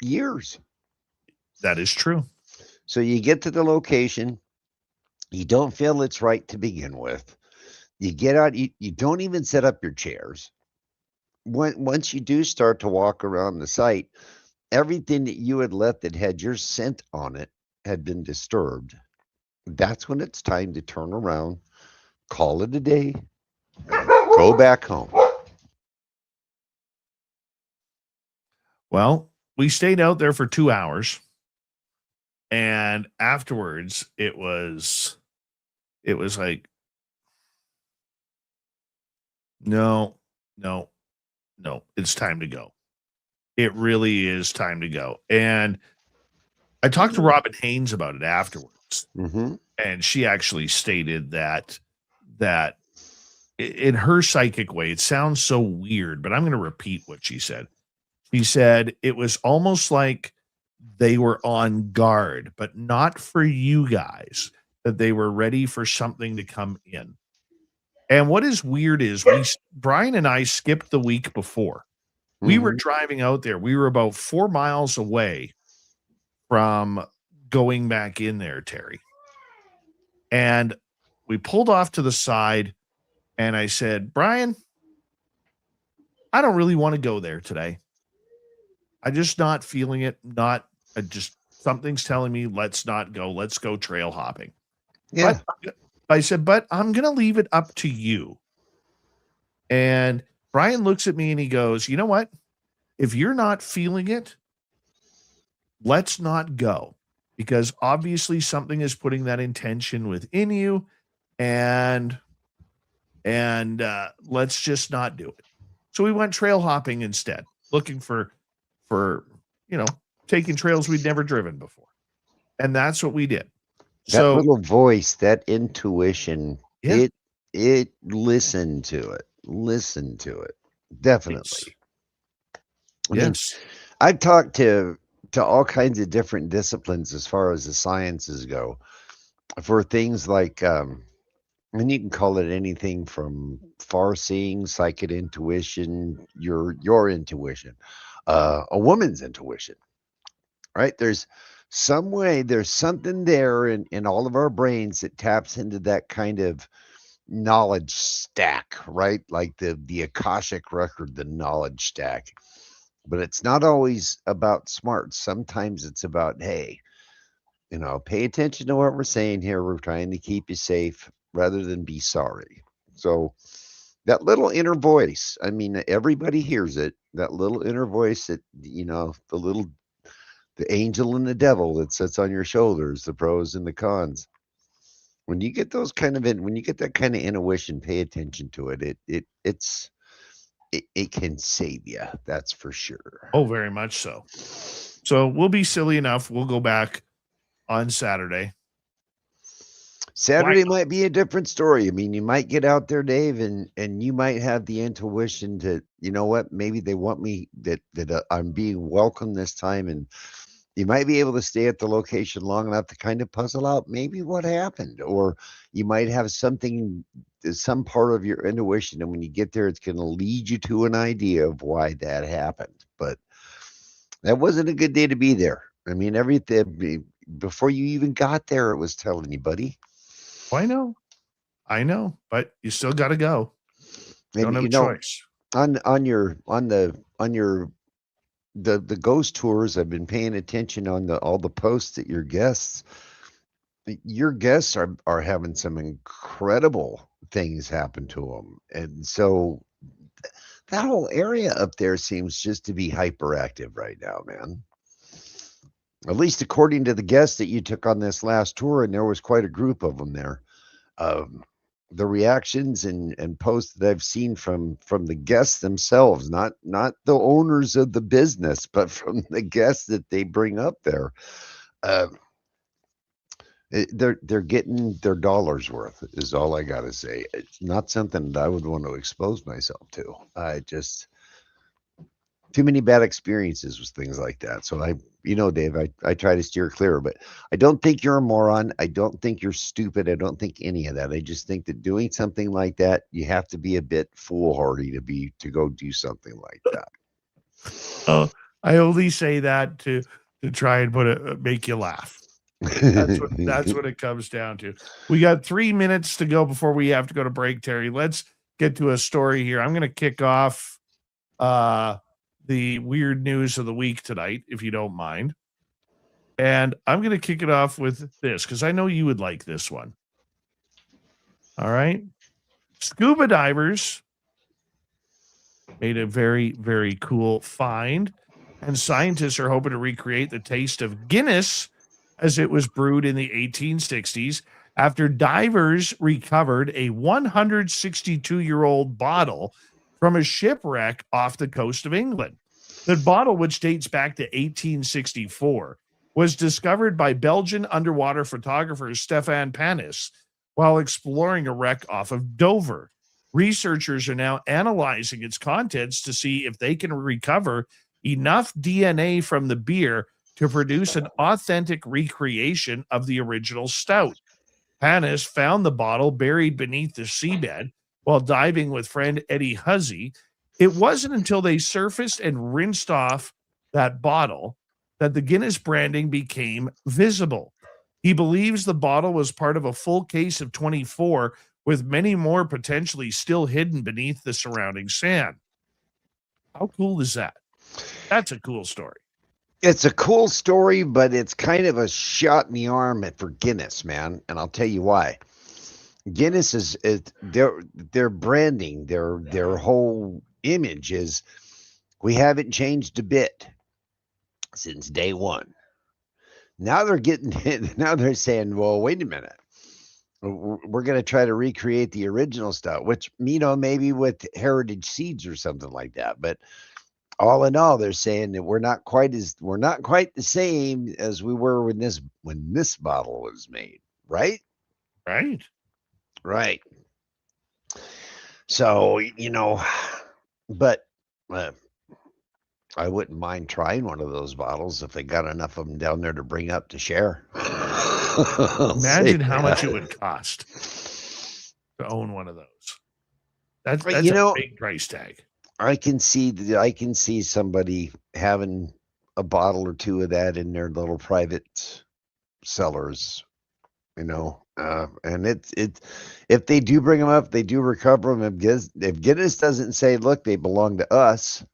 years. That is true. So you get to the location, you don't feel it's right to begin with. You get out, you don't even set up your chairs. Once you do start to walk around the site, everything that you had left that had your scent on it had been disturbed. That's when it's time to turn around, call it a day, go back home. Well, we stayed out there for 2 hours. And afterwards, it was like, no, it's time to go. It really is time to go. And I talked to Robin Haynes about it afterwards. Mm-hmm. And she actually stated that in her psychic way, it sounds so weird, but I'm going to repeat what she said. She said it was almost like they were on guard, but not for you guys, that they were ready for something to come in. And what is weird is Brian and I skipped the week before. We were driving out there. We were about 4 miles away from going back in there, Terry. And we pulled off to the side, and I said, Brian, I don't really want to go there today. I'm just not feeling it. Something's telling me, let's not go. Let's go trail hopping. Yeah. But I said, but I'm going to leave it up to you. And Brian looks at me and he goes, you know what? If you're not feeling it, let's not go, because obviously something is putting that intention within you, and let's just not do it. So we went trail hopping instead, looking for taking trails we'd never driven before. And that's what we did. That little voice, that intuition, yeah. it listened to it. Listen to it. Definitely. I mean, I've talked to all kinds of different disciplines as far as the sciences go for things like, and you can call it anything from far seeing, psychic intuition, your intuition, a woman's intuition, right? There's something there in all of our brains that taps into that kind of knowledge stack, right? Like the Akashic record, the knowledge stack. But it's not always about smarts. Sometimes it's about, hey, pay attention to what we're saying here. We're trying to keep you safe rather than be sorry. So that little inner voice, I mean, everybody hears it. That little inner voice that, the angel and the devil that sits on your shoulders, the pros and the cons. When you get that kind of intuition, pay attention to it. It can save you. That's for sure. Oh, very much so. So we'll be silly enough. We'll go back on Saturday. Saturday might be a different story. I mean, you might get out there, Dave, and you might have the intuition to, you know what, maybe they want me that I'm being welcome this time, and you might be able to stay at the location long enough to kind of puzzle out maybe what happened, or you might have some part of your intuition, and when you get there, it's going to lead you to an idea of why that happened. But that wasn't a good day to be there. I mean, everything before you even got there, it was telling you, buddy. Oh, I know, but you still got to go. And don't have a choice. On the ghost tours, I've been paying attention on all the posts that your guests are having some incredible things happen to them. And so that whole area up there seems just to be hyperactive right now, man. At least according to the guests that you took on this last tour, and there was quite a group of them there. the reactions and posts that I've seen from the guests themselves, not the owners of the business, but from the guests that they bring up there. Uh, they're getting their dollars worth is all I gotta say. It's not something that I would want to expose myself to. I just too many bad experiences with things like that. So Dave, I try to steer clear, but I don't think you're a moron. I don't think you're stupid. I don't think any of that. I just think that doing something like that, you have to be a bit foolhardy to go do something like that. Oh, I only say that to try and make you laugh. That's what it comes down to. We got 3 minutes to go before we have to go to break, Terry. Let's get to a story here. I'm going to kick off the weird news of the week tonight, if you don't mind. And I'm going to kick it off with this because I know you would like this one. All right. Scuba divers made a very, very cool find, and scientists are hoping to recreate the taste of Guinness as it was brewed in the 1860s after divers recovered a 162-year-old bottle from a shipwreck off the coast of England. The bottle, which dates back to 1864, was discovered by Belgian underwater photographer Stefan Panis while exploring a wreck off of Dover. Researchers are now analyzing its contents to see if they can recover enough DNA from the beer to produce an authentic recreation of the original stout. Panis found the bottle buried beneath the seabed while diving with friend Eddie Huzzy. It wasn't until they surfaced and rinsed off that bottle that the Guinness branding became visible. He believes the bottle was part of a full case of 24, with many more potentially still hidden beneath the surrounding sand. How cool is that? That's a cool story. It's a cool story, but it's kind of a shot in the arm for Guinness, man. And I'll tell you why. Guinness is their branding, their whole image is, we haven't changed a bit since day one. Now they're saying, well, wait a minute. We're going to try to recreate the original stuff, which, maybe with heritage seeds or something like that. But all in all, they're saying that we're not quite the same as we were when this bottle was made. Right. So, but I wouldn't mind trying one of those bottles if they got enough of them down there to bring up to share. Imagine how much it would cost to own one of those. That's a big price tag. I can see somebody having a bottle or two of that in their little private cellars, and it's if they do bring them up, they do recover them. If Guinness doesn't say, look, they belong to us,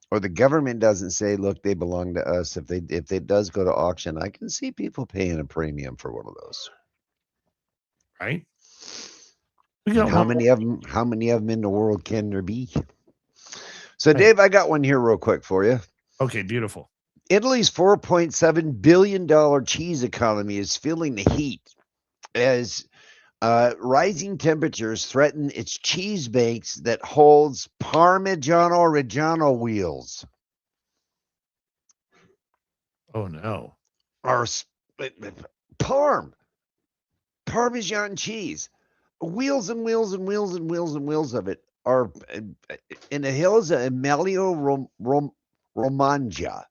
or the government doesn't say, look, they belong to us, if it does go to auction, I can see people paying a premium for one of those. Right. How many of them in the world can there be? So, Dave, I got one here real quick for you. Okay, beautiful. Italy's $4.7 billion cheese economy is feeling the heat as rising temperatures threaten its cheese banks that holds Parmigiano Reggiano wheels. Oh, no. Parmesan cheese. Wheels and wheels and wheels and wheels and wheels of it are in the hills of Emilia Romagna.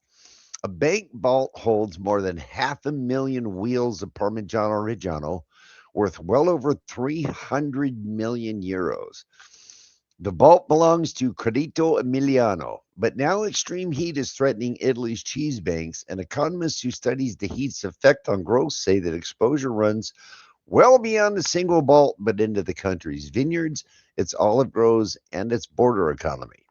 A bank vault holds more than 500,000 wheels of Parmigiano Reggiano, worth well over 300 million euros. The vault belongs to Credito Emiliano, but now extreme heat is threatening Italy's cheese banks, and economists who studies the heat's effect on growth say that exposure runs well beyond the single vault, but into the country's vineyards, its olive groves, and its border economy.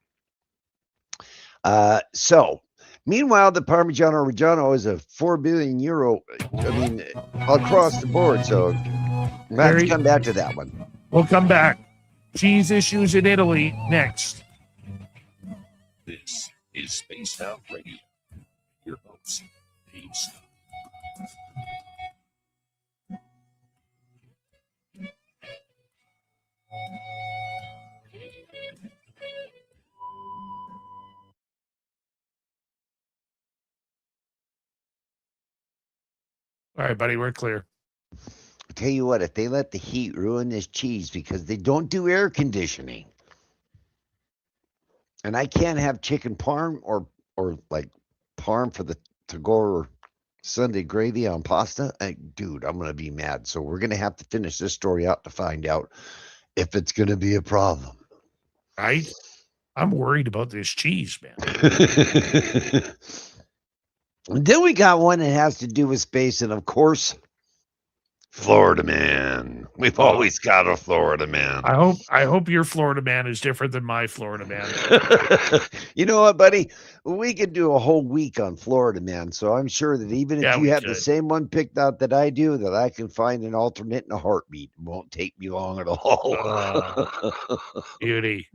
Meanwhile, the Parmigiano Reggiano is a 4 billion euro, across the board. So let's come back to that one. We'll come back. Cheese issues in Italy next. This is Spaced Out Radio. Your host, Dave Scott. All right, buddy, we're clear. I tell you what, if they let the heat ruin this cheese because they don't do air conditioning, and I can't have chicken parm or like parm for the to-go or Sunday gravy on pasta, dude, I'm gonna be mad. So we're gonna have to finish this story out to find out if it's gonna be a problem. Right? I'm worried about this cheese, man. And then we got one that has to do with space, and of course, Florida man. We've always got a Florida man. I hope your Florida man is different than my Florida man. You know what, buddy? We could do a whole week on Florida man. So I'm sure that even if you have the same one picked out that I do, that I can find an alternate in a heartbeat. It won't take me long at all. Beauty.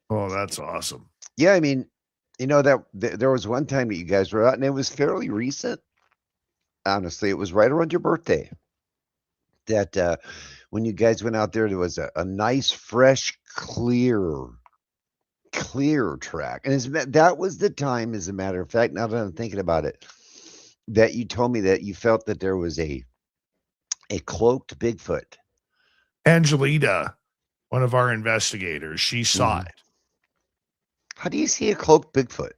Oh, that's awesome. Yeah, I mean, you know that there was one time that you guys were out, and it was fairly recent. Honestly, it was right around your birthday. That when you guys went out there was a nice, fresh, clear track, and that was the time. As a matter of fact, now that I'm thinking about it, that you told me that you felt that there was a cloaked Bigfoot. Angelita, one of our investigators, she saw it. How do you see a cloaked Bigfoot?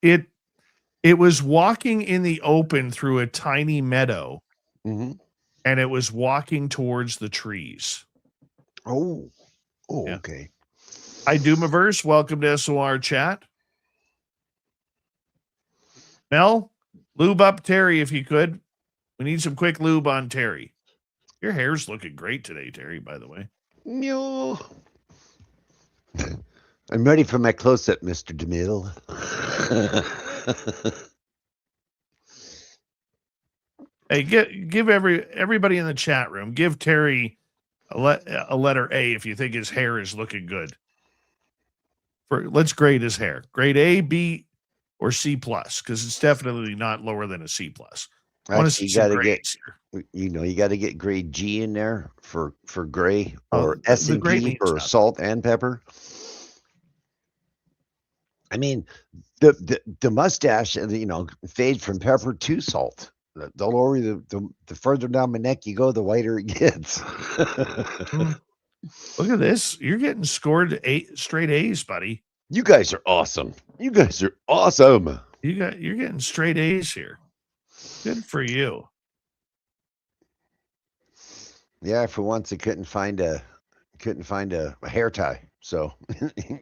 It was walking in the open through a tiny meadow, and it was walking towards the trees. Oh, Yeah. Okay. Hi, Doomiverse. Welcome to SOR chat. Mel, lube up Terry if you could. We need some quick lube on Terry. Your hair's looking great today, Terry, by the way. No. I'm ready for my close-up, Mr. DeMille. Hey, give everybody in the chat room, give Terry a letter A if you think his hair is looking good. Let's grade his hair. Grade A, B, or C plus, because it's definitely not lower than a C plus. Actually, you got to get, you got to get grade G in there for gray, or S&P for salt and pepper. I mean, the mustache, fade from pepper to salt. The lower the further down my neck you go, the whiter it gets. Look at this. You're getting scored straight A's, buddy. You guys are awesome. You guys are awesome. You're getting straight A's here. Good for you. Yeah, for once I couldn't find a hair tie. So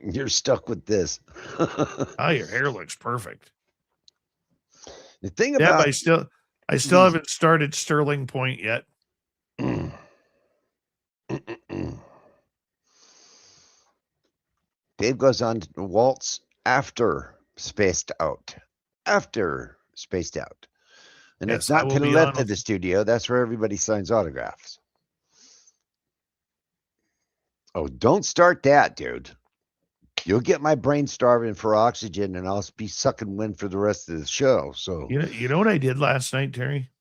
you're stuck with this. Oh, your hair looks perfect. The thing about I still haven't started Sterling Point yet. Dave goes on to waltz after Spaced Out. After Spaced Out. And Yes, it's not I will to the be left on of the studio. That's where everybody signs autographs. Oh, don't start that, dude. You'll get my brain starving for oxygen, and I'll be sucking wind for the rest of the show. So you know what I did last night, Terry?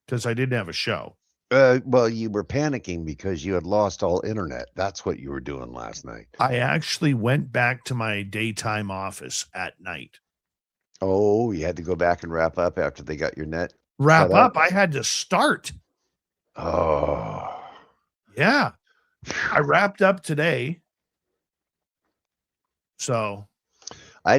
Because I didn't have a show. Well, you were panicking because you had lost all internet. That's what you were doing last night. I actually went back to my daytime office at night. Oh, you had to go back and wrap up after they got your net? Wrap up? I had to start. Oh. Yeah. I wrapped up today. So I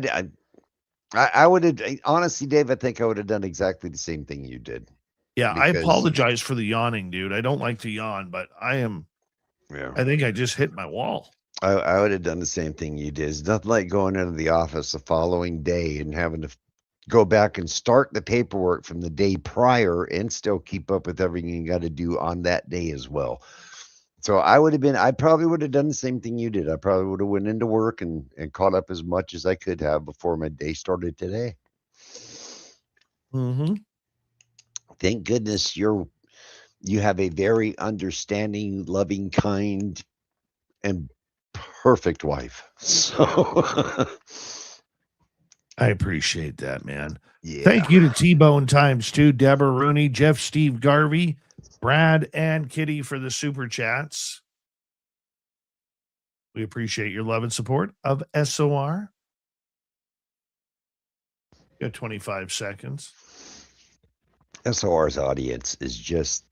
would have, honestly, Dave, I think I would have done exactly the same thing you did. Yeah, I apologize for the yawning, dude. I don't like to yawn, but I think I just hit my wall. I would have done the same thing you did. It's nothing like going into the office the following day and having to go back and start the paperwork from the day prior and still keep up with everything you got to do on that day as well. So I probably would have done the same thing you did. I probably would have went into work and caught up as much as I could have before my day started today. Mm-hmm. Thank goodness you have a very understanding, loving, kind, and perfect wife. So I appreciate that, man. Yeah. Thank you to T-Bone times 2, Deborah Rooney, Jeff Steve Garvey, Brad, and Kitty for the super chats. We appreciate your love and support of SOR. You got 25 seconds. SOR's audience is just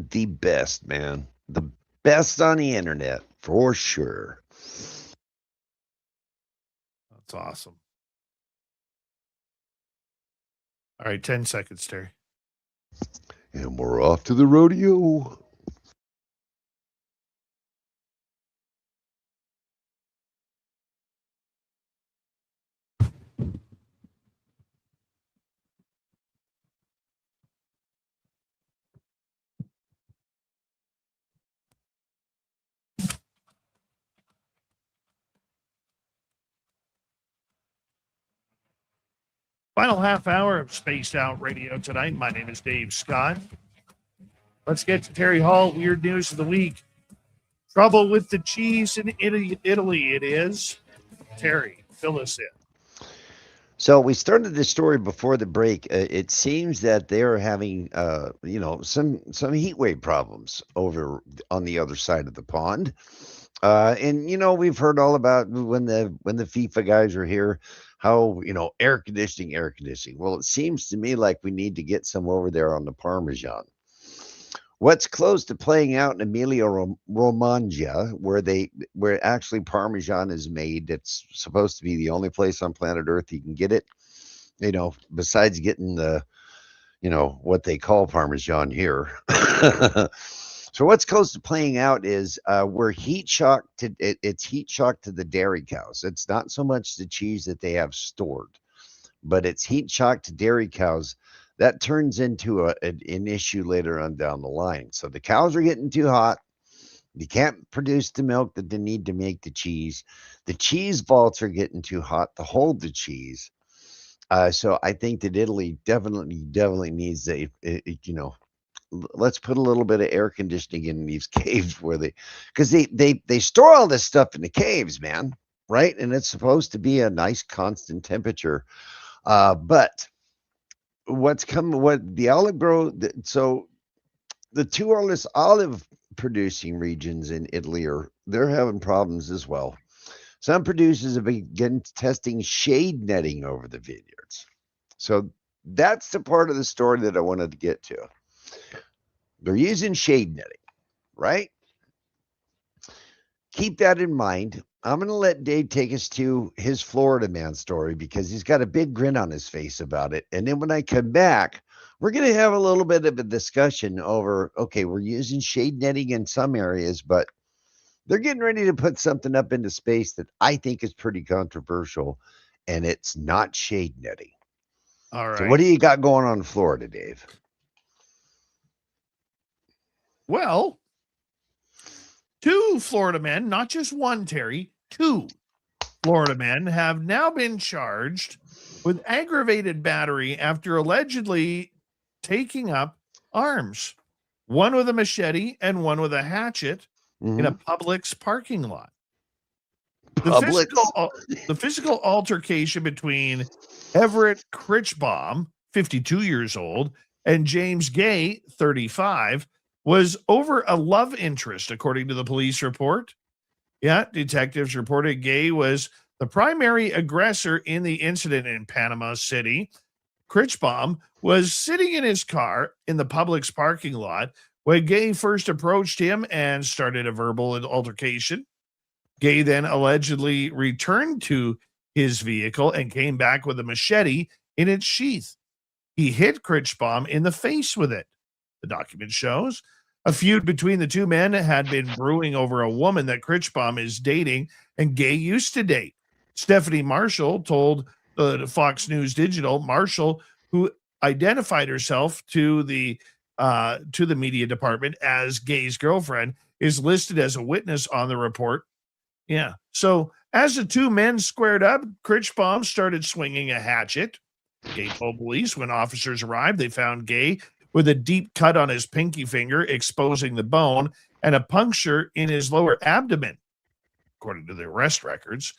the best, man. The best on the internet, for sure. That's awesome. All right, 10 seconds, Terry. And we're off to the rodeo. Final half hour of Spaced Out Radio tonight. My name is Dave Scott. Let's get to Terry Hall. Weird news of the week. Trouble with the cheese in Italy. It is. Terry, fill us in. So we started this story before the break. It seems that they're having, some heat wave problems over on the other side of the pond. And we've heard all about when the FIFA guys are here, how air conditioning. Well, it seems to me like we need to get some over there on the Parmesan. What's close to playing out in Emilia-Romagna, where actually Parmesan is made. It's supposed to be the only place on planet Earth you can get it. Besides getting the, what they call Parmesan here. So what's close to playing out is we're heat shocked to it's heat shock to the dairy cows. It's not so much the cheese that they have stored, but it's heat shock to dairy cows. That turns into an issue later on down the line. So the cows are getting too hot. You can't produce the milk that they need to make the cheese. The cheese vaults are getting too hot to hold the cheese. So I think that Italy definitely needs let's put a little bit of air conditioning in these caves because they store all this stuff in the caves, man, right? And it's supposed to be a nice constant temperature. But what the olive grow, so the two olive producing regions in Italy they're having problems as well. Some producers have begun testing shade netting over the vineyards. So that's the part of the story that I wanted to get to. They're using shade netting, right? Keep that in mind. I'm going to let Dave take us to his Florida man story because he's got a big grin on his face about it. And then when I come back, we're going to have a little bit of a discussion over, okay, we're using shade netting in some areas, but they're getting ready to put something up into space that I think is pretty controversial, and it's not shade netting. All right. So what do you got going on in Florida, Dave? Well, two Florida men, not just one, Terry, two Florida men have now been charged with aggravated battery after allegedly taking up arms, one with a machete and one with a hatchet in a Publix parking lot. The physical altercation between Everett Critchbaum, 52 years old, and James Gay, 35, was over a love interest, according to the police report. Yeah, detectives reported Gay was the primary aggressor in the incident in Panama City. Critchbaum was sitting in his car in the Publix parking lot when Gay first approached him and started a verbal altercation. Gay then allegedly returned to his vehicle and came back with a machete in its sheath. He hit Critchbaum in the face with it. The document shows a feud between the two men had been brewing over a woman that Critchbaum is dating and Gay used to date. Stephanie Marshall told Fox News Digital, Marshall, who identified herself to the media department as Gay's girlfriend, is listed as a witness on the report. Yeah. So as the two men squared up, Critchbaum started swinging a hatchet. Gay told police when officers arrived, they found Gay with a deep cut on his pinky finger, exposing the bone, and a puncture in his lower abdomen. According to the arrest records,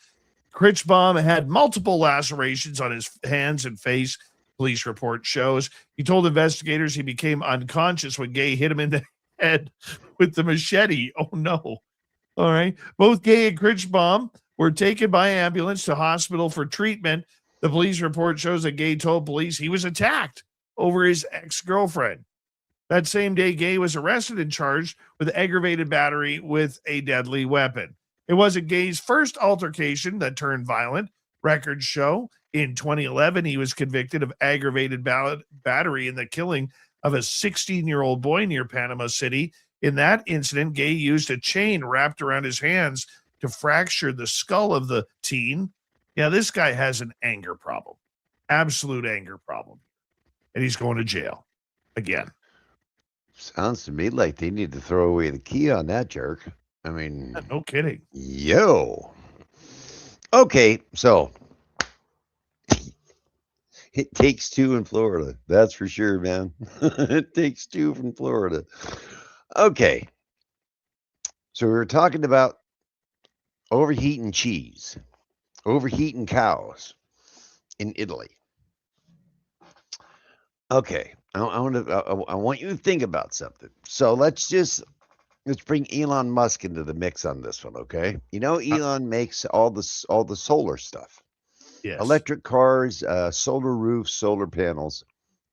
Critchbaum had multiple lacerations on his hands and face, police report shows. He told investigators he became unconscious when Gay hit him in the head with the machete. Oh, no. All right. Both Gay and Critchbaum were taken by ambulance to hospital for treatment. The police report shows that Gay told police he was attacked over his ex-girlfriend. That same day, Gay was arrested and charged with aggravated battery with a deadly weapon. It wasn't Gay's first altercation that turned violent. Records show in 2011, he was convicted of aggravated battery in the killing of a 16-year-old boy near Panama City. In that incident, Gay used a chain wrapped around his hands to fracture the skull of the teen. Yeah, this guy has an anger problem, absolute anger problem, and he's going to jail again. Sounds to me like they need to throw away the key on that jerk. I mean, no kidding. Yo. Okay, so it takes two in Florida. That's for sure, man. It takes two from Florida. Okay. So we were talking about overheating cheese, overheating cows in Italy. Okay. I want you to think about something. So let's bring Elon Musk into the mix on this one, okay? You know, Elon makes all the solar stuff. Yes. Electric cars, solar roofs, solar panels,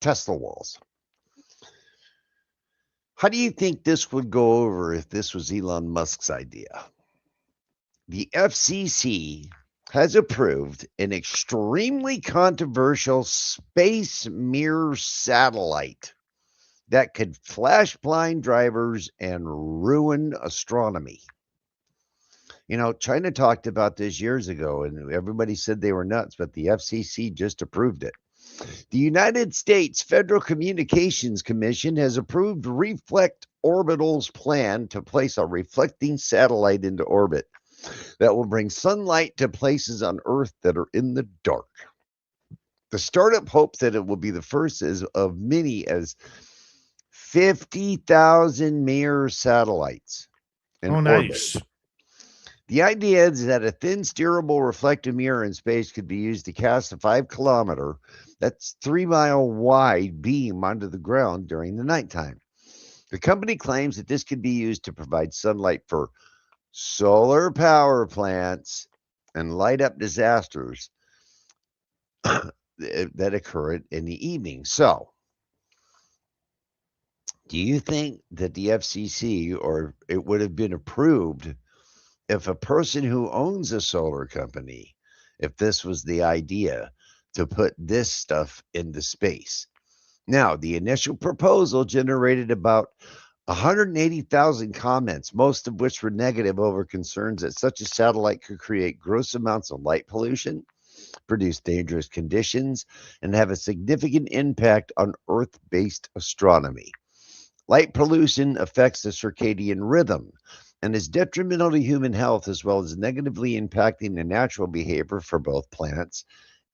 Tesla walls. How do you think this would go over if this was Elon Musk's idea? The FCC has approved an extremely controversial space mirror satellite that could flash blind drivers and ruin astronomy. You know, China talked about this years ago, and everybody said they were nuts, but the FCC just approved it. The United States Federal Communications Commission has approved Reflect Orbital's plan to place a reflecting satellite into orbit that will bring sunlight to places on Earth that are in the dark. The startup hopes that it will be the first of many as 50,000 mirror satellites in orbit. Nice. The idea is that a thin, steerable reflective mirror in space could be used to cast a 5-kilometer, that's 3-mile wide beam onto the ground during the nighttime. The company claims that this could be used to provide sunlight for solar power plants and light up disasters that occur in the evening. So, do you think that the FCC or it would have been approved if a person who owns a solar company, if this was the idea to put this stuff into space? Now, the initial proposal generated about 180,000 comments, most of which were negative over concerns that such a satellite could create gross amounts of light pollution, produce dangerous conditions, and have a significant impact on Earth-based astronomy. Light pollution affects the circadian rhythm and is detrimental to human health, as well as negatively impacting the natural behavior for both plants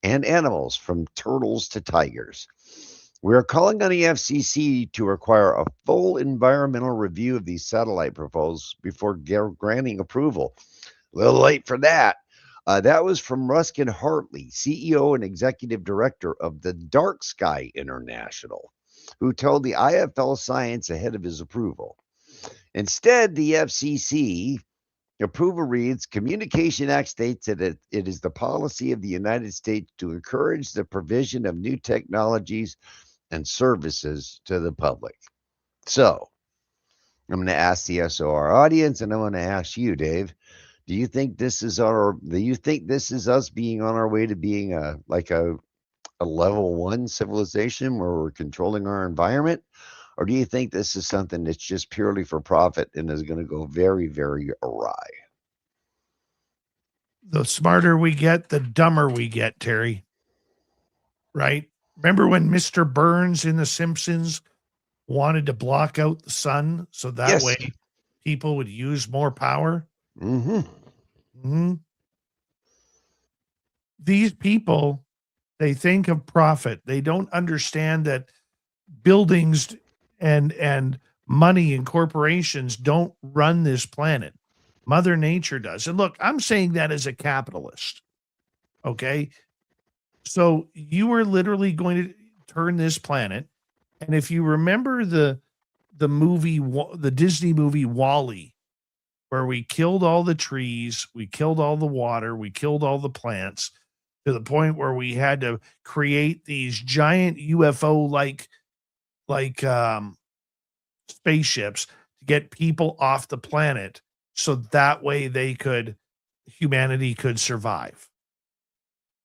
and animals, from turtles to tigers. We are calling on the FCC to require a full environmental review of these satellite proposals before granting approval. A little late for that. That was from Ruskin Hartley, CEO and executive director of the Dark Sky International, who told the IFL Science ahead of his approval. Instead, the FCC approval reads, Communication Act states that it is the policy of the United States to encourage the provision of new technologies and services to the public. So, I'm going to ask the SOR audience, and I'm going to ask you, Dave, do you think this is us being on our way to being a level 1 civilization where we're controlling our environment? Or do you think this is something that's just purely for profit and is going to go very, very awry? The smarter we get, the dumber we get, Terry. Right? Remember when Mr. Burns in The Simpsons wanted to block out the sun so that way people would use more power? Mm-hmm. Mm-hmm. These people, they think of profit. They don't understand that buildings and money and corporations don't run this planet. Mother Nature does. And look, I'm saying that as a capitalist. Okay? So you are literally going to turn this planet, and if you remember the movie, the Disney movie WALL-E, where we killed all the trees, we killed all the water, we killed all the plants. to the point where we had to create these giant UFO like spaceships to get people off the planet so that way humanity could survive.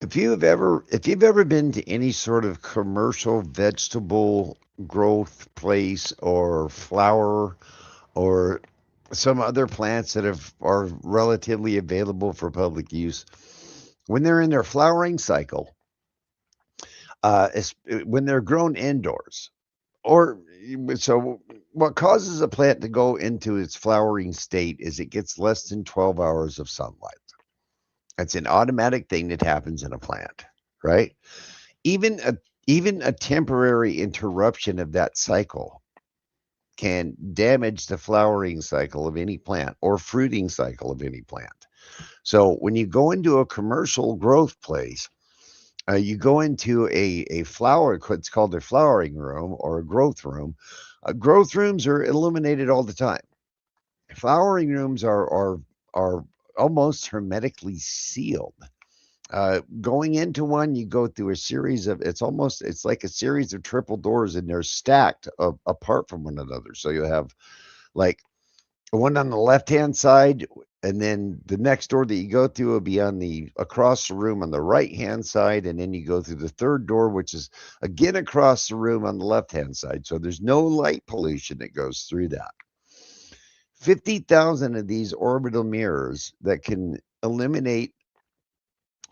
If you've ever been to any sort of commercial vegetable growth place or flower or some other plants that are relatively available for public use, when they're in their flowering cycle, when they're grown indoors, or so what causes a plant to go into its flowering state is it gets less than 12 hours of sunlight. That's an automatic thing that happens in a plant, right? Even a temporary interruption of that cycle can damage the flowering cycle of any plant or fruiting cycle of any plant. So when you go into a commercial growth place, you go into a flower, what's called a flowering room or a growth room. Growth rooms are illuminated all the time. Flowering rooms are almost hermetically sealed. Going into one, you go through a series of, it's like a series of triple doors, and they're stacked apart from one another. So you have like one on the left-hand side, and then the next door that you go through will be across the room on the right-hand side, and then you go through the third door, which is again across the room on the left-hand side. So there's no light pollution that goes through that. 50,000 of these orbital mirrors that can eliminate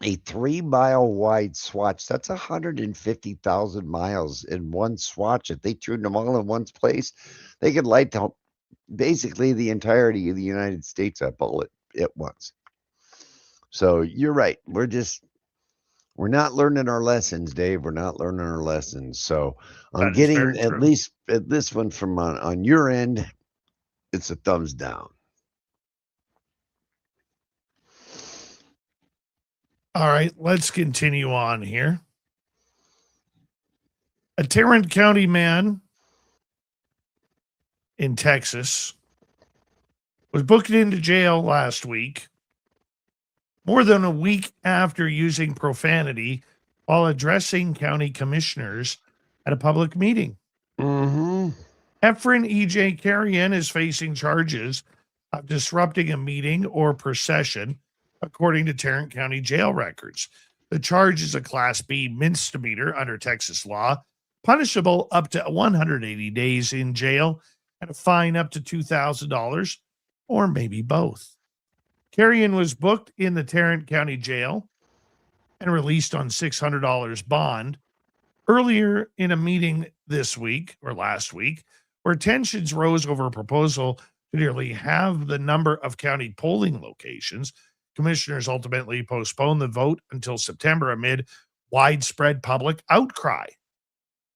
a 3-mile wide swatch. That's 150,000 miles in one swatch. If they tuned them all in one place, they could light up basically the entirety of the United States up all at once. So you're right. We're not learning our lessons, Dave. We're not learning our lessons. So I'm getting at least at this one from on your end, it's a thumbs down. All right, let's continue on here. A Tarrant County man in Texas was booked into jail last week, more than a week after using profanity while addressing county commissioners at a public meeting. Mm-hmm. Efren E.J. Carrion is facing charges of disrupting a meeting or procession, according to Tarrant County jail records. The charge is a Class B misdemeanor under Texas law, punishable up to 180 days in jail and a fine up to $2,000, or maybe both. Carrion was booked in the Tarrant County jail and released on $600 bond earlier in a meeting this week or last week, where tensions rose over a proposal to nearly halve the number of county polling locations. Commissioners ultimately postponed the vote until September amid widespread public outcry.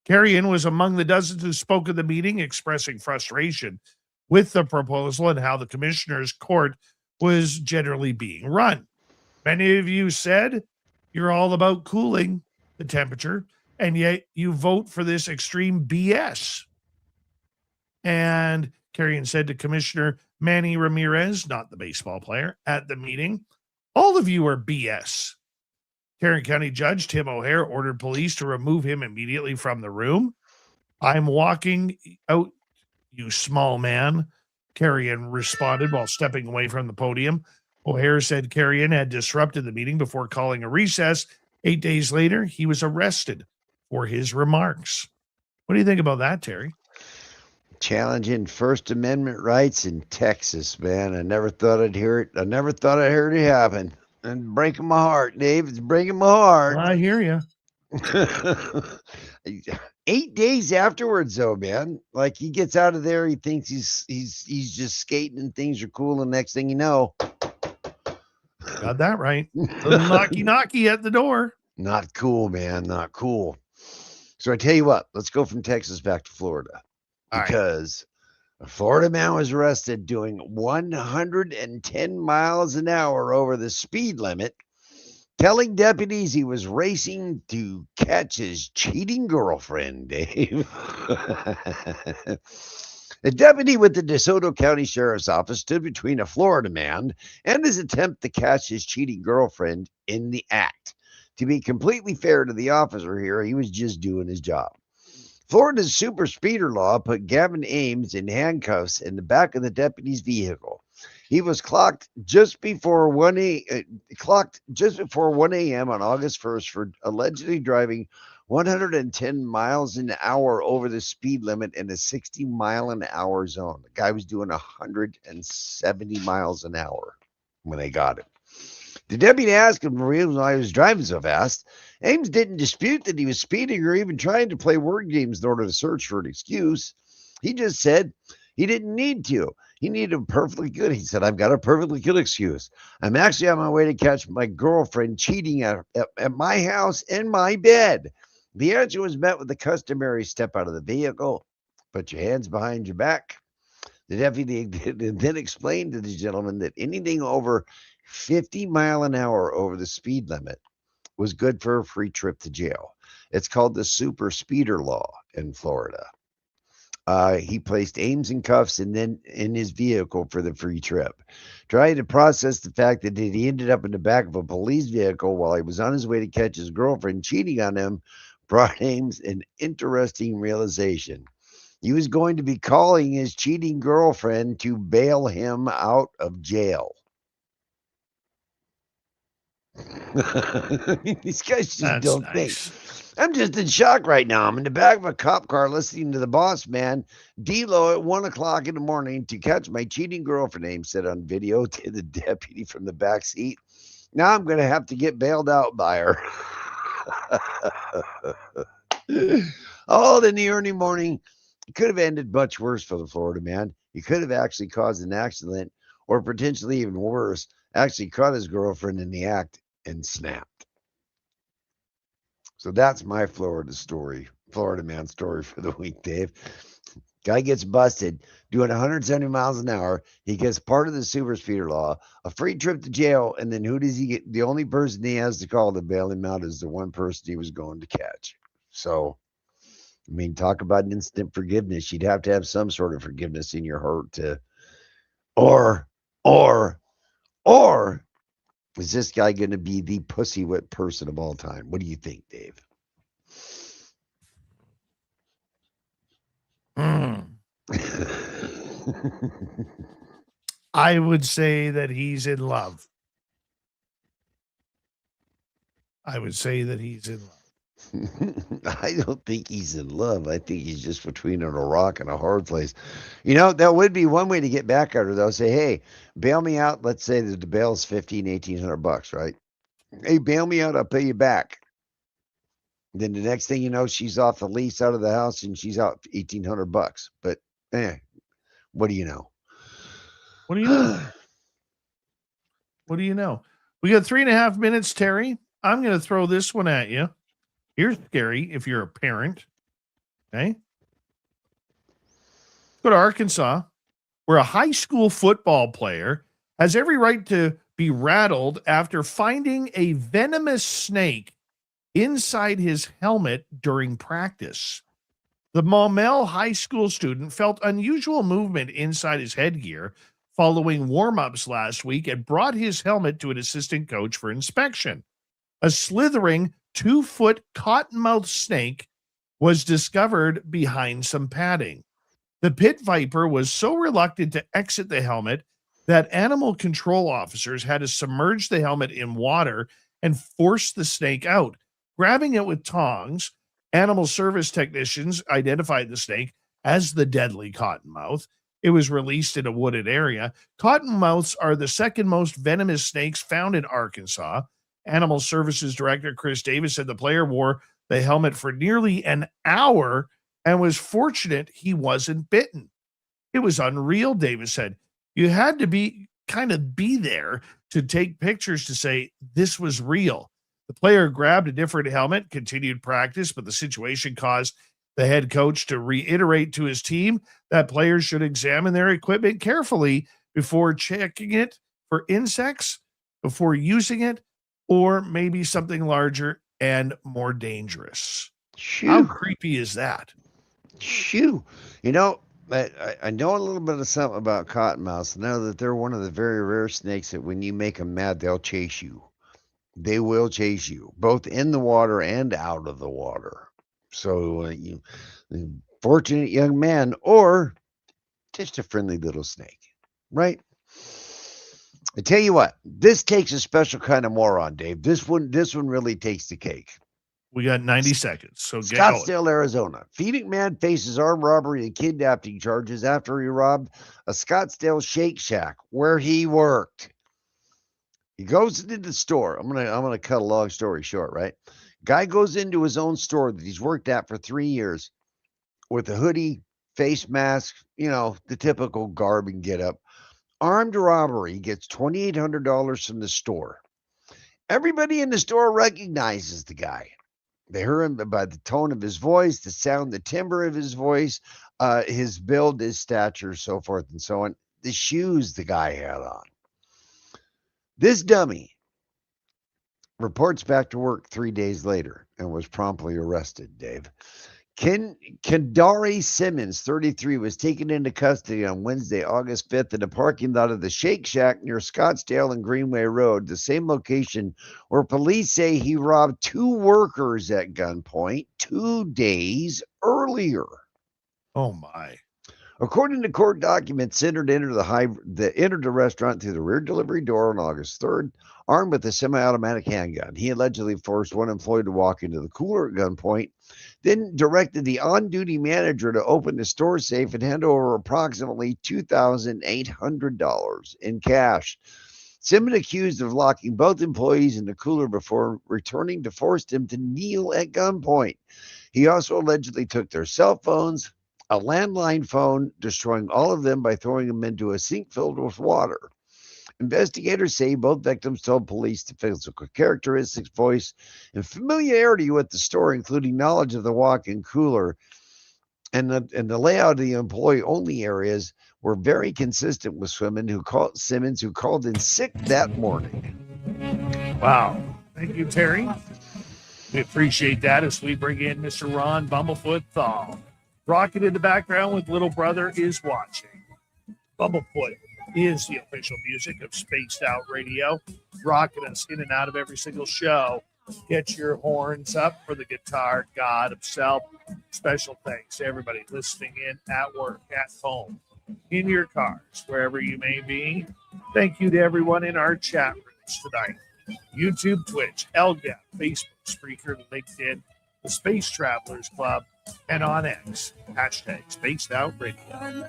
Carrion was among the dozens who spoke at the meeting, expressing frustration with the proposal and how the commissioners' court was generally being run. Many of you said you're all about cooling the temperature, and yet you vote for this extreme BS. And Carrion said to Commissioner Manny Ramirez, not the baseball player, at the meeting, all of you are BS. Tarrant County Judge Tim O'Hare ordered police to remove him immediately from the room. I'm walking out, you small man, Carrion responded while stepping away from the podium. O'Hare said Carrion had disrupted the meeting before calling a recess. 8 days later, he was arrested for his remarks. What do you think about that, Terry? Challenging First Amendment rights in Texas, man. I never thought I'd hear it. I never thought I'd hear it happen. And breaking my heart, Dave. It's breaking my heart. I hear you. 8 days afterwards, though, man. Like he gets out of there, he thinks he's just skating and things are cool, and next thing you know, got that right. Little knocky at the door. Not cool, man. Not cool. So I tell you what, let's go from Texas back to Florida. Because a Florida man was arrested doing 110 miles an hour over the speed limit, telling deputies he was racing to catch his cheating girlfriend, Dave. A deputy with the DeSoto County Sheriff's Office stood between a Florida man and his attempt to catch his cheating girlfriend in the act. To be completely fair to the officer here, he was just doing his job. Florida's super speeder law put Gavin Ames in handcuffs in the back of the deputy's vehicle. He was clocked just before 1 a.m. on August 1st for allegedly driving 110 miles an hour over the speed limit in a 60-mile-an-hour zone. The guy was doing 170 miles an hour when they got him. The deputy asked him the reason why he was driving so fast. Ames didn't dispute that he was speeding or even trying to play word games in order to search for an excuse. He just said he didn't need to. He needed a perfectly good. He said, I've got a perfectly good excuse. I'm actually on my way to catch my girlfriend cheating at my house in my bed. The answer was met with the customary step out of the vehicle, put your hands behind your back. The deputy then explained to the gentleman that anything over 50 mile an hour over the speed limit was good for a free trip to jail. It's called the super speeder law in Florida. He placed Ames in cuffs and then in his vehicle for the free trip. Trying to process the fact that he ended up in the back of a police vehicle while he was on his way to catch his girlfriend cheating on him brought Ames an interesting realization. He was going to be calling his cheating girlfriend to bail him out of jail. These guys just don't think. I'm just in shock right now. I'm in the back of a cop car listening to the boss man D-Lo at 1 o'clock in the morning to catch my cheating girlfriend, Ames said on video to the deputy from the back seat. Now I'm going to have to get bailed out by her. All in the early morning. It could have ended much worse for the Florida man. He could have actually caused an accident, or potentially even worse, actually caught his girlfriend in the act and snapped. So that's my Florida man story for the week, Dave. Guy gets busted doing 170 miles an hour. He gets part of the super speeder law, a free trip to jail, and then who does he get? The only person he has to call to bail him out is the one person he was going to catch. So, I mean, talk about an instant forgiveness. You'd have to have some sort of forgiveness in your heart to, or is this guy going to be the pussy whip person of all time? What do you think, Dave? I would say that he's in love. I don't think he's in love. I think he's just between a rock and a hard place. You know, that would be one way to get back at her, though. Say, hey, bail me out. Let's say that the bail's $1,800, right? Hey, bail me out. I'll pay you back. Then the next thing you know, she's off the lease out of the house and she's out $1,800. But what do you know? What do you know? What do you know? We got 3.5 minutes, Terry. I'm going to throw this one at you. Here's scary if you're a parent. Okay. Go to Arkansas, where a high school football player has every right to be rattled after finding a venomous snake inside his helmet during practice. The Maumelle High School student felt unusual movement inside his headgear following warm-ups last week and brought his helmet to an assistant coach for inspection. A slithering 2-foot cottonmouth snake was discovered behind some padding. The pit viper was so reluctant to exit the helmet that animal control officers had to submerge the helmet in water and force the snake out. Grabbing it with tongs, animal service technicians identified the snake as the deadly cottonmouth. It was released in a wooded area. Cottonmouths are the second most venomous snakes found in Arkansas. Animal Services Director Chris Davis said the player wore the helmet for nearly an hour and was fortunate he wasn't bitten. It was unreal, Davis said. You had to be there to take pictures to say this was real. The player grabbed a different helmet, continued practice, but the situation caused the head coach to reiterate to his team that players should examine their equipment carefully before checking it for insects, before using it, or maybe something larger and more dangerous. Shoo. How creepy is that? Shoo. You know, I know a little bit of something about cottonmouths. I know that they're one of the very rare snakes that when you make them mad, they'll chase you. They will chase you, both in the water and out of the water. So you, fortunate young man, or just a friendly little snake, right? I tell you what, this takes a special kind of moron, Dave. This one really takes the cake. We got 90 seconds, so get going. Scottsdale, Arizona. Phoenix man faces armed robbery and kidnapping charges after he robbed a Scottsdale Shake Shack where he worked. He goes into the store. I'm gonna cut a long story short, right? Guy goes into his own store that he's worked at for 3 years with a hoodie, face mask, the typical garb and get up. Armed robbery, gets $2,800 from the store. Everybody in the store recognizes the guy. They hear him by the tone of his voice, the sound, the timbre of his voice, his build, his stature, so forth and so on. The shoes the guy had on. This dummy reports back to work 3 days later and was promptly arrested, Dave. Kendari Simmons, 33, was taken into custody on Wednesday, August 5th in a parking lot of the Shake Shack near Scottsdale and Greenway Road, the same location where police say he robbed 2 workers at gunpoint 2 days earlier. Oh, my. According to court documents, entered the restaurant through the rear delivery door on August 3rd, armed with a semi-automatic handgun. He allegedly forced one employee to walk into the cooler at gunpoint, then directed the on-duty manager to open the store safe and hand over approximately $2,800 in cash. Simmons accused of locking both employees in the cooler before returning to force them to kneel at gunpoint. He also allegedly took their cell phones, a landline phone, destroying all of them by throwing them into a sink filled with water. Investigators say both victims told police the physical characteristics, voice, and familiarity with the store, including knowledge of the walk-in cooler and the layout of the employee-only areas, were very consistent with Simmons, who called in sick that morning. Wow. Thank you, Terry. We appreciate that as we bring in Mr. Ron Bumblefoot Thal. Rocking in the background with Little Brother is Watching. Bumblefoot is the official music of Spaced Out Radio, rocking us in and out of every single show. Get your horns up for the guitar god himself. Special thanks to everybody listening in at work, at home, in your cars, wherever you may be. Thank you to everyone in our chat rooms tonight. YouTube, Twitch, LGAP, Facebook, Spreaker, LinkedIn, the Space Travelers Club, and on X, hashtag Spaced Out Radio.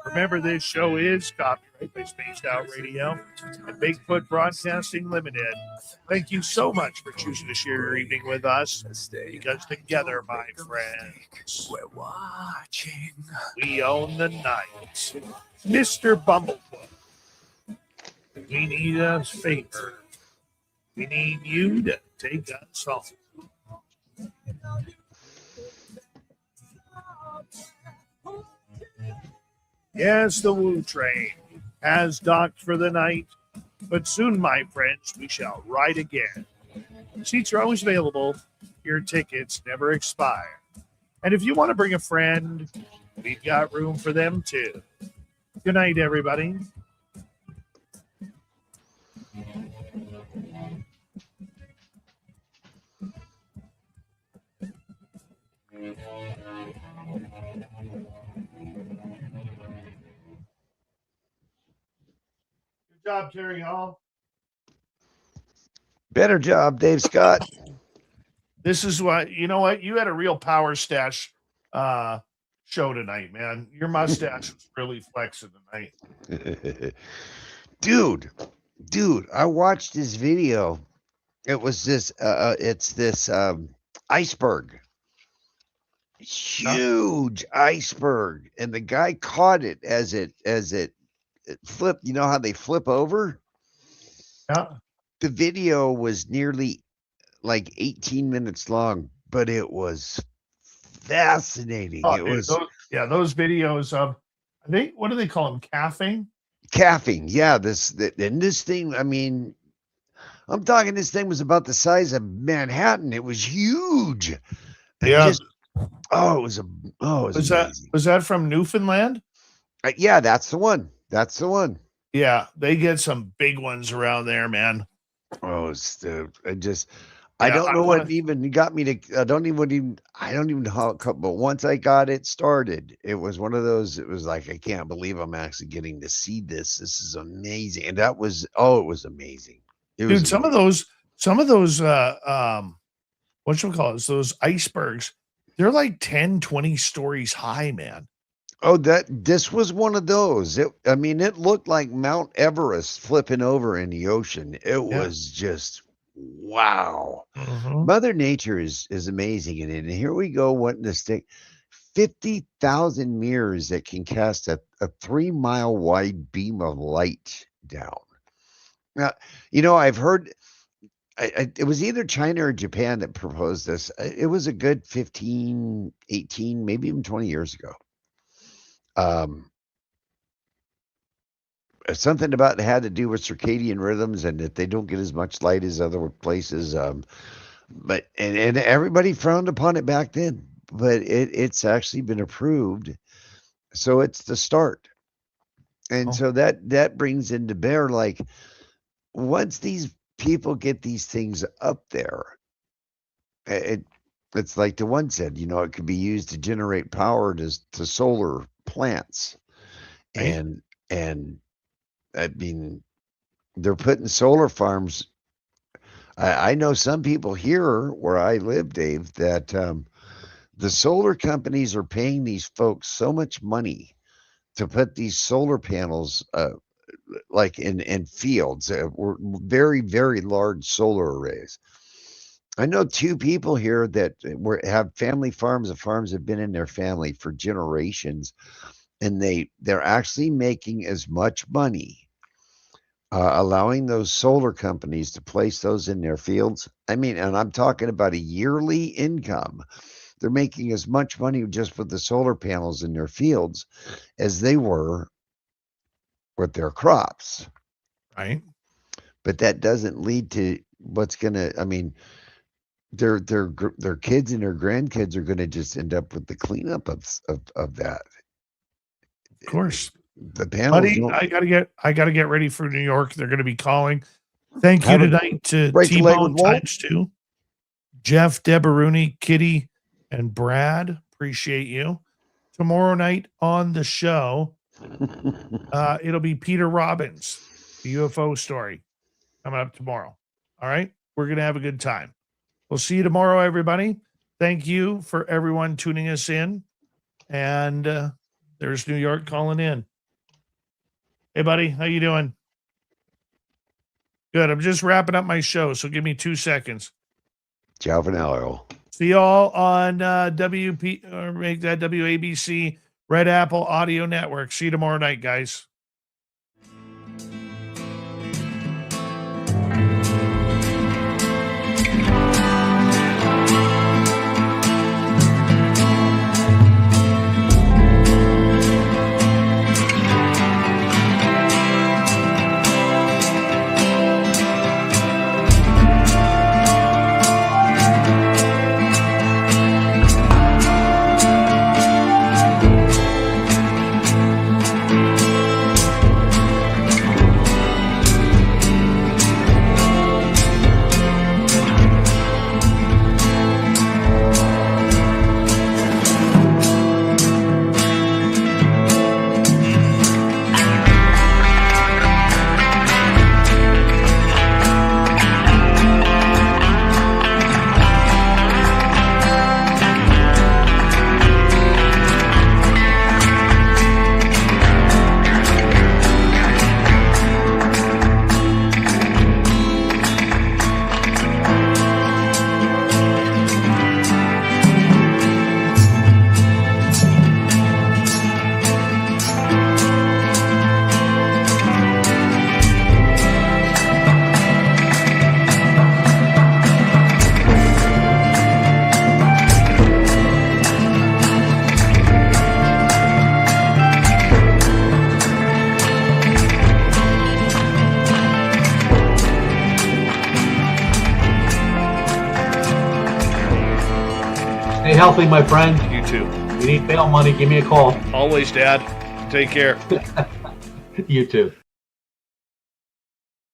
Remember, this show is copyright by Spaced Out Radio and Bigfoot Broadcasting Limited. Thank you so much for choosing to share your evening with us, because together, my friends, we're watching. We own the night. Mr. Bumblefoot, we need a favor. We need you to take us home. Yes, the Woo Train has docked for the night, but soon, my friends, we shall ride again. Seats are always available. Your tickets never expire. And if you want to bring a friend, we've got room for them too. Good night, everybody. Good job, Terry Hall. Better job, Dave Scott. This is what, you know what? You had a real power stash show tonight, man. Your mustache was really flexing tonight. Dude, I watched this video. It was this, it's this iceberg. Huge iceberg. And the guy caught it as it flipped. You know how they flip over? Yeah. The video was nearly like 18 minutes long, but it was fascinating. Oh, it was those videos of, I think, what do they call them? Calving. Yeah, this thing, I mean, I'm talking, this thing was about the size of Manhattan. It was huge. And yeah. Was that from Newfoundland? Yeah, that's the one. Yeah, they get some big ones around there, man. Oh, I don't know what even got me to. I don't even know how it come. But once I got it started, it was one of those. It was like I can't believe I'm actually getting to see this. This is amazing, and that was it was amazing. It was Dude, some of those, what you call it? Those icebergs, they're like 10, 20 stories high, man. Oh, this was one of those. It looked like Mount Everest flipping over in the ocean. It was just wow. Mother Nature is amazing, and here we go wanting to stick 50,000 mirrors that can cast a 3-mile wide beam of light down. Now, I've heard it was either China or Japan that proposed this. It was a good 15, 18, maybe even 20 years ago. Something about it had to do with circadian rhythms and that they don't get as much light as other places. But everybody frowned upon it back then, but it's actually been approved. So it's the start. And so that brings into bear, like, once these people get these things up there, it's like the one said, it could be used to generate power to solar plants. Right. And I mean, they're putting solar farms. I know some people here where I live, Dave, that the solar companies are paying these folks so much money to put these solar panels like in fields, very, very large solar arrays. I know 2 people here that have family farms. The farms have been in their family for generations, and they're actually making as much money allowing those solar companies to place those in their fields. And I'm talking about a yearly income. They're making as much money just with the solar panels in their fields as they were with their crops. Right. But that doesn't lead to what's going to, their kids and their grandkids are going to just end up with the cleanup of that. Of course. The panels. Buddy, I gotta get ready for New York. They're gonna be calling. Thank you tonight to T-Bone ×2, Jeff, Debaruni, Kitty, and Brad. Appreciate you. Tomorrow night on the show, it'll be Peter Robbins, the UFO story, coming up tomorrow. All right, we're gonna have a good time. We'll see you tomorrow, everybody. Thank you for everyone tuning us in, and there's New York calling in. Hey, buddy, how you doing? Good. I'm just wrapping up my show, so give me 2 seconds. Ciao for now, Earl. See y'all on WABC Red Apple Audio Network. See you tomorrow night, guys. Stay healthy, my friend. You too. You need bail money, give me a call. Always, Dad. Take care. You too.